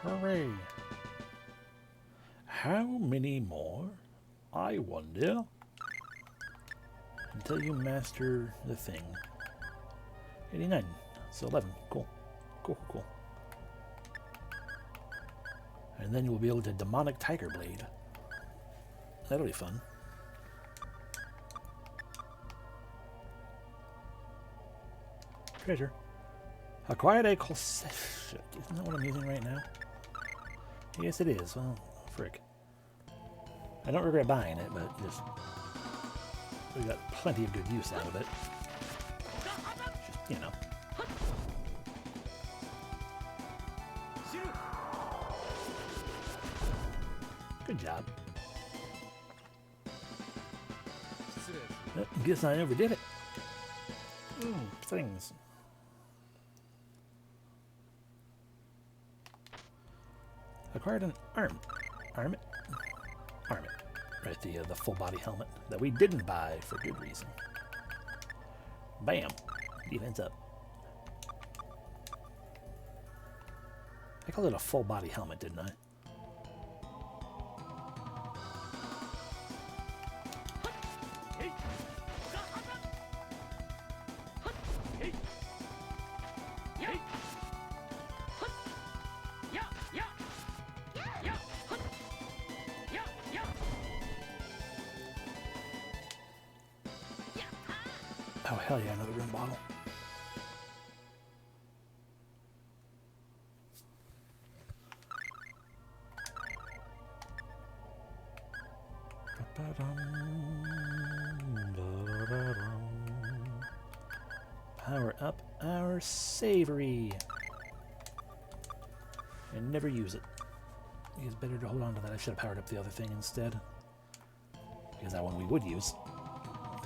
Hooray! How many more? I wonder. Until you master the thing. 89. So 11. Cool. Cool. And then you will be able to demonic tiger blade. That'll be fun. Treasure. Acquired a shit, isn't that what I'm using right now? Yes, it is. Well, frick. I don't regret buying it, but just we got plenty of good use out of it. you know. Good job. Guess I overdid it. Things. Acquired an armor. Right, the full body helmet that we didn't buy for good reason. Bam. Defense up. I called it a full body helmet, didn't I? Oh, hell yeah, another room bottle. Power up our savory. And never use it. It's better to hold on to that. I should have powered up the other thing instead. Because that one we would use.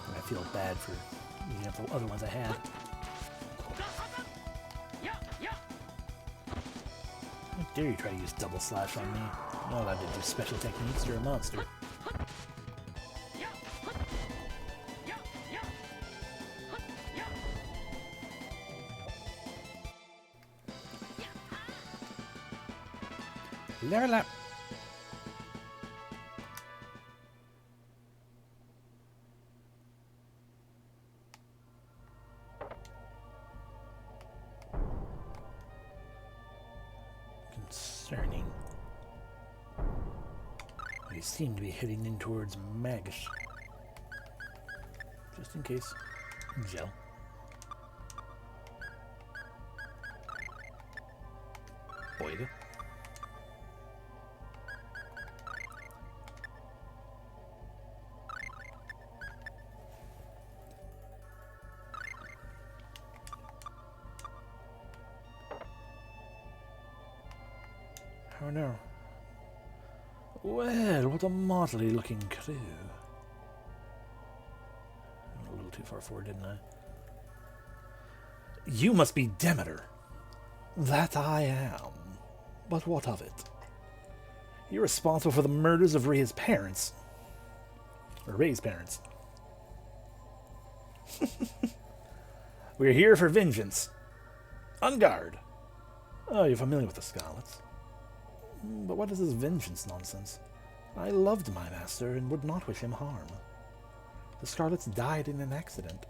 And I feel bad for using up the other ones I had. How dare you try to use double slash on me? I'm not allowed to do special techniques. You're a monster. Level up. Concerning. We seem to be heading in towards Magish. Just in case. Gel. Boiga. Oh no. Well, what a motley looking crew. I went a little too far forward, didn't I? You must be Demeter. That I am. But what of it? You're responsible for the murders of Ray's parents. Or Ray's parents. We're here for vengeance. On guard. Oh, you're familiar with the Scarlets. But what is this vengeance nonsense? I loved my master and would not wish him harm. The Scarlets died in an accident.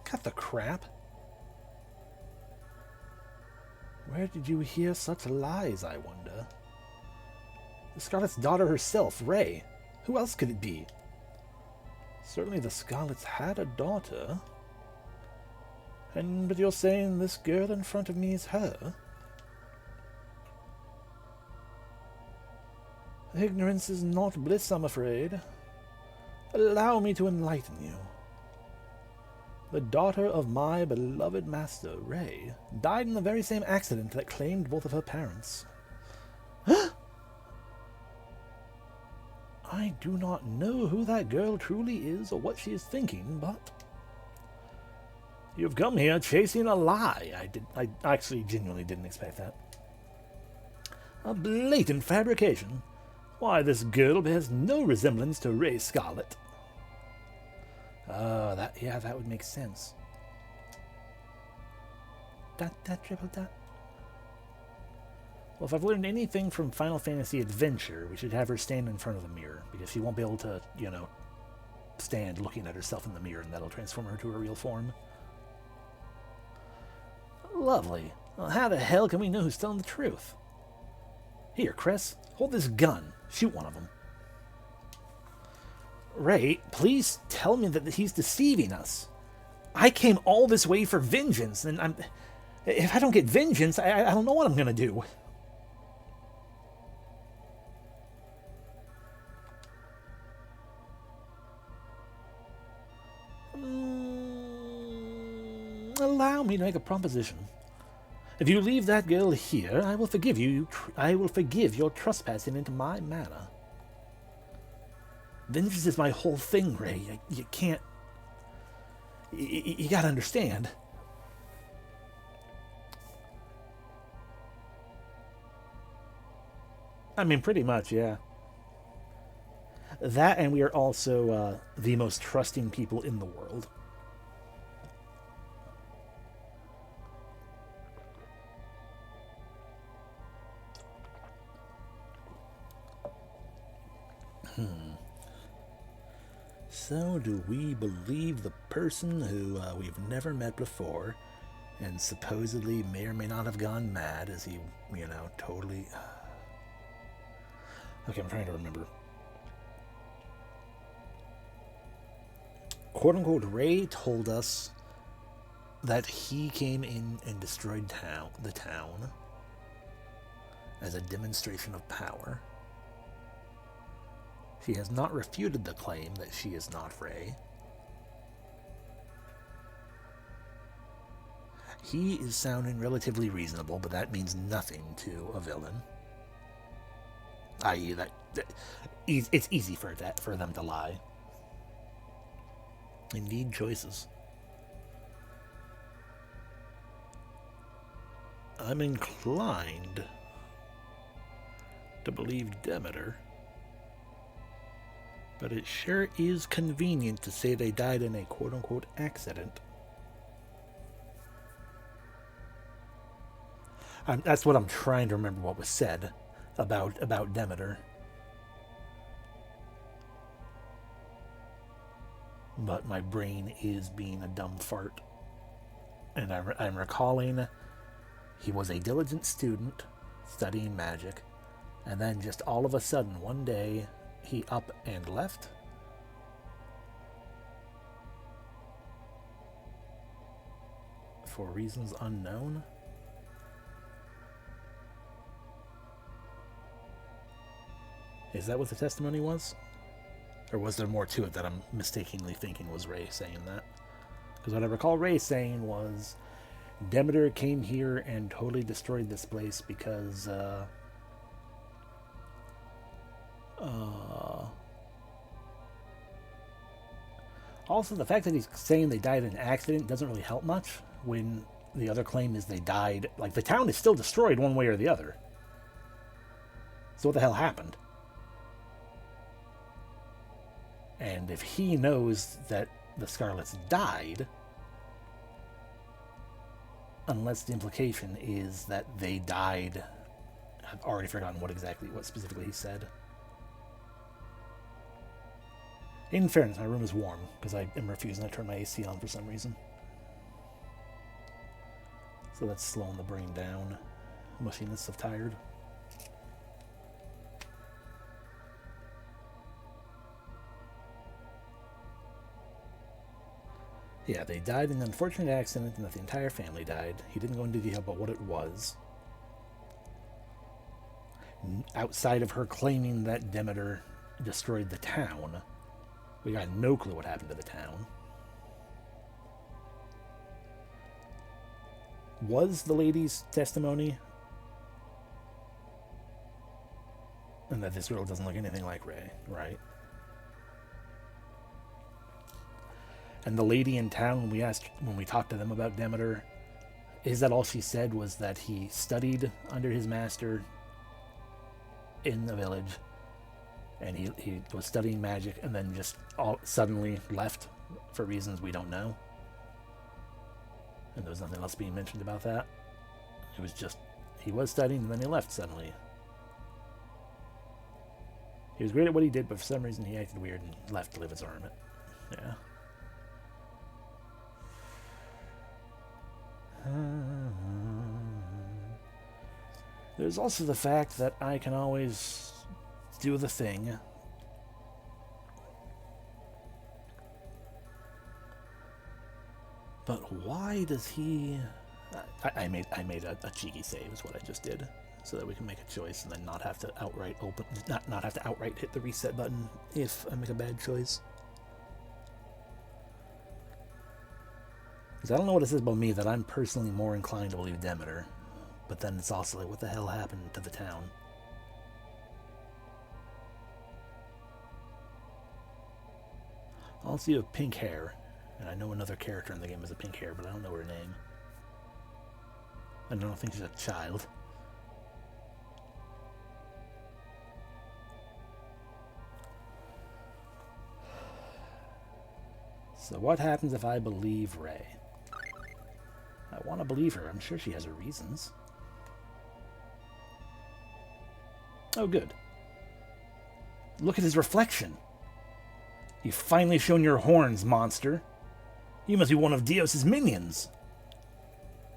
Cut the crap! Where did you hear such lies, I wonder? The Scarlet's daughter herself, Ray. Who else could it be? Certainly the Scarlets had a daughter. But you're saying this girl in front of me is her? Ignorance is not bliss, I'm afraid. Allow me to enlighten you. The daughter of my beloved master, Ray, died in the very same accident that claimed both of her parents. I do not know who that girl truly is or what she is thinking, but... You've come here chasing a lie. I actually genuinely didn't expect that. A blatant fabrication. Why, this girl bears no resemblance to Ray Scarlet. Oh, that would make sense. Dot, triple dot. Well, if I've learned anything from Final Fantasy Adventure, we should have her stand in front of the mirror, because she won't be able to, you know, stand looking at herself in the mirror, and that'll transform her to her real form. Lovely. Well, how the hell can we know who's telling the truth? Here, Chris, hold this gun. Shoot one of them. Ray, please tell me that he's deceiving us. I came all this way for vengeance, and if I don't get vengeance, I don't know what I'm going to do. Allow me to make a proposition. If you leave that girl here, I will forgive you. I will forgive your trespassing into my manor. Vengeance is my whole thing, Ray. You can't... You gotta understand. I mean, pretty much, yeah. That, and we are also the most trusting people in the world. So, do we believe the person who we've never met before and supposedly may or may not have gone mad as he, totally... Okay, I'm trying to remember. Quote-unquote Ray told us that he came in and destroyed the town as a demonstration of power. She has not refuted the claim that she is not Ray. He is sounding relatively reasonable, but that means nothing to a villain. I.e., it's easy for them to lie. Indeed, choices. I'm inclined to believe Demeter, but it sure is convenient to say they died in a quote-unquote accident. That's what I'm trying to remember what was said about Demeter. But my brain is being a dumb fart. And I'm recalling he was a diligent student studying magic, and then just all of a sudden one day he up and left. For reasons unknown. Is that what the testimony was? Or was there more to it that I'm mistakenly thinking was Ray saying that? Because what I recall Ray saying was Demeter came here and totally destroyed this place because also the fact that he's saying they died in an accident doesn't really help much when the other claim is they died, like the town is still destroyed one way or the other. So what the hell happened? And if he knows that the Scarlets died, unless the implication is that they died, I've already forgotten what specifically he said. In fairness, my room is warm because I am refusing to turn my AC on for some reason. So that's slowing the brain down. Mushiness of tired. Yeah, they died in an unfortunate accident and that the entire family died. He didn't go into detail about what it was. Outside of her claiming that Demeter destroyed the town, we got no clue what happened to the town. Was the lady's testimony, and that this girl doesn't look anything like Ray, right? And the lady in town, when we talked to them about Demeter, is that all she said was that he studied under his master in the village, and he was studying magic, and then just suddenly left for reasons we don't know. And there was nothing else being mentioned about that. It was just, he was studying, and then he left suddenly. He was great at what he did, but for some reason he acted weird and left to live as a hermit. Yeah. There's also the fact that I can always do the thing. But why does he... I made a cheeky save is what I just did, so that we can make a choice and then not have to outright not have to outright hit the reset button if I make a bad choice. Because I don't know what it says about me that I'm personally more inclined to believe Demeter. But then it's also like, what the hell happened to the town? Also, you have pink hair. And I know another character in the game has a pink hair, but I don't know her name. I don't think she's a child. So what happens if I believe Ray? I want to believe her. I'm sure she has her reasons. Oh, good. Look at his reflection. You've finally shown your horns, monster. You must be one of Dios's minions.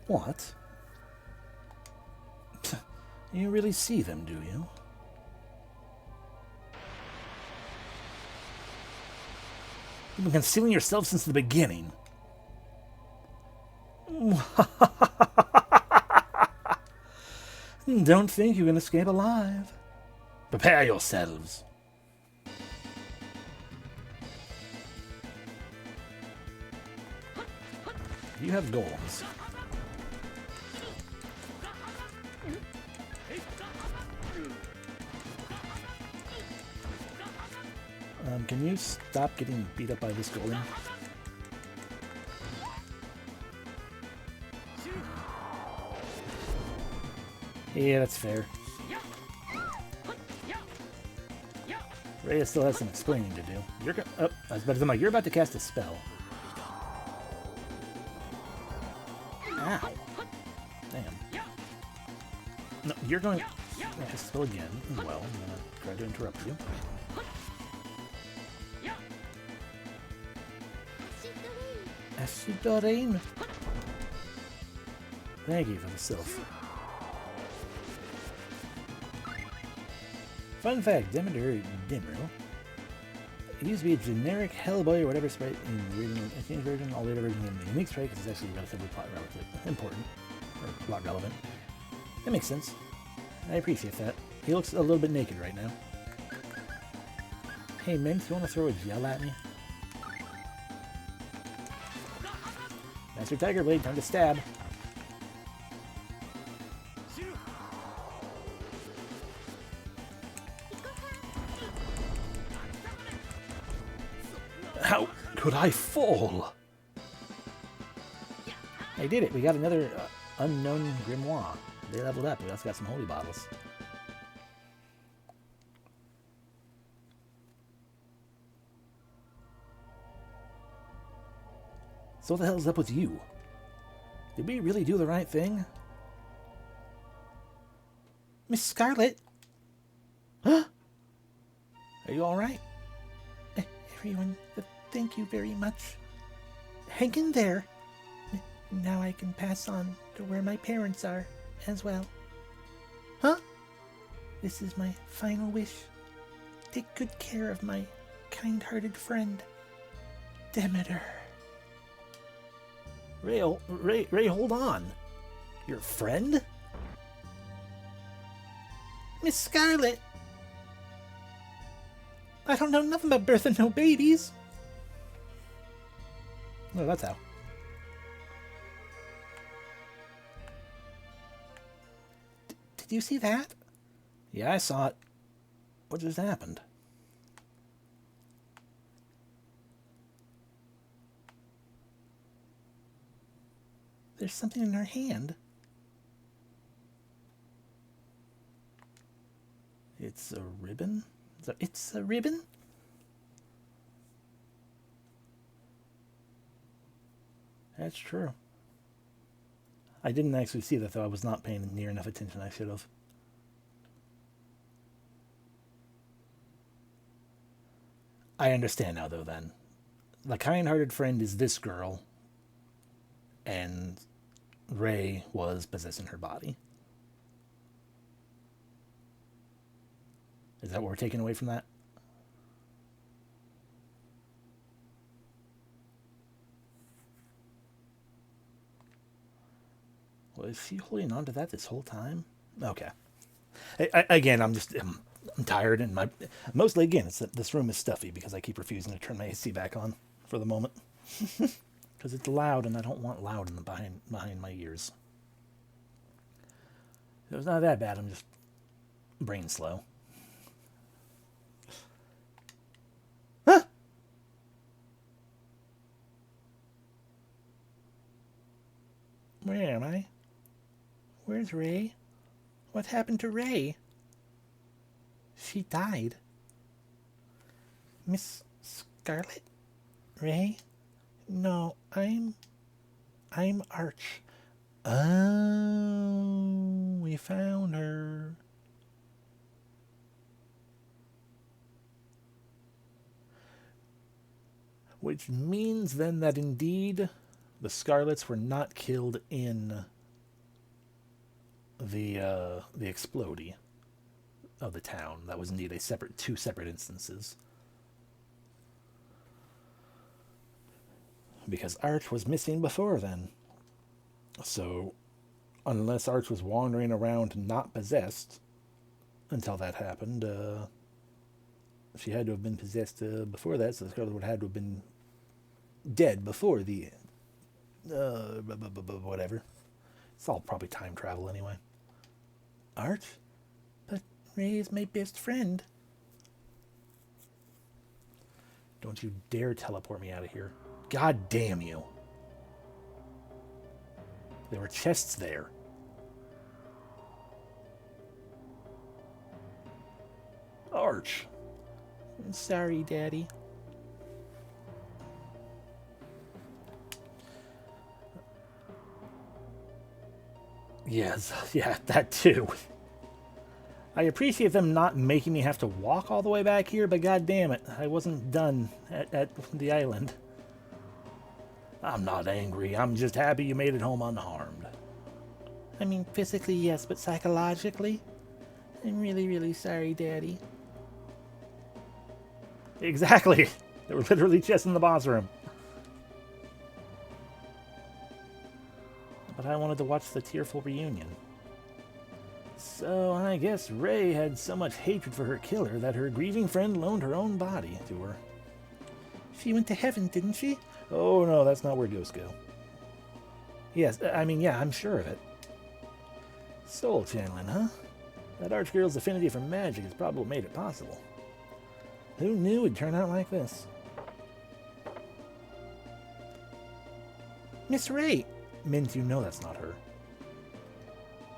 What? You really see them, do you? You've been concealing yourself since the beginning. Don't think you can escape alive. Prepare yourselves. You have golems. Can you stop getting beat up by this golem? Yeah, that's fair. Rhea still has some explaining to do. You're I was about to say, you're about to cast a spell. Ow. Damn. No, you're going to cast a spell again. Well, I'm going to try to interrupt you. Acidorain. Thank you for the sylph. Fun fact, Demeter Dimmerl. It used to be a generic Hellboy or whatever sprite in the original Exchange version, all later version in the unique sprite because it's actually relatively plot important, or plot relevant. That makes sense. I appreciate that. He looks a little bit naked right now. Hey Minx, you want to throw a gel at me? Master Tiger Blade, time to stab. How could I fall? I did it. We got another unknown grimoire. They leveled up. We also got some holy bottles. So what the hell's up with you? Did we really do the right thing? Miss Scarlet? Huh? Are you alright? Everyone, thank you very much. Hang in there. Now I can pass on to where my parents are as well. Huh? This is my final wish. Take good care of my kind-hearted friend, Demeter. Ray, hold on. Your friend? Miss Scarlet! I don't know nothing about birthing no babies. No, that's how. Did you see that? Yeah, I saw it. What just happened? There's something in her hand. It's a ribbon? It's a ribbon? That's true. I didn't actually see that, though. I was not paying near enough attention. I should have. I understand now, though, then. The kind-hearted friend is this girl, and Ray was possessing her body. Is that what we're taking away from that? Was she holding on to that this whole time? Okay. Again, I'm tired, and mostly again, it's that this room is stuffy because I keep refusing to turn my AC back on for the moment. Because it's loud, and I don't want loud in the behind my ears. It was not that bad. I'm just brain slow. Huh? Where am I? Where's Ray? What happened to Ray? She died. Miss Scarlet? Ray? No, I'm Arch. Oh, we found her. Which means then that indeed the Scarlets were not killed in the explodey of the town. That was indeed two separate instances. Because Arch was missing before then. So, unless Arch was wandering around not possessed until that happened, she had to have been possessed before that, so the Scarlet would have had to have been dead before the whatever. It's all probably time travel anyway. Arch? But Ray is my best friend. Don't you dare teleport me out of here. God damn you. There were chests there. Arch. I'm sorry, Daddy. Yes, yeah, that too. I appreciate them not making me have to walk all the way back here, but god damn it, I wasn't done at the island. I'm not angry, I'm just happy you made it home unharmed. I mean, physically, yes, but psychologically? I'm really, really sorry, Daddy. Exactly! There were literally chests in the boss room. But I wanted to watch the tearful reunion. So I guess Ray had so much hatred for her killer that her grieving friend loaned her own body to her. She went to heaven, didn't she? Oh no, that's not where ghosts go. Yes, I mean, yeah, I'm sure of it. Soul channeling, huh? That Archgirl's affinity for magic has probably made it possible. Who knew it'd turn out like this? Miss Ray! Mint, you know that's not her.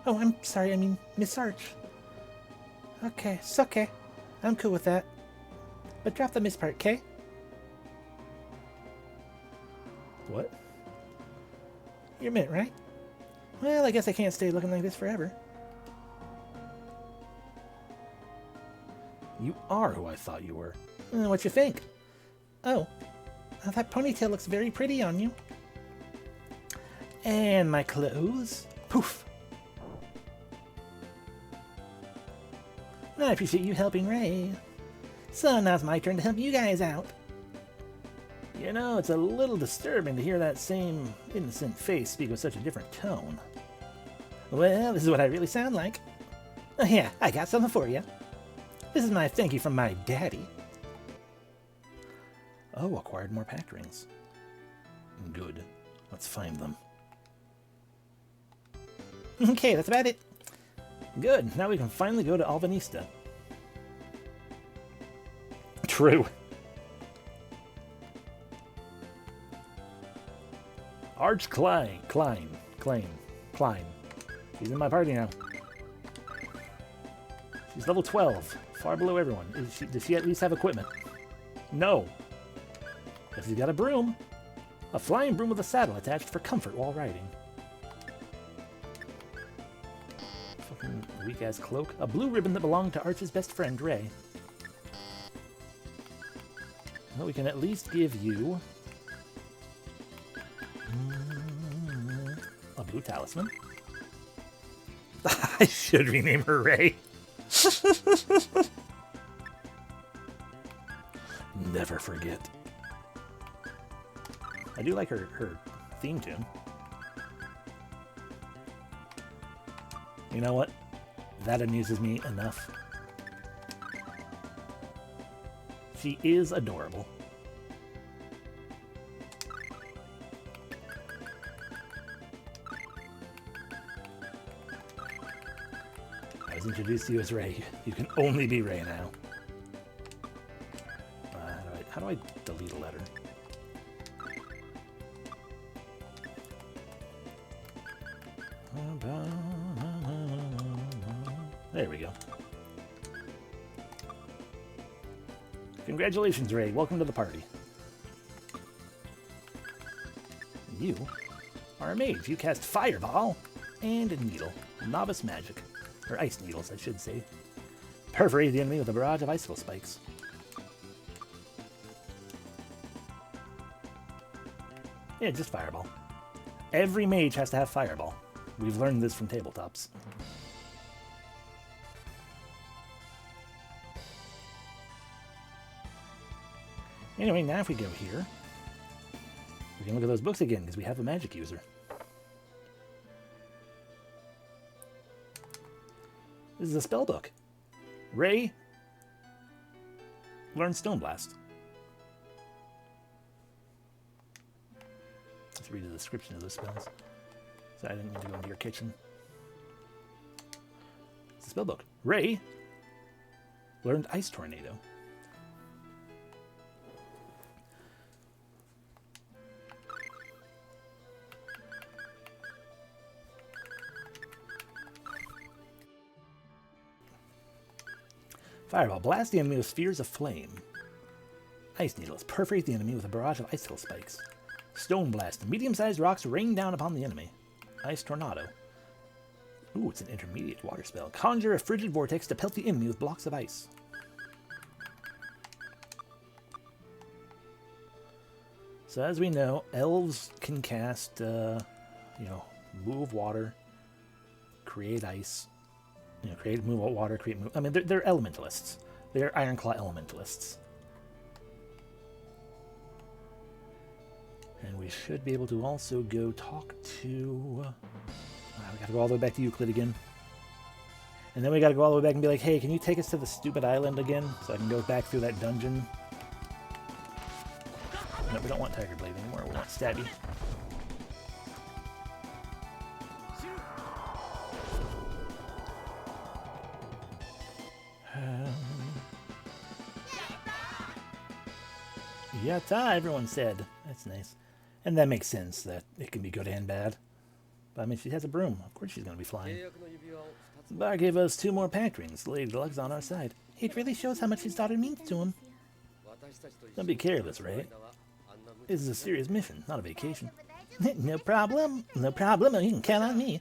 Oh, I'm sorry, I mean, Miss Arch. Okay, it's okay. I'm cool with that. But drop the Miss part, okay? What? You're Mint, right? Well, I guess I can't stay looking like this forever. You are who I thought you were. What you think? Oh, that ponytail looks very pretty on you. And my clothes. Poof. I appreciate you helping Ray. So now it's my turn to help you guys out. You know, it's a little disturbing to hear that same innocent face speak with such a different tone. Well, this is what I really sound like. Oh yeah, I got something for you. This is my thank you from my daddy. Oh, acquired more pact rings. Good. Let's find them. Okay, that's about it. Good, now we can finally go to Alvanista. True. Arch Klein. She's in my party now. She's level 12, far below everyone. Does she at least have equipment? No. But she's got a broom. A flying broom with a saddle attached for comfort while riding. Fucking weak-ass cloak. A blue ribbon that belonged to Arch's best friend, Ray. Well, we can at least give you a blue talisman. I should rename her Ray. Never forget. I do like her theme tune. You know what? That amuses me enough. She is adorable. was introduced to you as Ray. You can only be Ray now. How do I delete a letter? There we go. Congratulations, Ray. Welcome to the party. You are a mage. You cast Fireball and a Needle. Novice magic. Or ice needles, I should say. Perforate the enemy with a barrage of icicle spikes. Yeah, just Fireball. Every mage has to have Fireball. We've learned this from tabletops. Anyway, now if we go here, we can look at those books again, because we have a magic user. This is a spell book. Ray, learn Stone Blast. Let's read the description of those spells. So I didn't mean to go into your kitchen. It's a spell book. Ray learned Ice Tornado. Fireball. Blast the enemy with spheres of flame. Ice Needles. Perforate the enemy with a barrage of icicle spikes. Stone Blast. Medium-sized rocks rain down upon the enemy. Ice Tornado. Ooh, it's an intermediate water spell. Conjure a frigid vortex to pelt the enemy with blocks of ice. So as we know, elves can cast, move water, create ice. Create, move water, create, move. I mean, they're elementalists. They're Ironclaw elementalists. And we should be able to also go talk to... we gotta go all the way back to Euclid again. And then we gotta go all the way back and be like, hey, can you take us to the stupid island again? So I can go back through that dungeon. No, we don't want Tiger Blade anymore. We want Stabby. Yatta, everyone said. That's nice. And that makes sense that it can be good and bad. But I mean, she has a broom. Of course she's going to be flying. Bar gave us 2 more pack rings. Lady Luck's on our side. It really shows how much his daughter means to him. Don't be careless, Ray. This is a serious mission, not a vacation. No problem. No problem. You can count on me.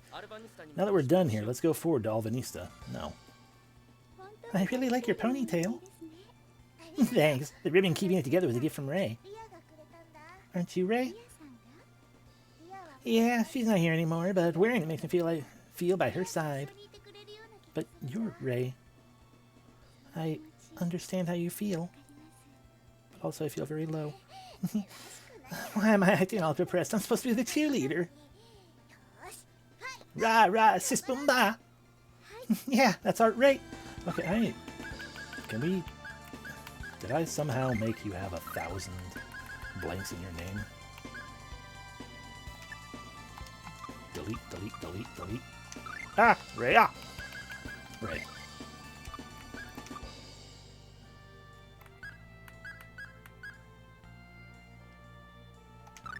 Now that we're done here, let's go forward to Alvanista. No. I really like your ponytail. Thanks. The ribbon keeping it together was a gift from Ray. Aren't you Ray? Yeah, she's not here anymore, but wearing it makes me feel by her side. But you're Ray. I understand how you feel. But also I feel very low. Why am I acting all depressed? I'm supposed to be the cheerleader. Rah, rah, sis boom ba. Yeah, that's our Ray. Okay, can we... Did I somehow make you have 1,000 blanks in your name? Delete, delete, delete, delete. Ah! Ray! Ah! Ray.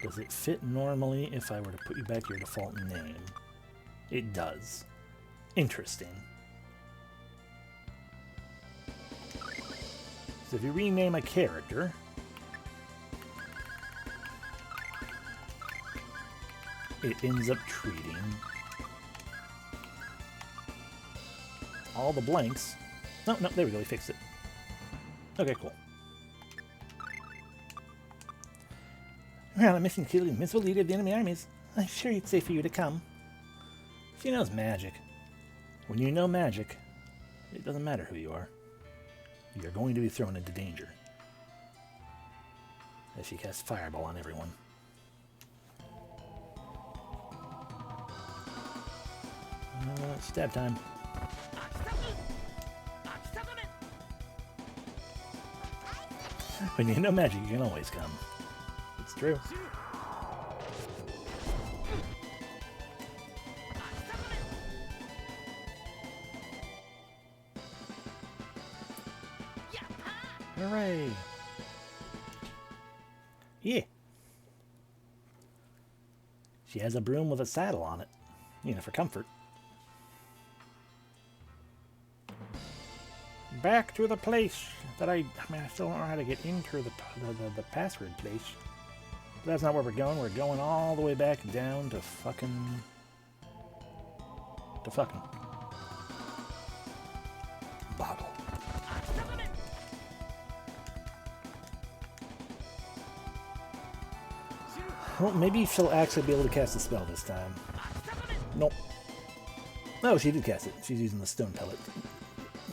Does it fit normally if I were to put you back to your default name? It does. Interesting. So if you rename a character, it ends up treating all the blanks. No, there we go, we fixed it. Okay, cool. We're on a mission to kill the invincible leader of the enemy armies. I'm sure it's safe for you to come. She knows magic. When you know magic, it doesn't matter who you are. You're going to be thrown into danger. As she casts Fireball on everyone. Stab time. When you know magic, you can always come. It's true. Hooray! Yeah. She has a broom with a saddle on it. You know, for comfort. Back to the place that I mean, I still don't know how to get into the password place. But that's not where we're going. We're going all the way back down to fucking... Bottle. Well, maybe she'll actually be able to cast a spell this time. Nope. No, she did cast it. She's using the stone pellet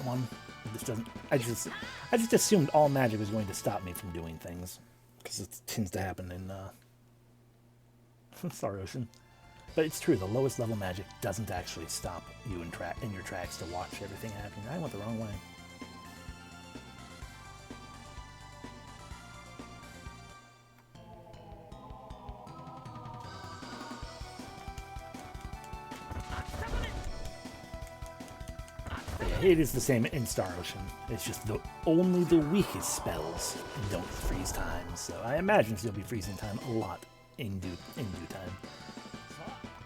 one. This doesn't. I just assumed all magic was going to stop me from doing things, because it tends to happen in Star Ocean. But it's true. The lowest level magic doesn't actually stop you in your tracks to watch everything happen. I went the wrong way. It is the same in Star Ocean. It's just only the weakest spells don't freeze time. So I imagine she'll be freezing time a lot in due time.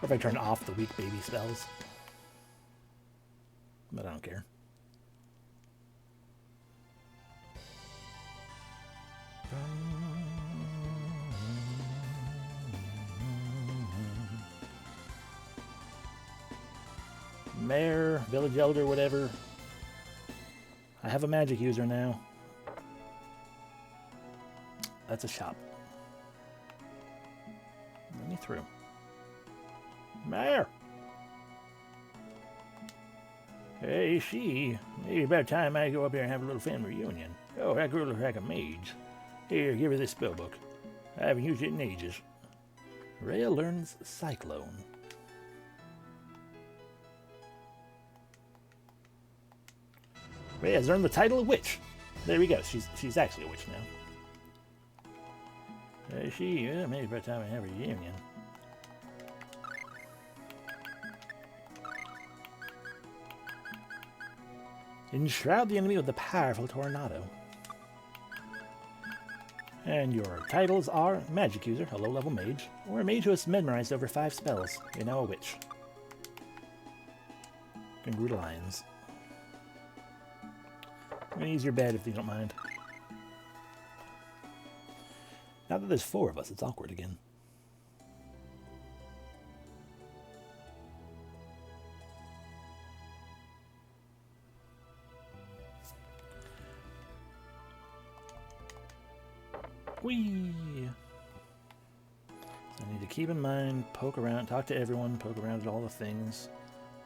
Or if I turn off the weak baby spells. But I don't care. Mayor, village elder, whatever. I have a magic user now. That's a shop. Let me through. Mayor! Hey, she. Maybe about time I go up here and have a little family reunion. Oh, that girl looks like a mage. Here, give her this spell book. I haven't used it in ages. Rhea learns Cyclone. Rhea has earned the title of witch. There we go. She's actually a witch now. She, maybe by the time I have a reunion. Enshroud the enemy with the powerful tornado. And your titles are Magic User, a low-level mage, or a mage who has memorized over 5 spells. You're now a witch. And brutalize. I'm going to use your bed if you don't mind. Now that there's 4 of us, it's awkward again. Whee! So I need to keep in mind, poke around, talk to everyone, poke around at all the things.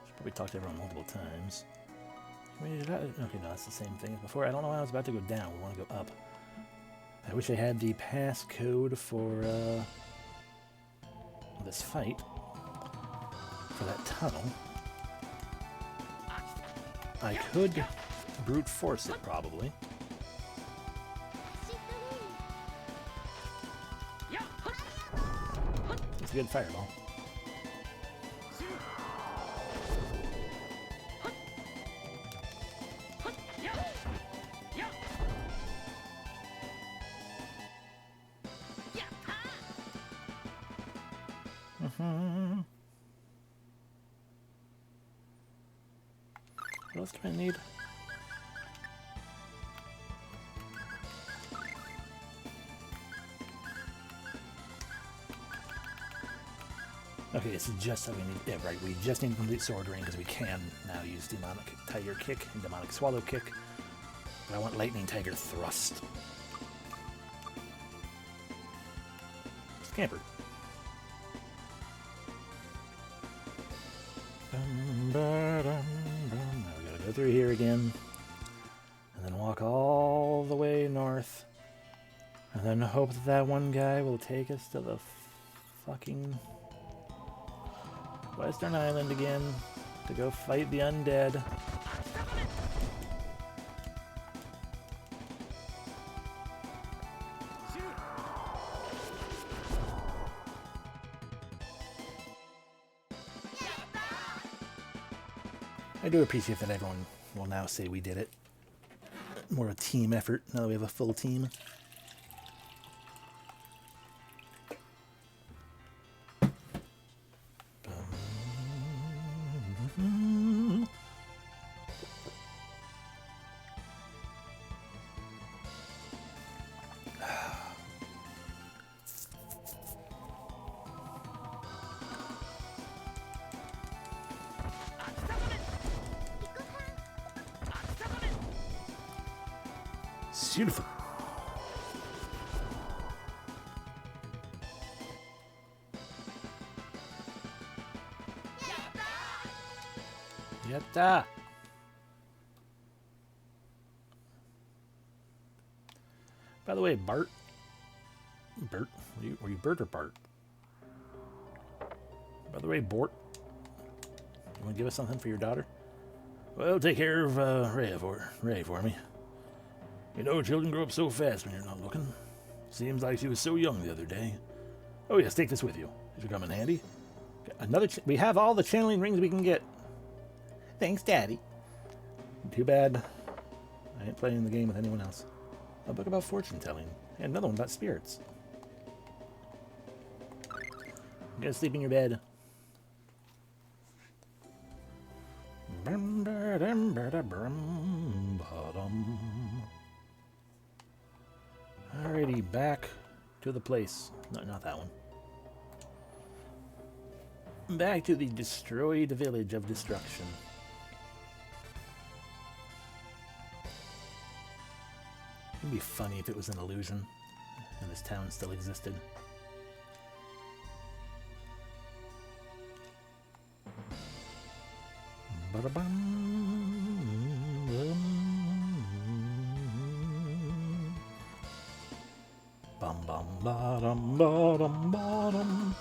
Should probably talk to everyone multiple times. Okay, no, that's the same thing as before. I don't know why I was about to go down. We want to go up. I wish I had the passcode for this fight. For that tunnel. I could brute force it, probably. It's a good fireball. What else do I need? Okay, it's just that we need... Yeah, right, we just need to complete Sword Ring because we can now use Demonic Tiger Kick and Demonic Swallow Kick. But I want Lightning Tiger Thrust. Scamper. Now we gotta go through here again. And then walk all the way north. And then hope that that one guy will take us to the fucking Western Island again to go fight the undead. I do appreciate that everyone will now say we did it. more of a team effort now that we have a full team. Beautiful. Yatta. By the way, Bart. Bert? Were you Bert or Bart? By the way, Bort. You want to give us something for your daughter? Well, take care of Ray for me. You know, children grow up so fast when you're not looking. Seems like she was so young the other day. Oh yes, take this with you. It should come in handy. We have all the channeling rings we can get. Thanks, Daddy. Too bad I ain't playing the game with anyone else. A book about fortune telling. And another one about spirits. You gotta sleep in your bed. Alrighty, back to the place. No, not that one. Back to the destroyed village of destruction. It'd be funny if it was an illusion and this town still existed. Bum bum ba-dum ba-dum ba-dum.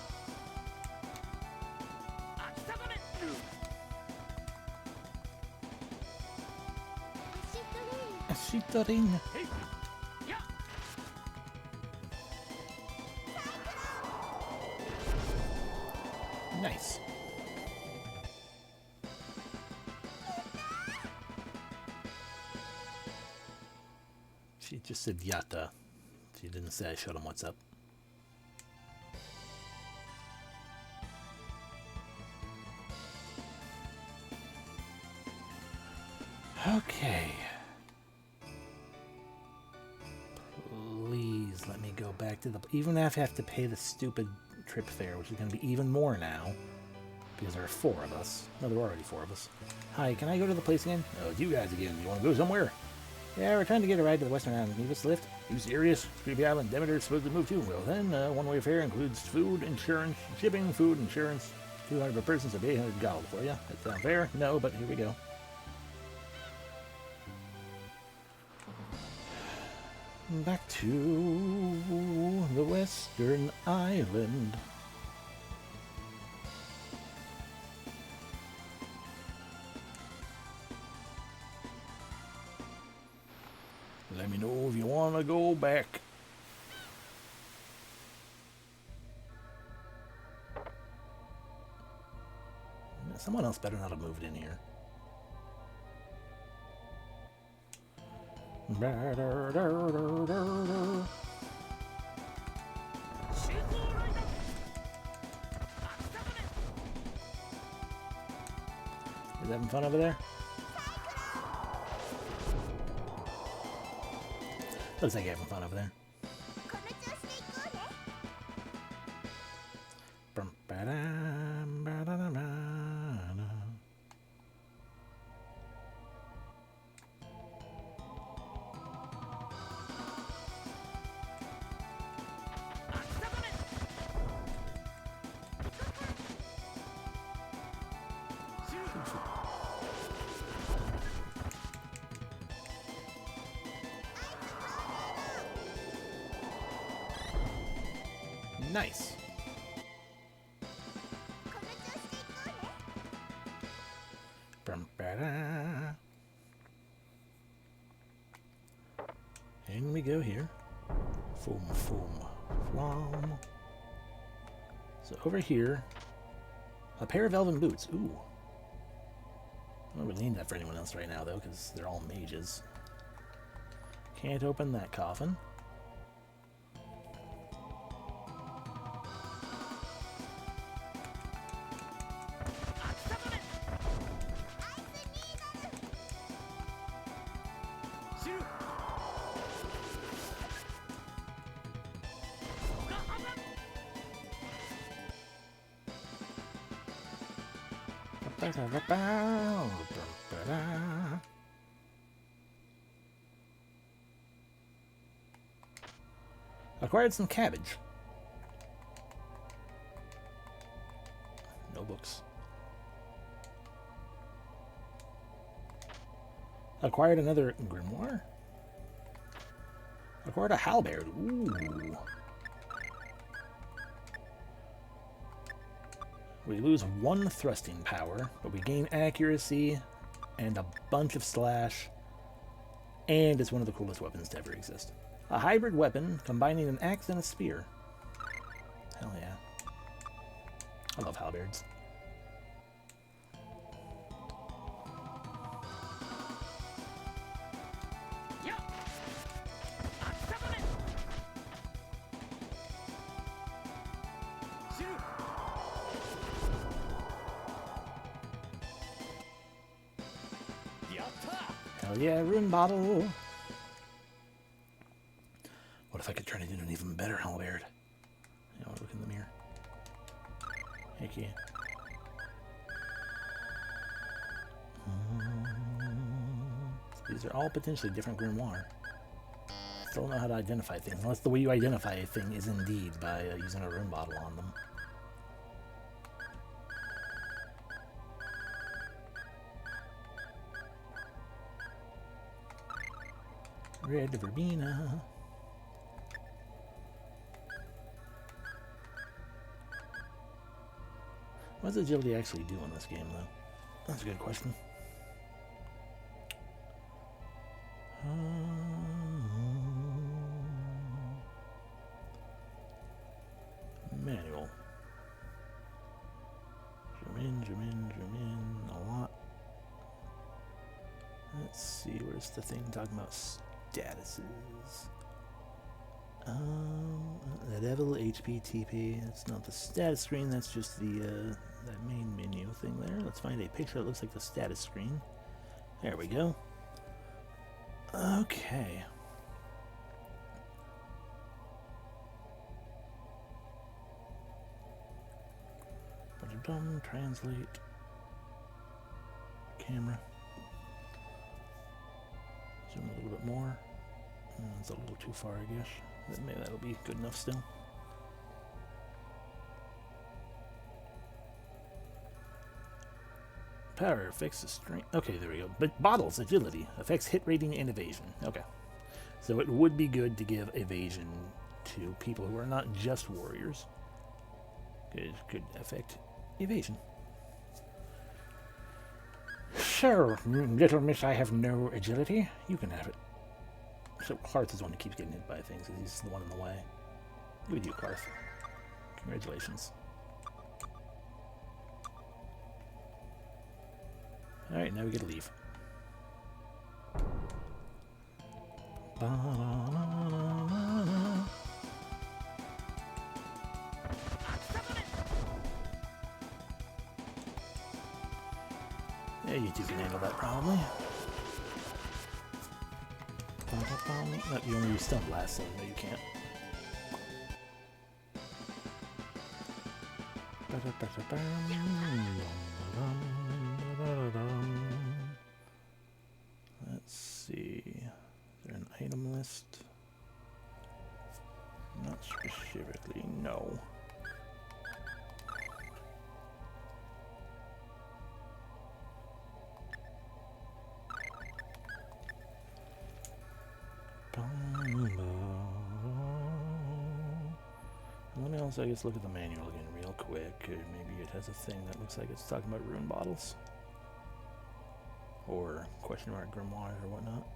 Ashitarin. Nice. She just said Yatta. She didn't say I showed him what's up. Okay. Please let me go back to the... Even if I have to pay the stupid trip fare, which is going to be even more now. Because there are 4 of us. No, there are already 4 of us. Hi, can I go to the place again? Oh, it's you guys again. You want to go somewhere? Yeah, we're trying to get a ride to the Western Island. Need us a lift? You serious? Creepy Island, Demeter's supposed to move too. Well then, one-way fare includes food, insurance, shipping, food, insurance. 200 per person, so 800 gold for you. That sound fair? No, but here we go. Back to the Western Island. Let me know if you want to go back. Someone else better not have moved in here. You having fun over there? Looks like you're having fun over there. Nice. And we go here. Foom, foom, flom. So over here, a pair of elven boots. Ooh. I don't really need that for anyone else right now, though, because they're all mages. Can't open that coffin. Acquired some cabbage. No books. Acquired another grimoire. Acquired a halberd. Ooh. We lose 1 thrusting power, but we gain accuracy and a bunch of slash, and it's one of the coolest weapons to ever exist. A hybrid weapon combining an axe and a spear. Hell yeah. I love halberds. Hell yeah, rune bottle. What if I could turn it into an even better halberd? Yeah, I'll look in the mirror. Heck yeah. These are all potentially different grimoire. Still don't know how to identify things, unless the way you identify a thing is indeed by using a rune bottle on them. Red verbena. What does agility actually do in this game, though? That's a good question. Manual. Zoom in a lot. Let's see, where's the thing talking about statuses? The devil, HP, TP. That's not the status screen, that's just the that main menu thing there. Let's find a picture that looks like the status screen. There we go. Okay. Translate. Camera. Zoom a little bit more. It's a little too far, I guess. But maybe that'll be good enough still. Power affects the strength. Okay, there we go. But bottles, agility, affects hit rating and evasion. Okay. So it would be good to give evasion to people who are not just warriors. It could affect evasion. So, little miss, I have no agility. You can have it. So Clarth is the one who keeps getting hit by things, because he's the one in the way. Look at you, Clarth. Congratulations. Alright, now we get to leave. Yeah, you two can handle that probably. No, you only use stun blast, so no, you can't. Let's see. Is there an item list? Not specifically, no. Let me also, I guess, look at the manual again real quick. Maybe it has a thing that looks like it's talking about rune bottles. Or question mark grimoires or whatnot.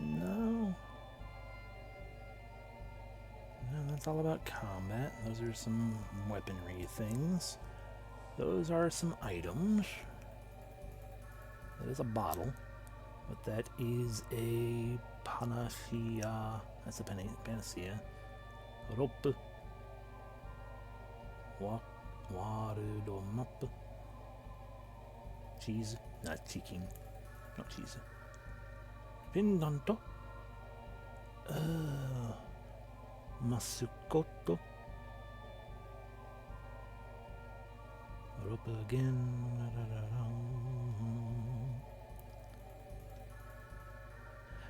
No. No, that's all about combat. Those are some weaponry things. Those are some items. That is a bottle. But that is a Phantasia. That's a Phantasia. Rope. Warudomap. Cheese. Not chicken. Not cheese. Pindanto. Masukoto. Rope again.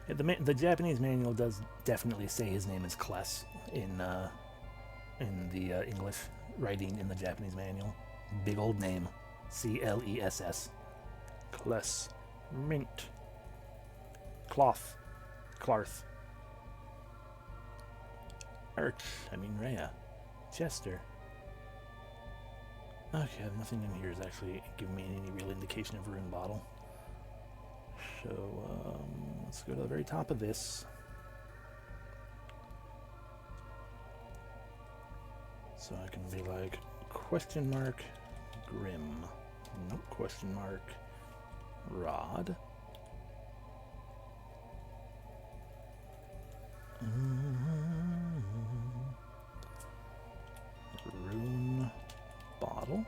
Yeah, the Japanese manual does definitely say his name is Kless in the English writing in the Japanese manual. Big old name. Cless. Kless. Mint. Cloth. Clarth. Rhea. Chester. Okay, nothing in here is actually giving me any real indication of a rune bottle. So, let's go to the very top of this. So I can be like, question mark, Grim. Nope, question mark, Rod. Rune bottle.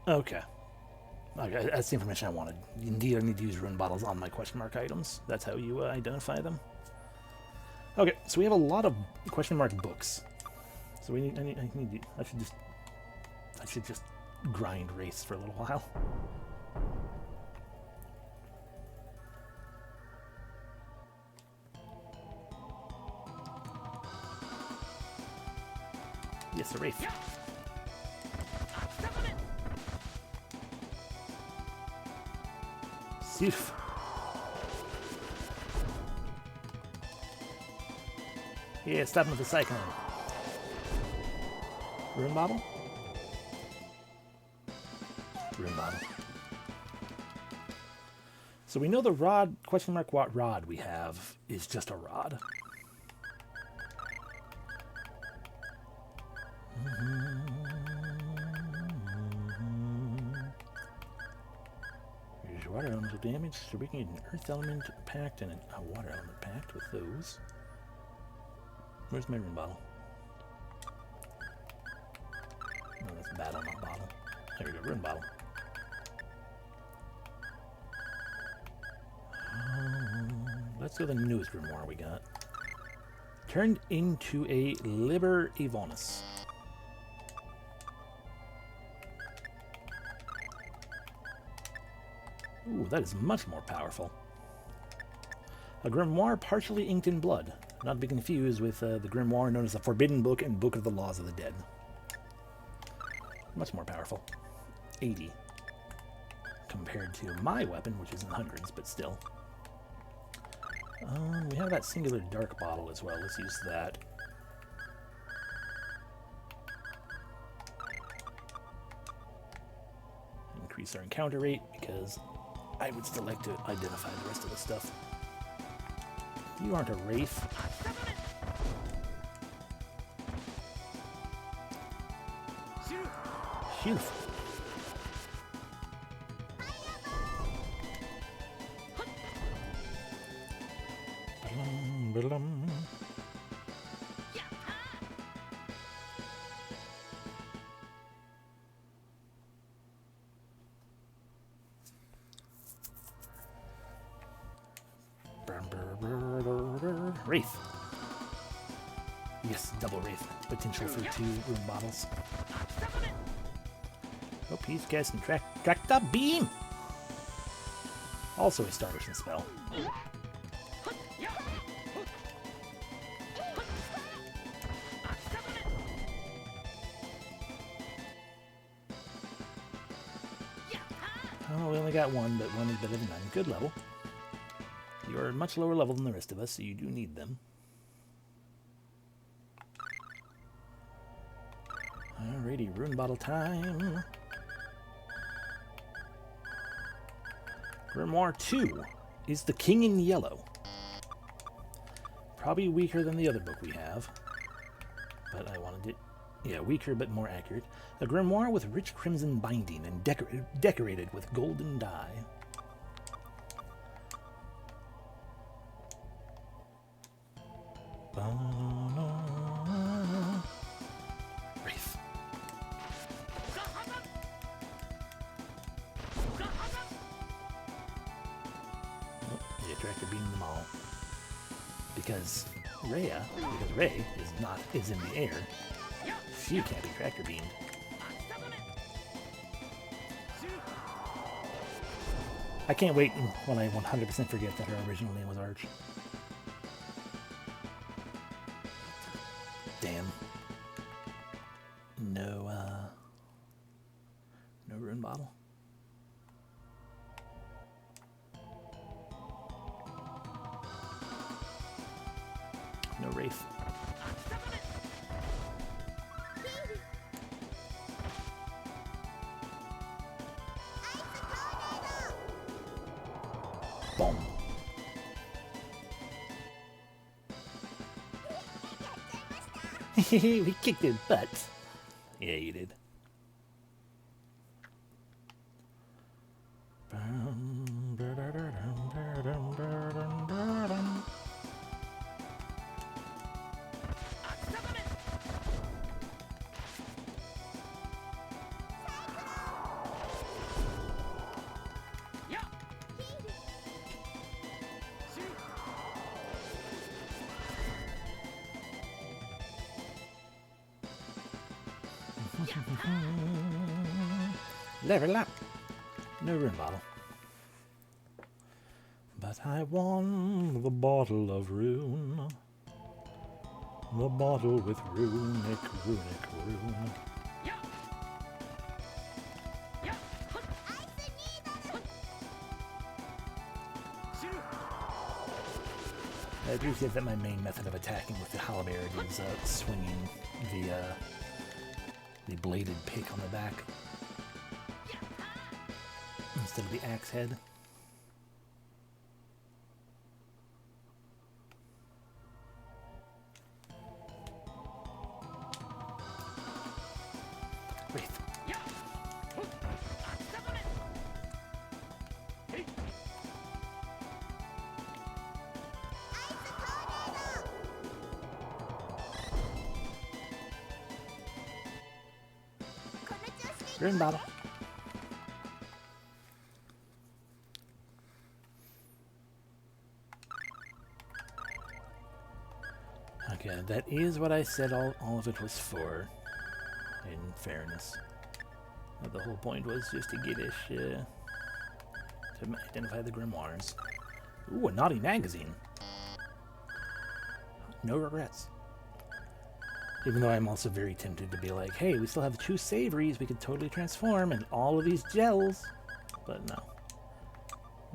Okay. Okay, that's the information I wanted. Indeed, I need to use rune bottles on my question mark items. That's how you identify them. Okay, so we have a lot of question mark books. So I should just grind race for a little while. Yes, a wraith. Sif. Yeah, stop him with the cyclone. Rune bottle? Rune bottle. So we know the rod, question mark, what rod we have is just a rod. Here's water elemental damage, so we can get an earth element pact and a water element pact with those. Where's my rune bottle? Oh, that's battle, not bottle. There we go, rune bottle. Let's go to the newest grimoire we got. Turned into a Liber Evonus. Ooh, that is much more powerful. A grimoire partially inked in blood. Not to be confused with the grimoire known as the Forbidden Book and Book of the Laws of the Dead. Much more powerful. 80. Compared to my weapon, which is in the hundreds, but still. We have that singular dark bottle as well. Let's use that. Increase our encounter rate, because I would still like to identify the rest of the stuff. You aren't a wraith. Shoot. Wraith. Yes, double Wraith. Potential for 2 rune bottles. Oh, he's casting Tractor Beam! Also a Starvation spell. Oh, we only got one, but one is better than none. Good level. You're much lower level than the rest of us, so you do need them. Alrighty, rune bottle time. Grimoire 2 is the King in Yellow. Probably weaker than the other book we have. But I wanted it... Yeah, weaker but more accurate. A grimoire with rich crimson binding and decorated with golden dye. Wraith. Oh, the attractor beamed them all. Because Ray is in the air. She can't be tractor beamed. I can't wait when I 100% forget that her original name was Arch. Damn. No rune bottle. No Wraith. Boom. We kicked his butt. Yeah, you did. Level up. No rune bottle. But I won the bottle of rune. The bottle with runic rune. I appreciate that my main method of attacking with the halberd is swinging the bladed pick on the back instead of the axe head. Wraith. Rune bottle. Okay, that is what I said all of it was for, in fairness. But the whole point was just to get us, to identify the grimoires. Ooh, a naughty magazine. No regrets. Even though I'm also very tempted to be like, hey, we still have 2 savories we could totally transform and all of these gels. But no.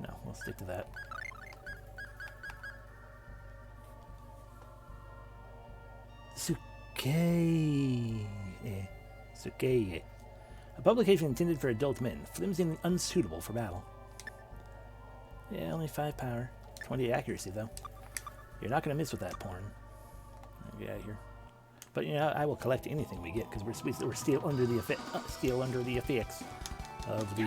No, we'll stick to that. Sukeye. A publication intended for adult men, flimsy and unsuitable for battle. Yeah, only 5 power. 20 accuracy, though. You're not going to miss with that porn. Get out of here. But you know, I will collect anything we get because we're still under the effects of the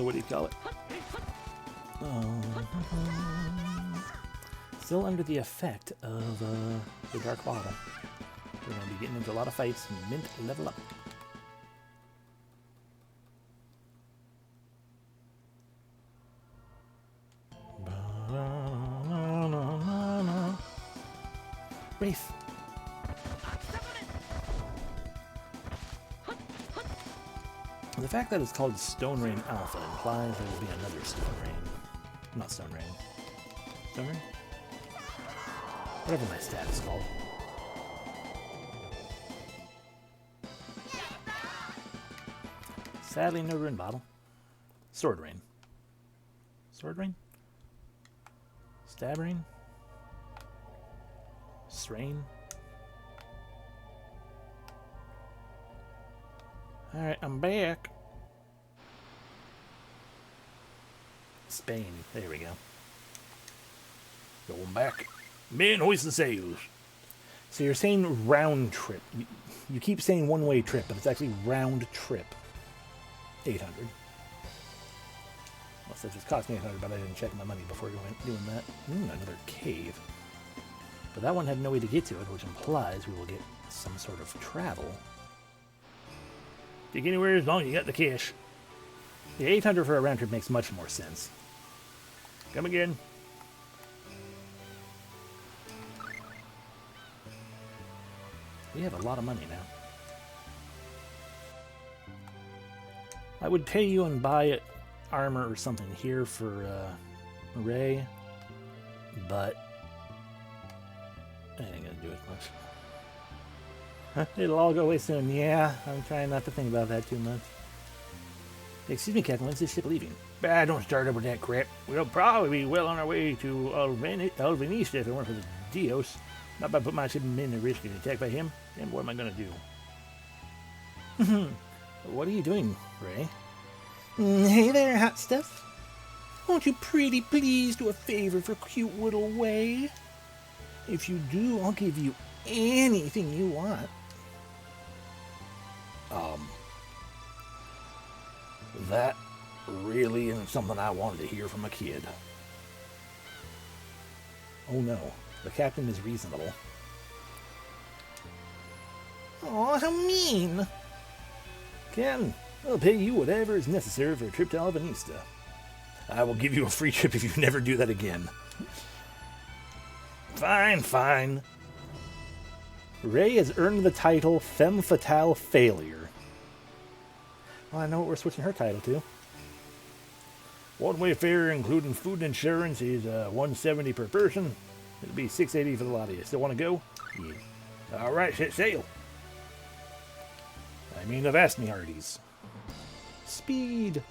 what do you call it? Still under the effect of the dark bottle. We're gonna be getting into a lot of fights. Mint level up. Wraith. The fact that it's called Stone Rain Alpha implies there will be another Stone Rain. Not Stone Rain. Stone Rain? Whatever my stat is called. Sadly, no rune bottle. Sword rain. Sword rain? Stab rain? Strain? Alright, I'm back. Spain. There we go. Going back. Men, hoist the sails. So you're saying round trip. You keep saying one-way trip, but it's actually round trip. 800. Well, since it's cost me 800, but I didn't check my money before doing that. Another cave. But that one had no way to get to it, which implies we will get some sort of travel. Take anywhere as long as you got the cash. The 800 for a round trip makes much more sense. Come again. We have a lot of money now. I would pay you and buy armor or something here for Ray, but I ain't gonna do as much. It'll all go away soon. Yeah, I'm trying not to think about that too much. Excuse me, Captain, when's this ship leaving? Don't start up with that crap. We'll probably be well on our way to Alvanista if it weren't for the Dios. Not about to put my ship in a risk getting attacked by him. Then what am I gonna do? What are you doing, Ray? Hey there, hot stuff. Won't you pretty please do a favor for cute little Way? If you do, I'll give you anything you want. That really isn't something I wanted to hear from a kid. Oh no, the captain is reasonable. Aw, how mean. Captain, I'll pay you whatever is necessary for a trip to Alvanista. I will give you a free trip if you never do that again. Fine, fine. Ray has earned the title Femme Fatale Failure. Well, I know what we're switching her title to. One-way fare, including food and insurance, is $170 per person. It'll be $680 for the lot of you. Still want to go? Yeah. All right, set sail. I mean, I've asked me hearties. Speed.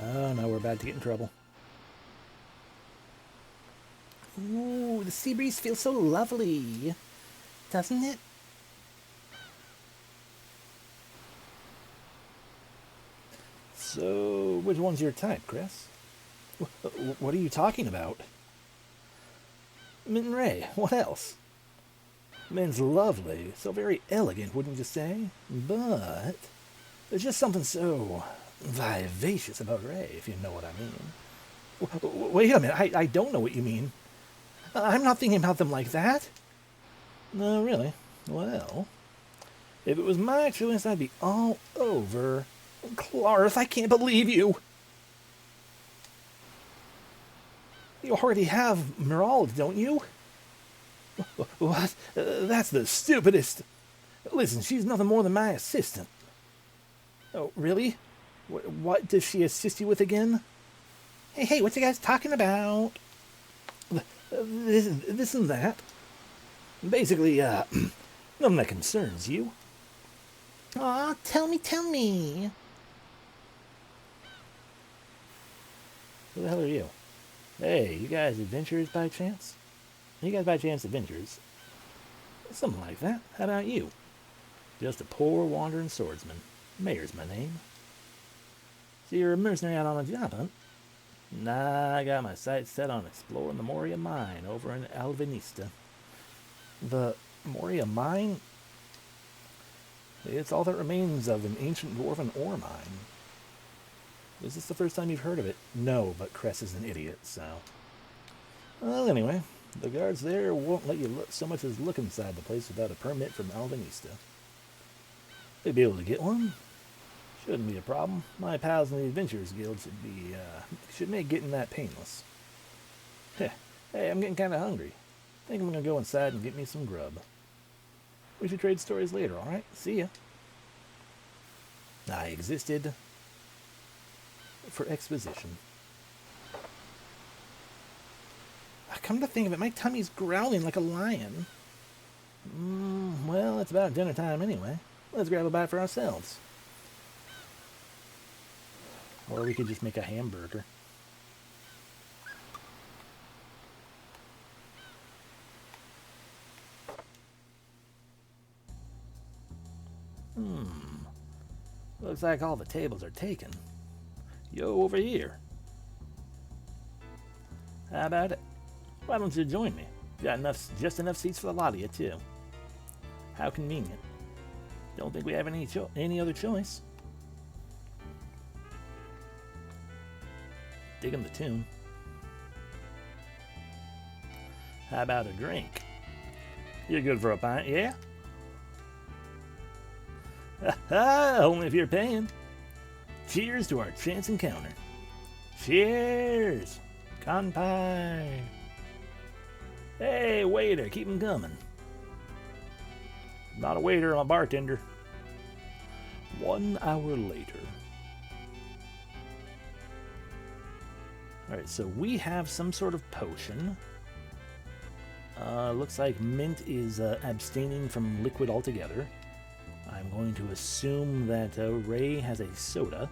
Oh, no, we're about to get in trouble. Ooh, the sea breeze feels so lovely, doesn't it? So, which one's your type, Chris? What are you talking about? Min Ray, what else? Min's lovely, so very elegant, wouldn't you say? But there's just something so vivacious about Ray, if you know what I mean. Wait a minute, I don't know what you mean. I'm not thinking about them like that. No, really? Well, if it was my choice, I'd be all over. Clarth, I can't believe you. You already have Merald, don't you? What? That's the stupidest. Listen, she's nothing more than my assistant. Oh, really? What does she assist you with again? Hey, what you guys talking about? This and that. Basically, nothing that concerns you. Aw, tell me. Who the hell are you? Hey, you guys adventurers by chance? You guys by chance adventurers? Something like that. How about you? Just a poor wandering swordsman. Mayor's my name. So you're a mercenary out on a job hunt? Nah, I got my sights set on exploring the Moria mine over in Alvanista. The Moria mine? It's all that remains of an ancient dwarven ore mine. Is this the first time you've heard of it? No, but Cress is an idiot, so... Well, anyway, the guards there won't let you so much as look inside the place without a permit from Alvanista. They'd be able to get one. Shouldn't be a problem. My pals in the Adventurers Guild should make getting that painless. Hey, I'm getting kind of hungry. Think I'm gonna go inside and get me some grub. We should trade stories later, alright? See ya. I existed for exposition. come to think of it, my tummy's growling like a lion. Well, it's about dinner time anyway. Let's grab a bite for ourselves. Or we could just make a hamburger. Looks like all the tables are taken. Yo, over here. How about it? Why don't you join me? Got just enough seats for the lot of you, too. How convenient. Don't think we have any other choice. Digging the tune. How about a drink? You're good for a pint, yeah? Only if you're paying. Cheers to our chance encounter. Cheers! Kanpai! Hey, waiter, keep 'em coming. Not a waiter, I'm a bartender. 1 hour later. Alright, so we have some sort of potion. Looks like Mint is abstaining from liquid altogether. I'm going to assume that Ray has a soda.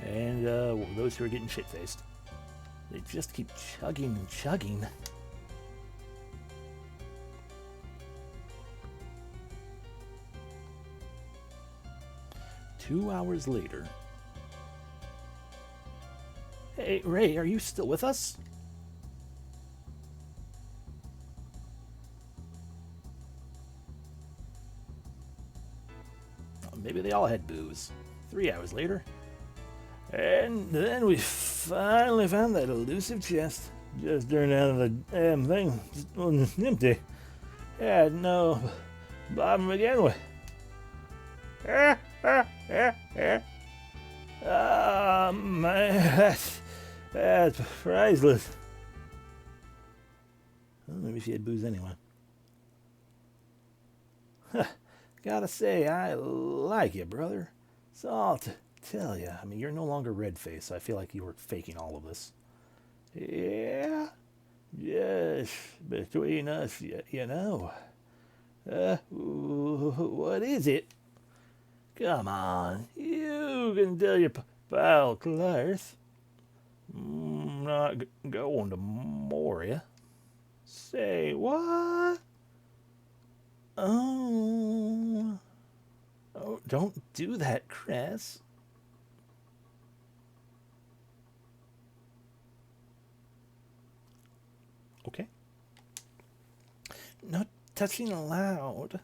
And those two are getting shit-faced. They just keep chugging and chugging. Two hours later. Hey, Ray, are you still with us? Maybe they all had booze. 3 hours later. And then we finally found that elusive chest. Just turned out of the damn thing. Just was empty. Had no bottom to begin with. Oh man, that's priceless. Well, maybe she had booze anyway. Gotta say, I like you, brother. So I'll tell you. I mean, you're no longer red-faced, so I feel like you were faking all of this. Yeah? Just between us, you know. What is it? Come on, you can tell your pal Clarth. Not going to Moria. Say what? Oh, don't do that, Cress. Okay. No touching allowed.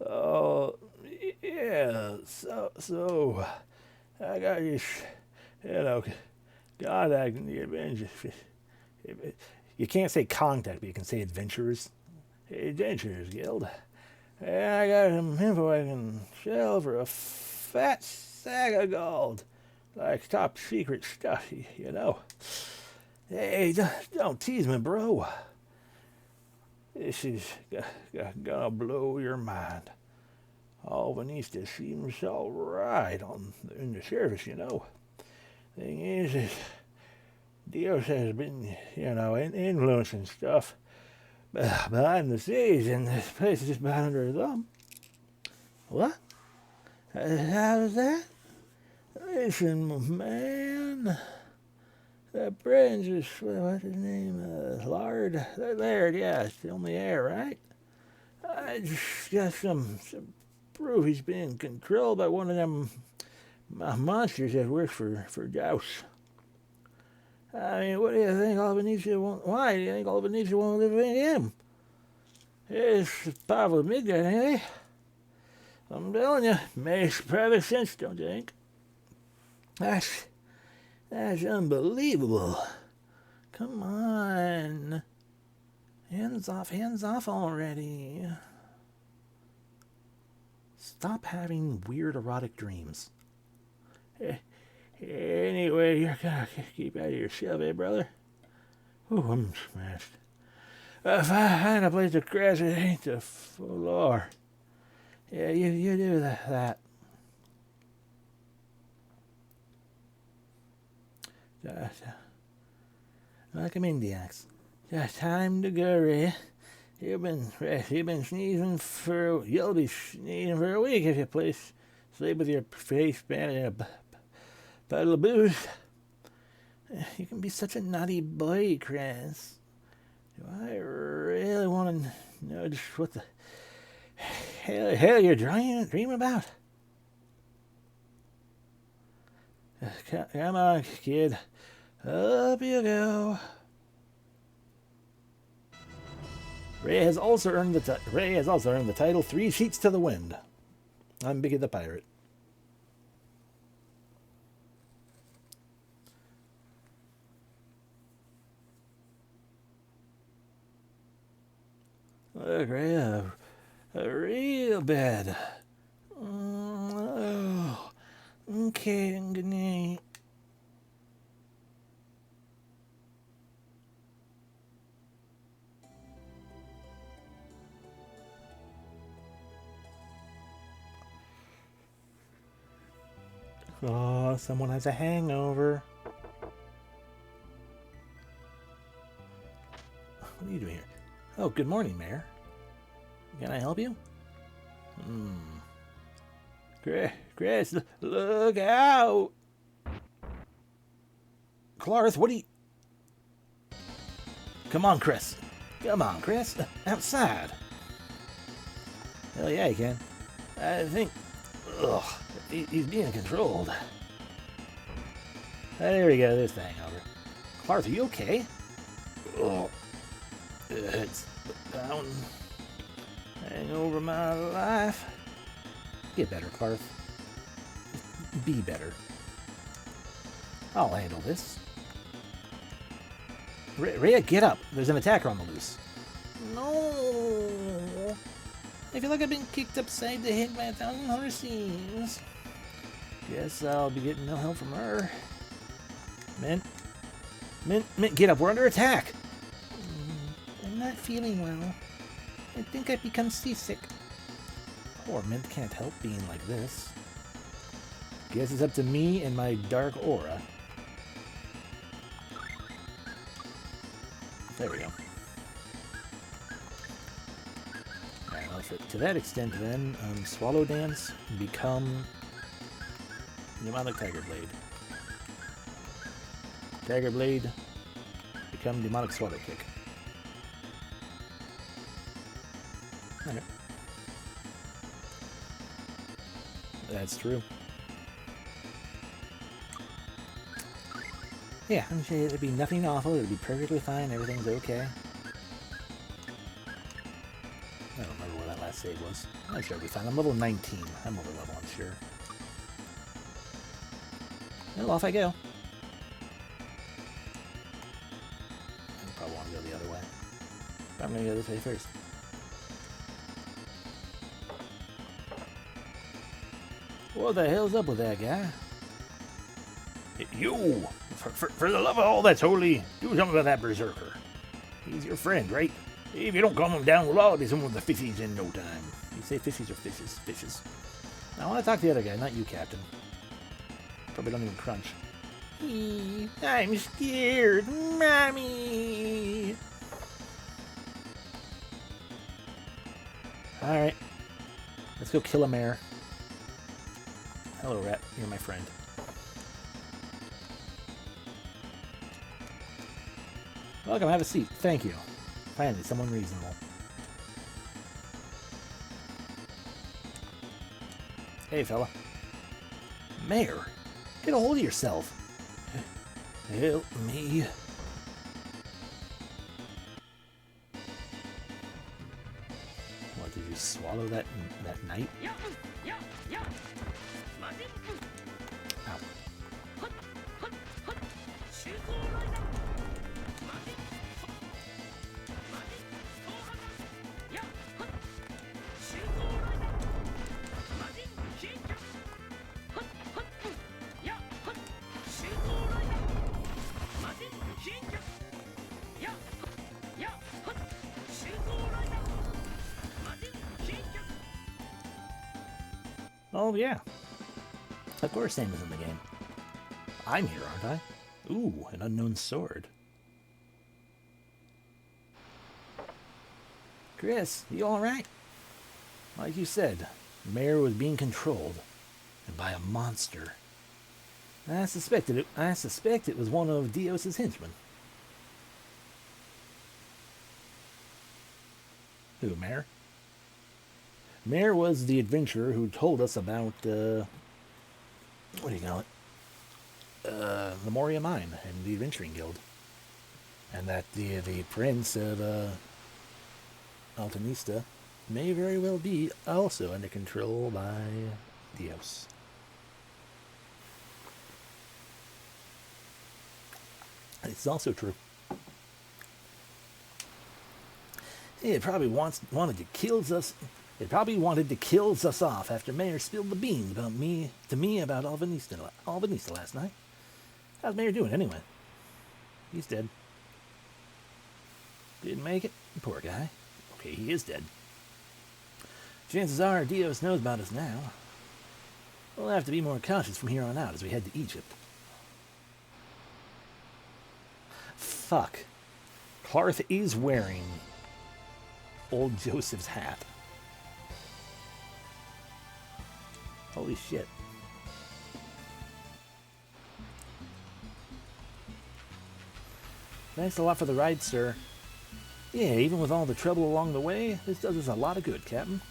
Oh, yeah, so, I got you, contacting the Avengers. You can't say contact, but you can say adventurers. Adventurers Guild. And I got some info I can sell for a fat sack of gold. Like top secret stuff, you know. Hey, don't tease me, bro. This is gonna blow your mind. All Venista seems all right in the surface, you know. Thing is Dios has been, influencing stuff behind the scenes, and this place is just about under his thumb. What? How's that? Listen, man. The prince is, what's his name? Laird, yeah, still in the air, right? I just got some proof he's being controlled by one of them monsters that works for Joust. I mean, what do you think all Venetia won't... Why do you think all Venetia won't live in him? It's powerful midnight, eh? I'm telling you, makes perfect sense, don't you think? That's unbelievable. Come on. Hands off already. Stop having weird erotic dreams. Anyway, you're gonna keep out of your shell, eh, brother? Ooh, I'm smashed. If I find a place to crash, it ain't the floor. Yeah, you do that. Welcome in, Diax. Time to go, Ray. You've been sneezing for... You'll be sneezing for a week if you sleep with your face buried in a puddle of booze. You can be such a naughty boy, Chris. Do I really want to know just what the hell you're dreaming about? Come on, kid. Up you go. Ray has also earned the title 3 Sheets to the Wind. I'm Biggie the Pirate. Look, Ray, a real bed. Oh, okay, good night. Oh, someone has a hangover. What are you doing here? Oh, good morning, Mayor. Can I help you? Chris, look out! Clarth, what are you... Come on, Chris. Outside. Hell yeah, you can. I think... Ugh, he's being controlled. There we go, there's the hangover. Clarth, are you okay? Ugh. It's down. Hangover my life. Get better, Clarth. Be better. I'll handle this. Rhea, get up. There's an attacker on the loose. No. I feel like I've been kicked upside the head by 1,000 horses. Guess I'll be getting no help from her. Mint, get up. We're under attack. I'm not feeling well. I think I've become seasick. Poor Mint can't help being like this. Guess it's up to me and my dark aura. There we go. Alright, well, to that extent then, Swallow Dance, become Demonic Tiger Blade. Tiger Blade, become Demonic Swallow Kick. Okay. That's true. Yeah, I'm sure it'd be nothing awful. It'd be perfectly fine. Everything's okay. I don't remember where that last save was. I'm sure it'll be fine. I'm level 19. I'm over level, I'm sure. Well, off I go. I probably want to go the other way. But I'm going to go this way first. What the hell's up with that guy? You! For the love of all that's holy, do something about that berserker. He's your friend, right? If you don't calm him down, we'll all be some of the fishies in no time. You say fishies or fishes? Fishes. I want to talk to the other guy, not you, Captain. Probably don't even crunch. I'm scared, Mommy! Alright. Let's go kill a mare. Hello, Rat. You're my friend. Welcome, have a seat. Thank you. Finally, someone reasonable. Hey, fella. Mayor, get a hold of yourself. Help me. What, did you swallow that night? Ow. Oh, yeah. Of course Sam is in the game. I'm here, aren't I? Ooh, an unknown sword. Chris, you alright? Like you said, Mare was being controlled, and by a monster. I suspect it was one of Dios's henchmen. Who, Mare? Mare was the adventurer who told us about, what do you call it? The Moria Mine and the Adventuring Guild. And that the prince of, Altanista may very well be also under control by Dios. It's also true. It probably wanted to kill us. It probably wanted to kill us off after Mayor spilled the beans about Alvanista last night. How's Mayor doing anyway? He's dead. Didn't make it. Poor guy. Okay, he is dead. Chances are Dios knows about us now. We'll have to be more cautious from here on out as we head to Egypt. Fuck. Clarth is wearing old Joseph's hat. Holy shit. Thanks a lot for the ride, sir. Yeah, even with all the trouble along the way, this does us a lot of good, Captain.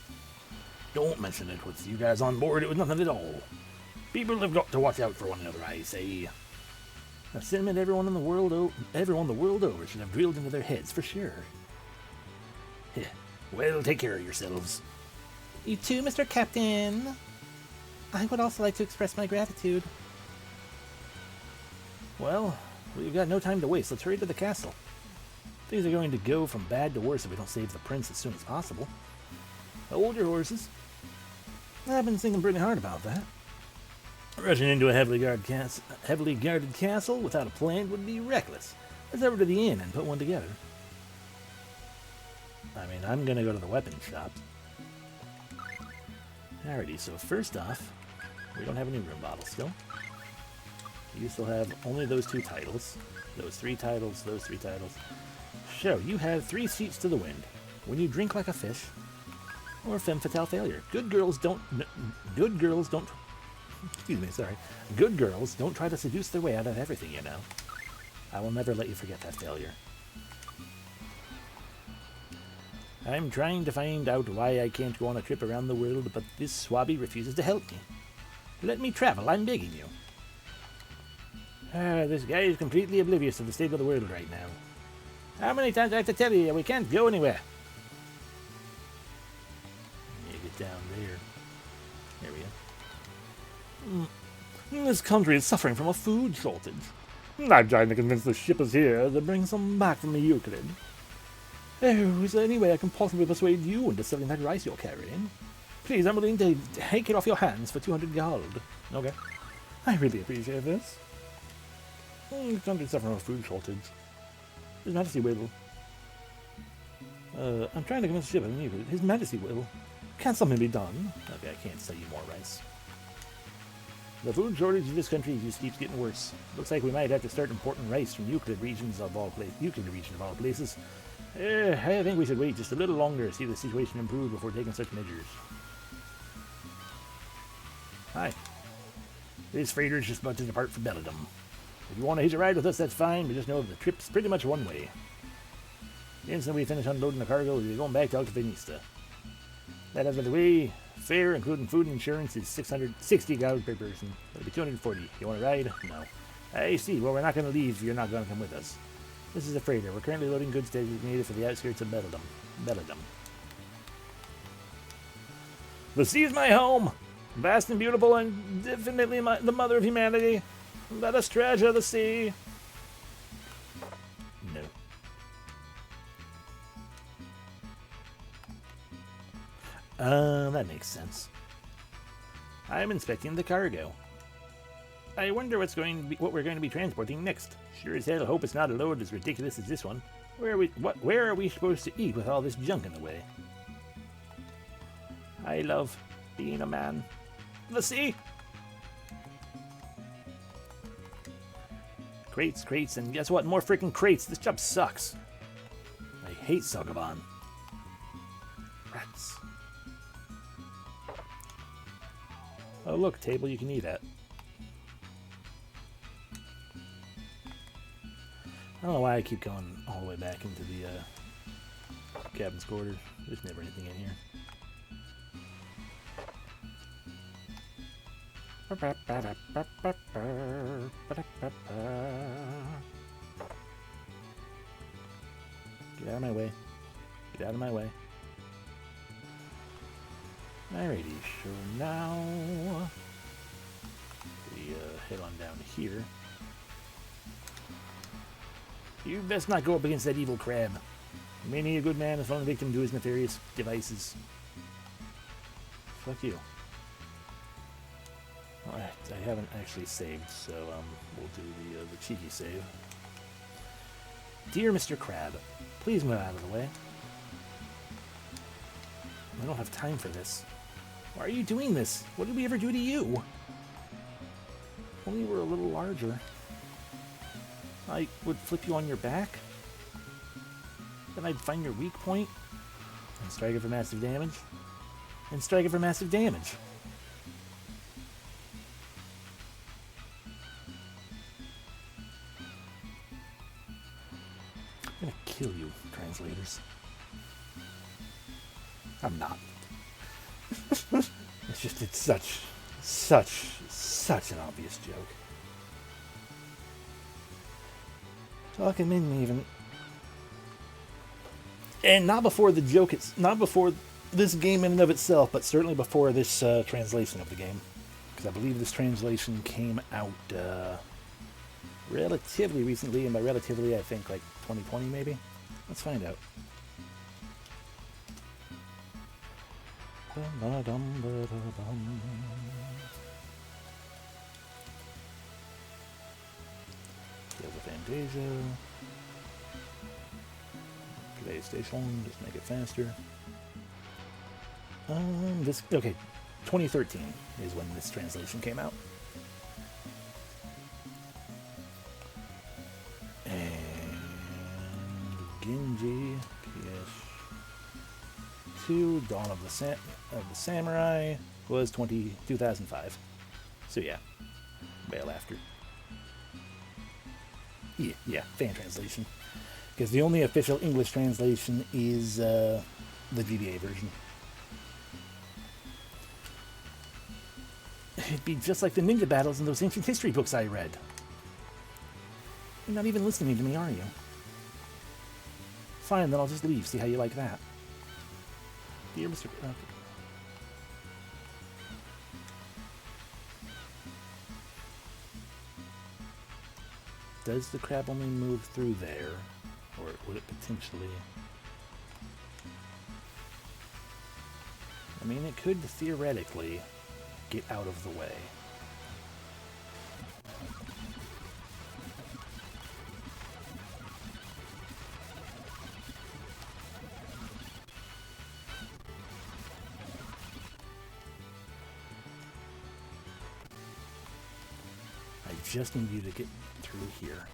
Don't mention it. With you guys on board, it was nothing at all. People have got to watch out for one another, I say. A sentiment everyone the world over should have drilled into their heads for sure. Yeah. Well, take care of yourselves. You too, Mr. Captain. I would also like to express my gratitude. Well, we've got no time to waste. Let's hurry to the castle. Things are going to go from bad to worse if we don't save the prince as soon as possible. Hold your horses. I've been thinking pretty hard about that. Rushing into a heavily guarded castle without a plan would be reckless. Let's over to the inn and put one together. I mean, I'm going to go to the weapon shop. Alrighty, so first off, we don't have any room bottles still. You still have only those 2 titles. Those 3 titles, those 3 titles. So, you have 3 seats to the wind. When you drink like a fish, or femme fatale failure. Good girls don't try to seduce their way out of everything, you know. I will never let you forget that failure. I'm trying to find out why I can't go on a trip around the world, but this swabby refuses to help me. Let me travel, I'm begging you. This guy is completely oblivious to the state of the world right now. How many times do I have to tell you we can't go anywhere? You get down there. There we go. This country is suffering from a food shortage. I'm trying to convince the shippers here to bring some back from the Euclid. Oh, is there any way I can possibly persuade you into selling that rice you're carrying? Please, I'm willing to take it off your hands for 200 gold. Okay. I really appreciate this. The country's suffering from a food shortage. His Majesty will. I'm trying to convince the shipper in the Euclid. His Majesty will. Can't something be done? Okay, I can't sell you more rice. The food shortage in this country just keeps getting worse. Looks like we might have to start importing rice from Euclid region of all places. I think we should wait just a little longer to see the situation improve before taking such measures. Hi. This freighter is just about to depart for Belladum. If you want to hitch a ride with us, that's fine, but just know the trip's pretty much one way. The instant we finish unloading the cargo, we'll be going back to Altavanista. That out of the way, fare, including food and insurance, is 660 gold per person. That'll be 240. You want to ride? No. I see. Well, we're not going to leave if you're not going to come with us. This is a freighter. We're currently loading goods designated for the outskirts of Belladum. The sea is my home! Vast and beautiful and definitely the mother of humanity. Let us treasure the sea. No. That makes sense. I'm inspecting the cargo. I wonder what we're going to be transporting next. Sure as hell hope it's not a load as ridiculous as this one. Where are we supposed to eat with all this junk in the way? I love being a man. The sea! Crates, crates, and guess what? More freaking crates. This job sucks. I hate Sogabon. Rats. Oh, look, table you can eat at. I don't know why I keep going all the way back into the cabin's quarters. There's never anything in here. Get out of my way. Get out of my way. Alrighty, so now we head on down to here. You best not go up against that evil crab. Many a good man has fallen victim to his nefarious devices. Fuck you. Alright, I haven't actually saved, so we'll do the cheeky save. Dear Mr. Crab, please move out of the way. I don't have time for this. Why are you doing this? What did we ever do to you? If only you were a little larger. I would flip you on your back. Then I'd find your weak point and strike it for massive damage. And strike it for massive damage. I'm gonna kill you, translators. I'm not. It's just, it's such an obvious joke. Talking in even. And not before the joke, it's not before this game in and of itself, but certainly before this translation of the game. Because I believe this translation came out relatively recently, and by relatively I think like 2020 maybe. Let's find out. Phantasia. PlayStation, just make it faster. Okay, 2013 is when this translation came out. And Genji, PS2, Dawn of the Samurai was 2005. So yeah, well after. Yeah, fan translation. Because the only official English translation is the GBA version. It'd be just like the ninja battles in those ancient history books I read. You're not even listening to me, are you? Fine, then I'll just leave. See how you like that. Dear Mr. Okay. Does the crab only move through there? Or would it potentially... I mean, it could theoretically get out of the way. I just need you to get through here.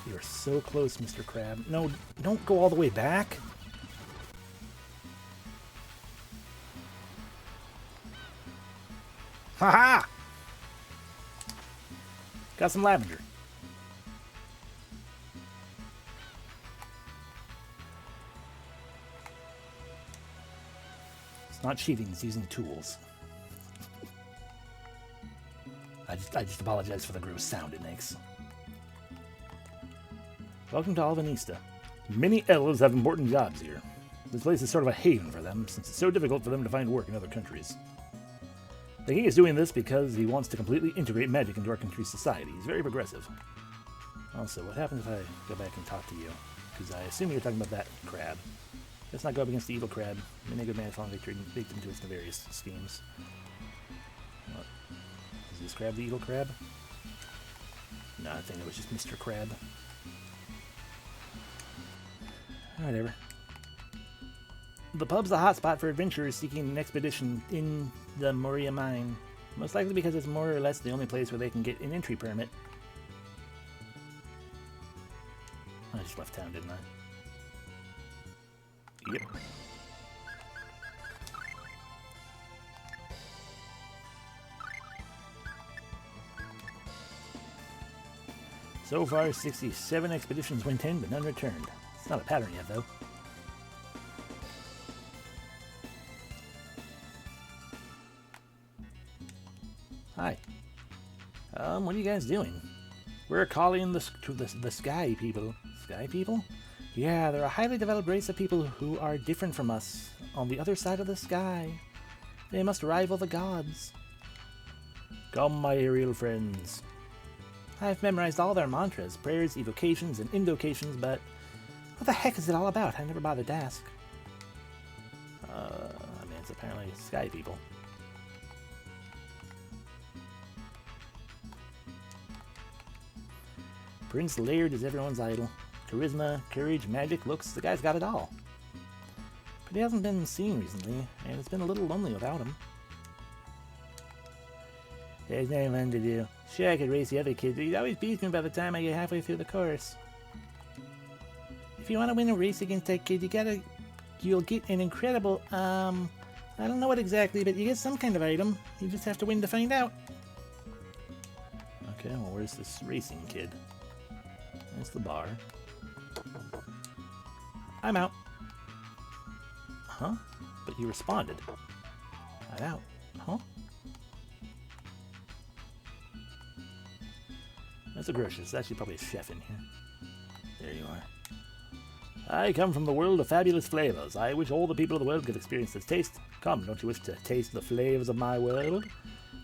You're so close, Mr. Crab. No, don't go all the way back. Haha! Got some lavender. It's not cheating, it's using tools. I just apologize for the gross sound it makes. Welcome to Alvanista. Many elves have important jobs here. This place is sort of a haven for them, since it's so difficult for them to find work in other countries. The king is doing this because he wants to completely integrate magic into our country's society. He's very progressive. Also, what happens if I go back and talk to you? Because I assume you're talking about that crab. Let's not go up against the evil crab. Many a good man fallen victim to its nefarious schemes. What? Is this crab the evil crab? No, I think it was just Mr. Crab. Whatever. The pub's a hotspot for adventurers seeking an expedition in the Moria mine. Most likely because it's more or less the only place where they can get an entry permit. I just left town, didn't I? Yep. So far, 67 expeditions went in, but none returned. It's not a pattern yet, though. Hi. What are you guys doing? We're calling the Sky People. Sky People? Yeah, they're a highly developed race of people who are different from us, on the other side of the sky. They must rival the gods. Come, my aerial friends. I've memorized all their mantras, prayers, evocations, and invocations, but what the heck is it all about? I never bothered to ask. I mean, it's apparently Sky People. Prince Laird is everyone's idol. Charisma, courage, magic, looks, the guy's got it all. But he hasn't been seen recently, and it's been a little lonely without him. There's nothing fun to do. Sure, I could race the other kids, but he's always beats me by the time I get halfway through the course. If you want to win a race against that kid, you'll get an incredible, I don't know what exactly, but you get some kind of item. You just have to win to find out. Okay, well, where's this racing kid? There's the bar. I'm out. Huh? But you responded. I'm out. Huh? That's a grocer. There's actually probably a chef in here. There you are. I come from the world of fabulous flavors. I wish all the people of the world could experience this taste. Come, don't you wish to taste the flavors of my world?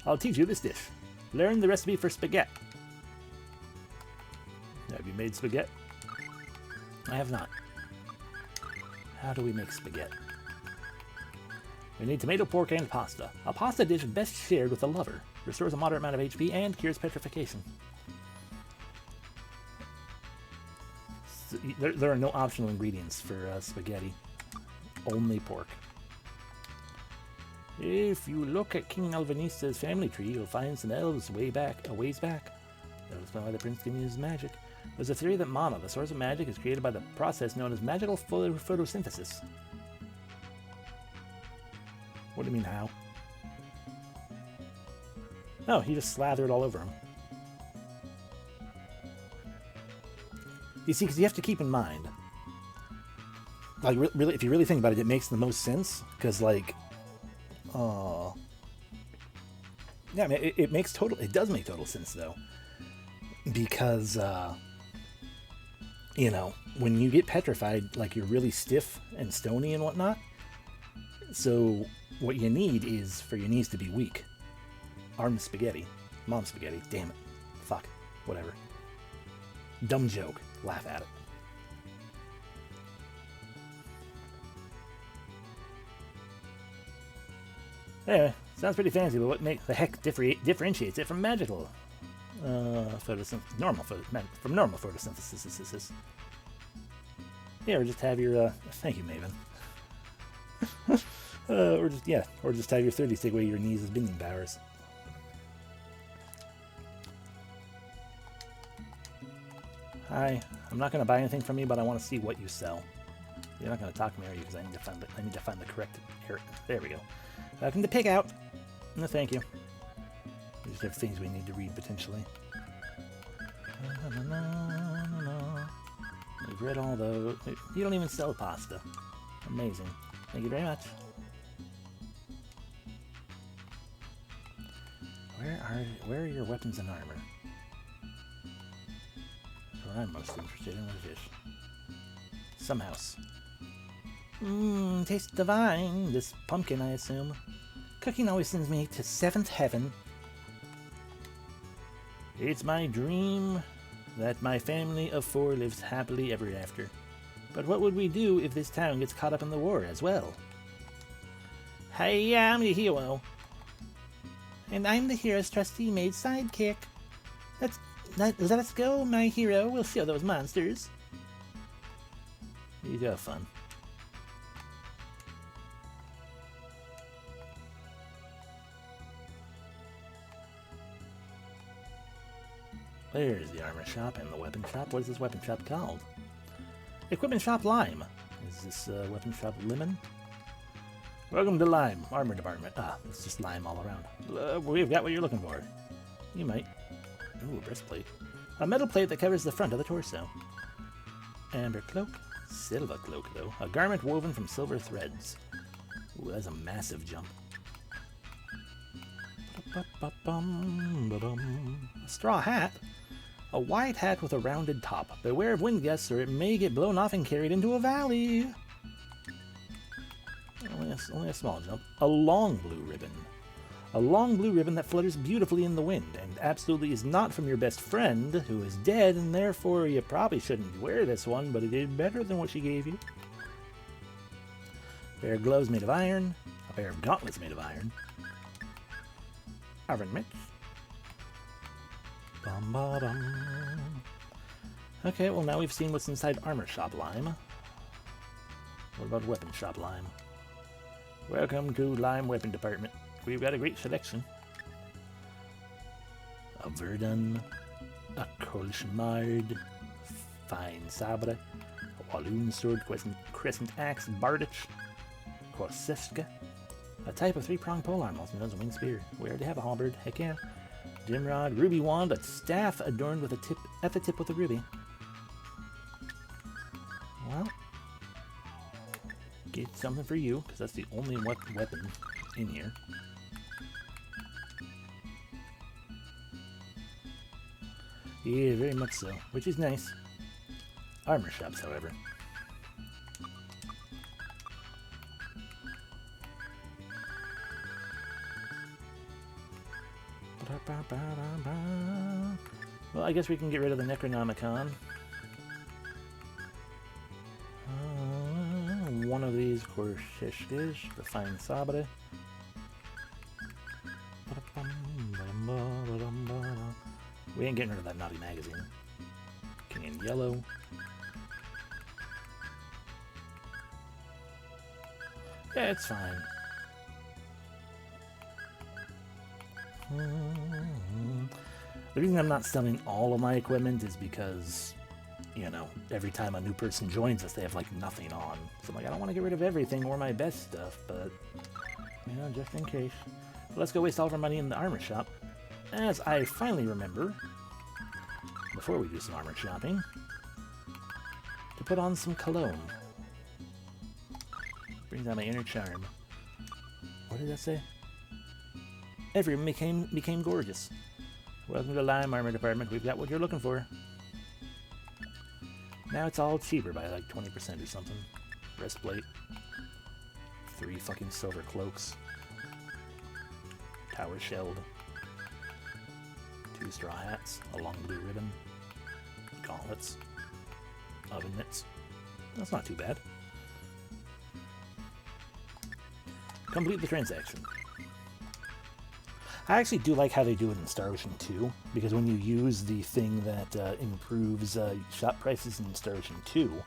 I'll teach you this dish. Learn the recipe for spaghetti. Have you made spaghetti? I have not. How do we make spaghetti? We need tomato, pork, and pasta. A pasta dish best shared with a lover. Restores a moderate amount of HP and cures petrification. So, there are no optional ingredients for spaghetti. Only pork. If you look at King Alvinista's family tree, you'll find some elves a ways back. That was why the prince can use magic. There's a theory that mana, the source of magic, is created by the process known as magical photosynthesis. What do you mean, how? Oh, he just slathered all over him. You see, because you have to keep in mind, like, really, if you really think about it, it makes the most sense, because, like, yeah, I mean, it does make total sense, though, because, you know, when you get petrified, like, you're really stiff and stony and whatnot, so what you need is for your knees to be weak. Arm spaghetti. Mom spaghetti. Damn it. Fuck. Whatever. Dumb joke. Laugh at it. Anyway, sounds pretty fancy, but what the heck differentiates it from magical photosynthesis? From normal photosynthesis. Yeah, or just have your thank you, Maven. Or just have your 30 take away your knees as bending powers. Hi, I'm not going to buy anything from you, but I want to see what you sell. You're not going to talk to me, are you? Because I need to find the correct area. There we go. Nothing to pick out. No, thank you. We just have things we need to read potentially. We've read all those. You don't even sell pasta. Amazing. Thank you very much. Where are your weapons and armor? That's what I'm most interested in. What is this? Some house. Mmm, tastes divine. This pumpkin, I assume. Cooking always sends me to 7th heaven. It's my dream that my family of 4 lives happily ever after. But what would we do if this town gets caught up in the war as well? Hey, I'm the hero. And I'm the hero's trustee-made sidekick. Let's go, my hero. We'll show those monsters. You have fun. There's the armor shop and the weapon shop. What is this weapon shop called? Equipment shop Lime. Is this weapon shop Lemon? Welcome to Lime, armor department. Ah, it's just Lime all around. We've got what you're looking for. You might. Ooh, a breastplate. A metal plate that covers the front of the torso. Amber cloak. Silver cloak, though. A garment woven from silver threads. Ooh, that's a massive jump. A straw hat? A white hat with a rounded top. Beware of wind gusts or it may get blown off and carried into a valley. Only a small jump. A long blue ribbon. A long blue ribbon that flutters beautifully in the wind and absolutely is not from your best friend, who is dead, and therefore you probably shouldn't wear this one, but it did better than what she gave you. A pair of gloves made of iron. A pair of gauntlets made of iron. Iron mitts. Okay, well now we've seen what's inside Armor Shop Lime. What about Weapon Shop Lime? Welcome to Lime Weapon Department. We've got a great selection. A Verdun, a Kolschmard, Fine Sabre, a Walloon Sword, Crescent Axe, Bardich, Korseska, a type of three-pronged polearm, also known as a winged spear. We already have a halberd, heck yeah. Dimrod, ruby wand, a staff adorned with a tip at the tip with a ruby. Well, get something for you, because that's the only weapon in here. Yeah, very much so, which is nice. Armor shops, however. Well, I guess we can get rid of the Necronomicon. One of these Korseshkish, the Fine Sabre. We ain't getting rid of that naughty magazine. King in yellow. Yeah, it's fine. The reason I'm not selling all of my equipment is because, you know, every time a new person joins us, they have, like, nothing on. So I'm like, I don't want to get rid of everything or my best stuff, but, you know, just in case. But let's go waste all of our money in the armor shop. As I finally remember, before we do some armor shopping, to put on some cologne. Brings out my inner charm. What did that say? Everyone became gorgeous. Welcome to Lime Armor Department. We've got what you're looking for. Now it's all cheaper by like 20% or something. Breastplate. 3 fucking silver cloaks. Tower shelled. 2 straw hats. A long blue ribbon. Gauntlets. Oven mitts. That's not too bad. Complete the transaction. I actually do like how they do it in Star Ocean 2, because when you use the thing that improves shop prices in Star Ocean 2,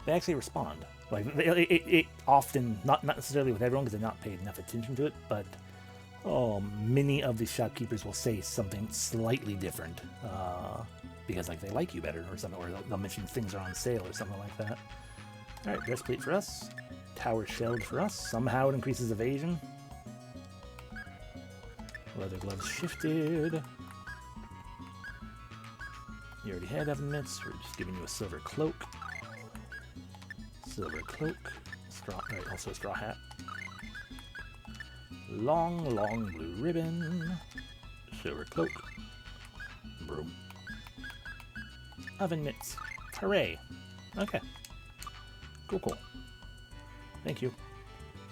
they actually respond. Like, it often, not necessarily with everyone because they're not paid enough attention to it, but many of the shopkeepers will say something slightly different, because like they like you better or something, or they'll mention things are on sale or something like that. Alright, breastplate for us. Tower shelled for us. Somehow it increases evasion. Leather gloves shifted. You already had oven mitts. We're just giving you a silver cloak. Silver cloak. Straw, right, also a straw hat. Long, long blue ribbon. Silver cloak. Broom. Oven mitts. Hooray. Okay. Cool, cool. Thank you.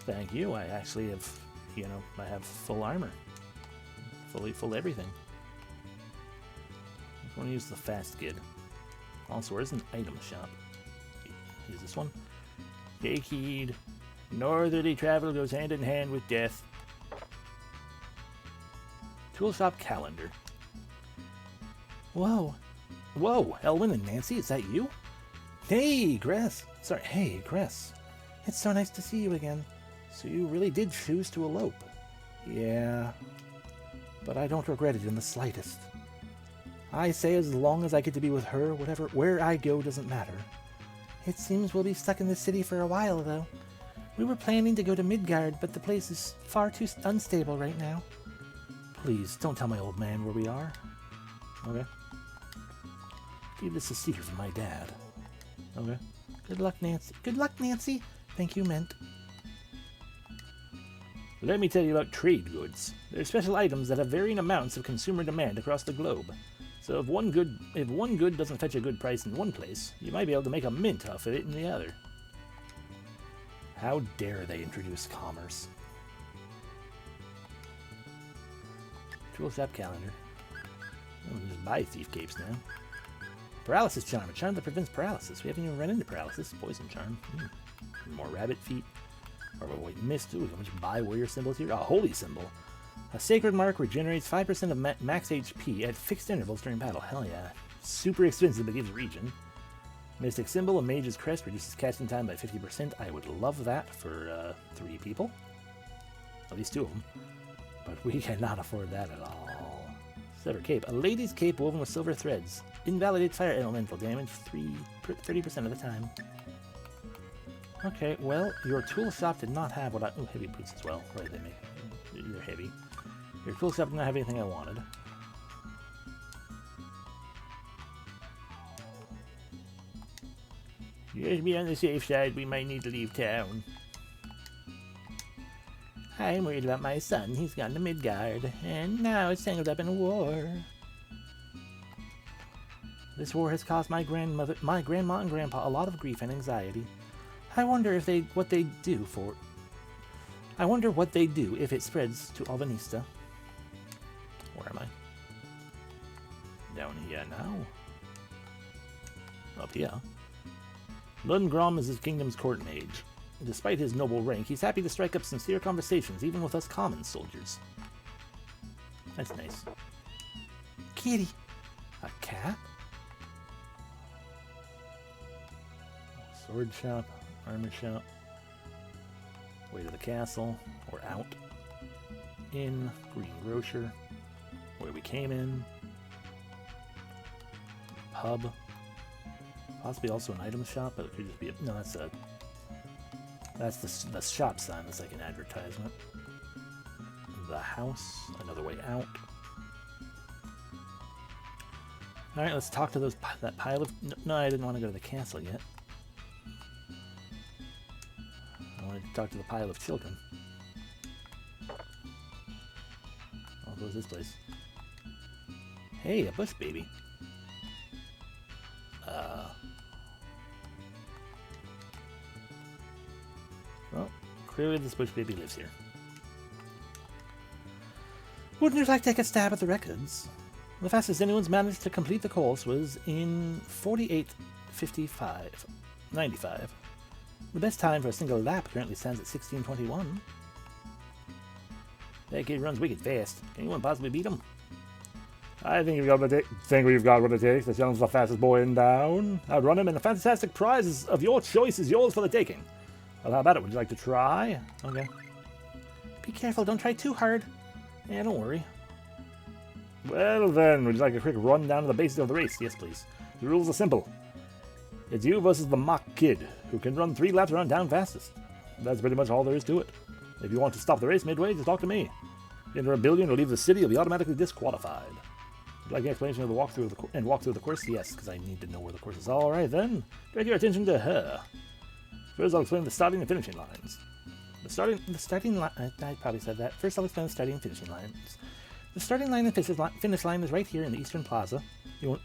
Thank you. I actually have, you know, I have full armor. Full everything. I just want to use the fast gid. Also, where's an item shop? Use this one. Gatekeed. Northerly travel goes hand in hand with death. Tool shop calendar. Whoa. Whoa, Elwyn and Nancy, is that you? Hey, Gress. Sorry, hey, Gress. It's so nice to see you again. So you really did choose to elope. Yeah. But I don't regret it in the slightest. I say as long as I get to be with her, where I go doesn't matter. It seems we'll be stuck in the city for a while, though. We were planning to go to Midgard, but the place is far too unstable right now. Please, don't tell my old man where we are. Okay. Keep this a secret from my dad. Okay. Good luck, Nancy. Good luck, Nancy. Thank you, Mint. Let me tell you about trade goods. They're special items that have varying amounts of consumer demand across the globe. So if one good doesn't fetch a good price in one place, you might be able to make a mint off of it in the other. How dare they introduce commerce? Tool shop calendar. Oh, we can just buy thief capes now. Paralysis charm. A charm that prevents paralysis. We haven't even run into paralysis. Poison charm. More rabbit feet. Or white mist. Ooh, we can just buy warrior symbols here. A holy symbol. A sacred mark regenerates 5% of max HP at fixed intervals during battle. Hell yeah. Super expensive, but gives regen. Mystic symbol. A mage's crest reduces casting time by 50%. I would love that for 3 people. At least 2 of them. But we cannot afford that at all. Silver cape. A lady's cape woven with silver threads. Invalidates fire elemental damage 30% of the time. Okay, well, your tool shop did not have what I... Oh, heavy boots as well. Right, they make... They're heavy. Your tool shop did not have anything I wanted. Just be on the safe side, we might need to leave town. I'm worried about my son. He's gone to Midgard, and now it's tangled up in a war. This war has caused my grandma and grandpa a lot of grief and anxiety. I wonder what they do if it spreads to Alvanista. Where am I? Down here now. Up here. Lundgrom is his kingdom's court mage. Despite his noble rank, he's happy to strike up sincere conversations, even with us common soldiers. That's nice. Kitty. A cat? Sword shop, armor shop. Way to the castle, or out. In, green grocer. Where we came in. Pub. Possibly also an item shop, but it could just be a... No, that's the shop sign. That's like an advertisement. The house, another way out. All right, let's talk to that pile of... No, I didn't want to go to the castle yet. I wanted to talk to the pile of children. I'll go to this place. Hey, a bush baby. Well, clearly this bush baby lives here. Wouldn't you like to take a stab at the records? The fastest anyone's managed to complete the course was in 48:55.95. The best time for a single lap currently stands at 16:21. That kid runs wicked fast. Can anyone possibly beat him? I think we've got what it takes. This young's the fastest boy in town. Outrun him, and the fantastic prize of your choice is yours for the taking. Well, how about it? Would you like to try? Okay. Be careful, don't try too hard. Yeah, don't worry. Well then, would you like a quick rundown of the basics of the race? Yes, please. The rules are simple. It's you versus the mock kid, who can run 3 laps around town fastest. That's pretty much all there is to it. If you want to stop the race midway, just talk to me. If you enter a building or leave the city, you'll be automatically disqualified. Would you like an explanation of the walk through the course? Yes, because I need to know where the course is. All right then, direct your attention to her. First, I'll explain the starting and finishing lines. The starting line... I probably said that. First, I'll explain the starting and finishing lines. The starting line and finish line is right here in the Eastern Plaza. You won't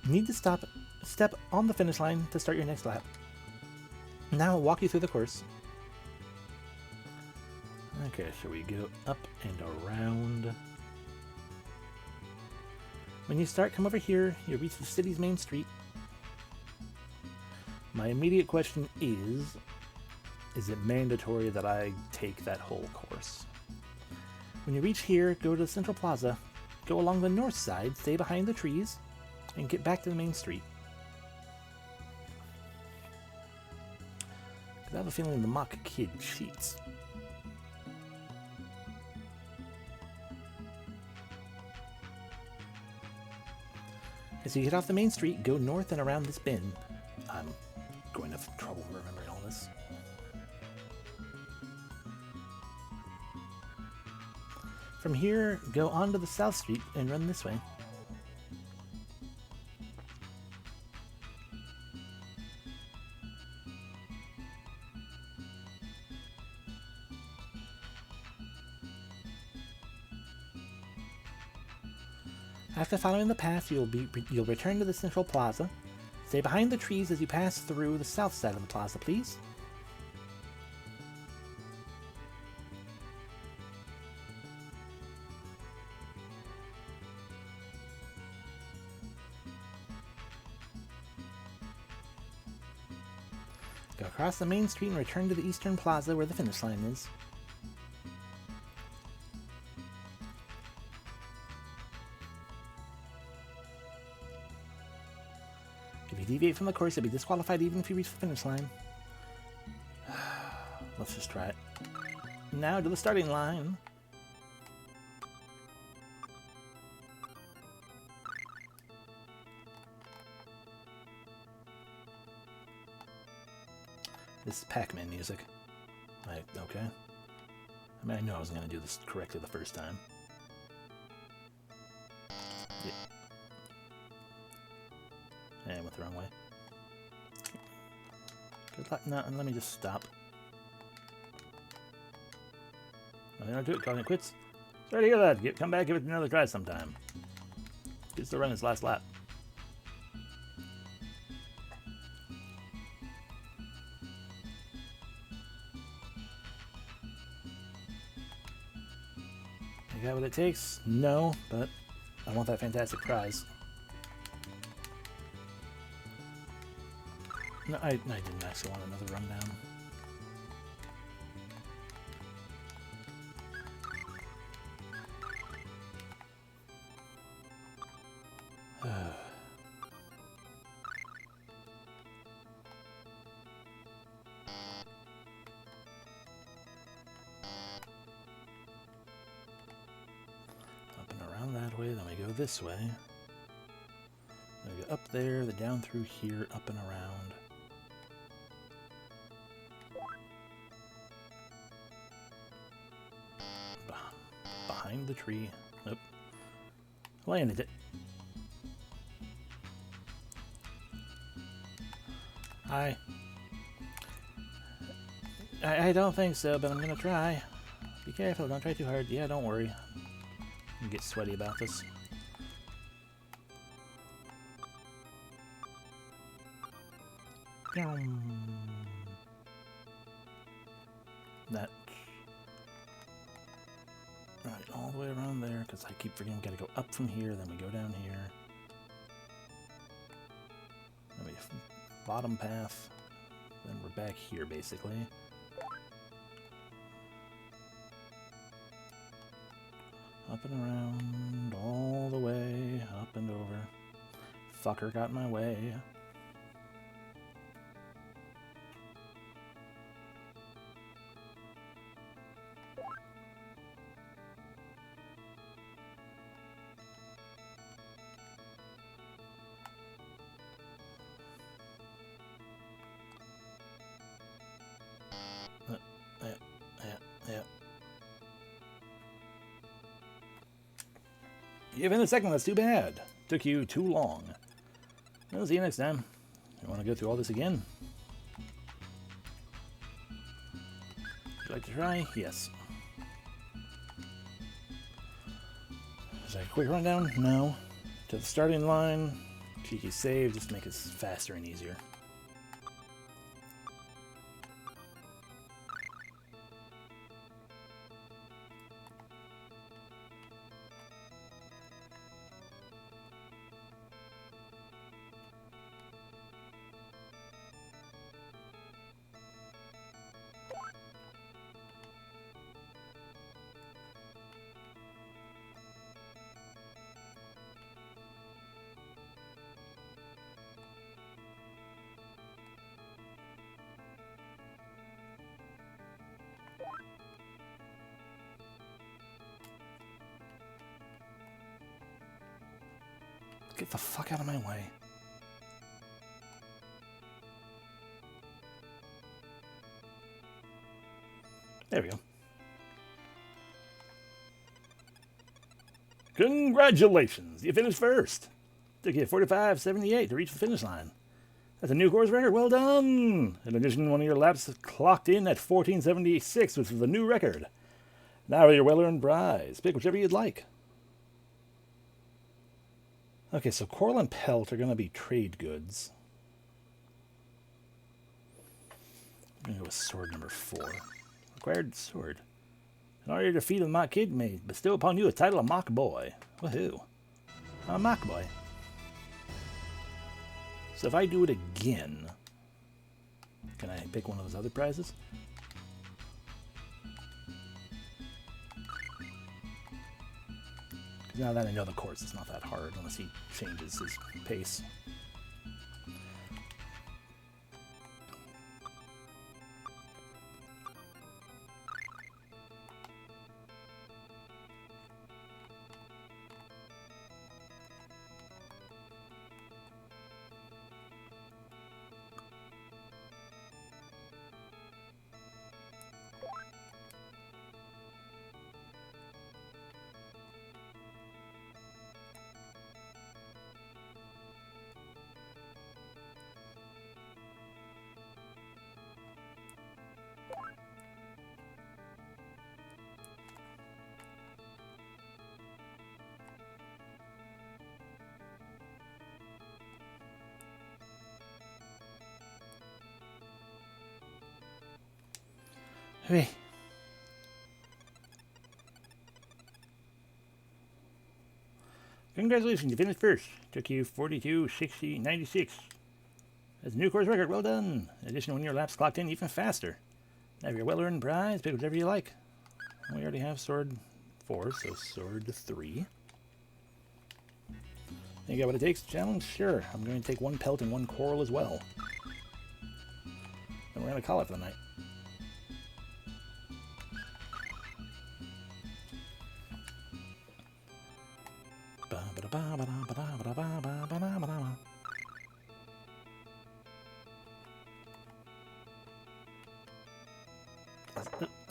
need to step on the finish line to start your next lap. Now I'll walk you through the course. Okay, so we go up and around. When you start, come over here. You reach the city's main street. My immediate question is it mandatory that I take that whole course? When you reach here, go to the Central Plaza, go along the north side, stay behind the trees, and get back to the main street. I have a feeling the mock kid cheats. As you get off the main street, go north and around this bend. I'm going to have trouble remembering all this. From here, go onto the south street and run this way. After following the path, you'll return to the central plaza. Stay behind the trees as you pass through the south side of the plaza, please. Go across the main street and return to the eastern plaza where the finish line is. If you deviate from the course, you'll be disqualified even if you reach the finish line. Let's just try it. Now to the starting line. This is Pac-Man music. Okay. I mean, I knew I wasn't going to do this correctly the first time. Yeah. I went the wrong way. Good luck. No, let me just stop. I don't do it, calling it quits. Sorry to hear that. Come back, give it another try sometime. Gets to run his last lap. You got what it takes? No, but I want that fantastic prize. No, I didn't actually want another rundown. Up and around that way, then we go this way. Then we go up there, then down through here, up and around. Behind the tree. Nope. Landed it. I don't think so, but I'm gonna try. Be careful, don't try too hard. Yeah, don't worry. I'm gonna get sweaty about this. That. Alright, all the way around there, because I keep forgetting we gotta go up from here, then we go down here. Then we bottom path. Then we're back here, basically. Up and around, all the way, up and over. Fucker got in my way. Yeah. Even a second, that's too bad. Took you too long. I'll see you next time. You want to go through all this again? Would you like to try? Yes. Is that a quick rundown? No. To the starting line. Cheeky save, just to make it faster and easier. Get the fuck out of my way. There we go. Congratulations! You finished first. Took you 45.78 to reach the finish line. That's a new course record. Well done! In addition, one of your laps clocked in at 14.76, which was a new record. Now your well-earned prize. Pick whichever you'd like. Okay, so Coral and Pelt are going to be trade goods. I'm going to go with sword number 4. Required sword. In order to defeat a mock kid may bestow upon you a title of mock boy. Woohoo. I'm a mock boy. So if I do it again, can I pick one of those other prizes? Now that I know the course, it's not that hard unless he changes his pace. Hey. Congratulations, you finished first. Took you 42.60.96. That's a new course record. Well done. In addition, when your laps clocked in even faster. Have your well-earned prize. Pick whatever you like. We already have sword 4, so sword 3. You got what it takes? Challenge? Sure. I'm going to take 1 pelt and 1 coral as well. And we're going to call it for the night.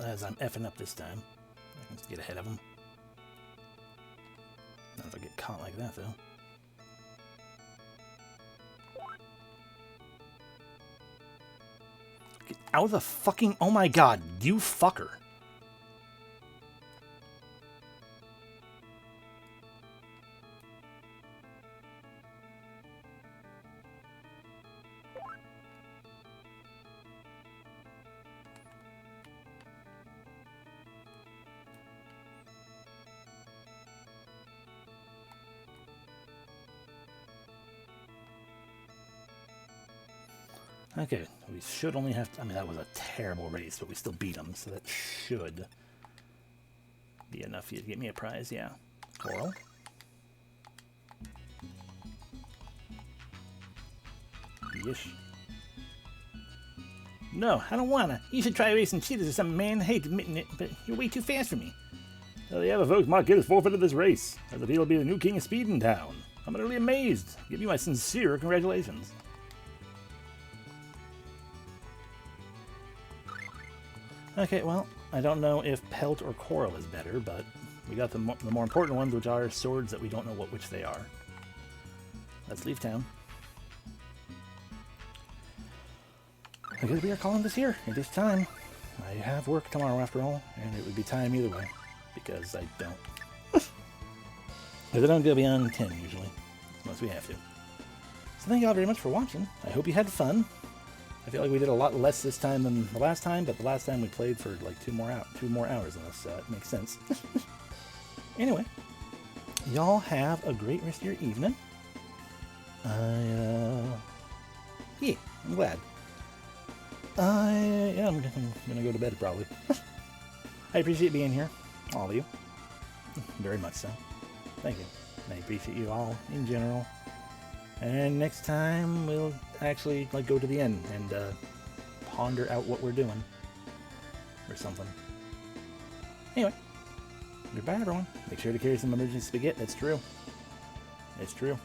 As I'm effing up this time, I can just get ahead of him. Not if I get caught like that, though. Get out of the fucking... Oh my god, you fucker. Okay, we should only have to, I mean, that was a terrible race, but we still beat him, so that should be enough for you to get me a prize, yeah. Coral. Yes. No, I don't wanna. You should try racing cheetahs or something, man. I hate admitting it, but you're way too fast for me. Well, yeah, folks, my kid has forfeited this race, as if he'll be the new king of speed in town. I'm utterly amazed. Give you my sincere congratulations. Okay, well, I don't know if pelt or coral is better, but we got the more important ones, which are swords that we don't know which they are. Let's leave town. I guess we are calling this here at this time. I have work tomorrow after all, and it would be time either way, because I don't. Because I don't go beyond 10 usually, unless we have to. So thank you all very much for watching. I hope you had fun. I feel like we did a lot less this time than the last time, but the last time we played for like 2 more hours than this, so it makes sense. Anyway, y'all have a great rest of your evening. Yeah, I'm glad. Yeah, I'm gonna go to bed probably. I appreciate being here, all of you. Very much so. Thank you. And I appreciate you all in general. And next time we'll actually like go to the end and ponder out what we're doing or something. Anyway, goodbye everyone. Make sure to carry some emergency spaghetti. That's true. It's true.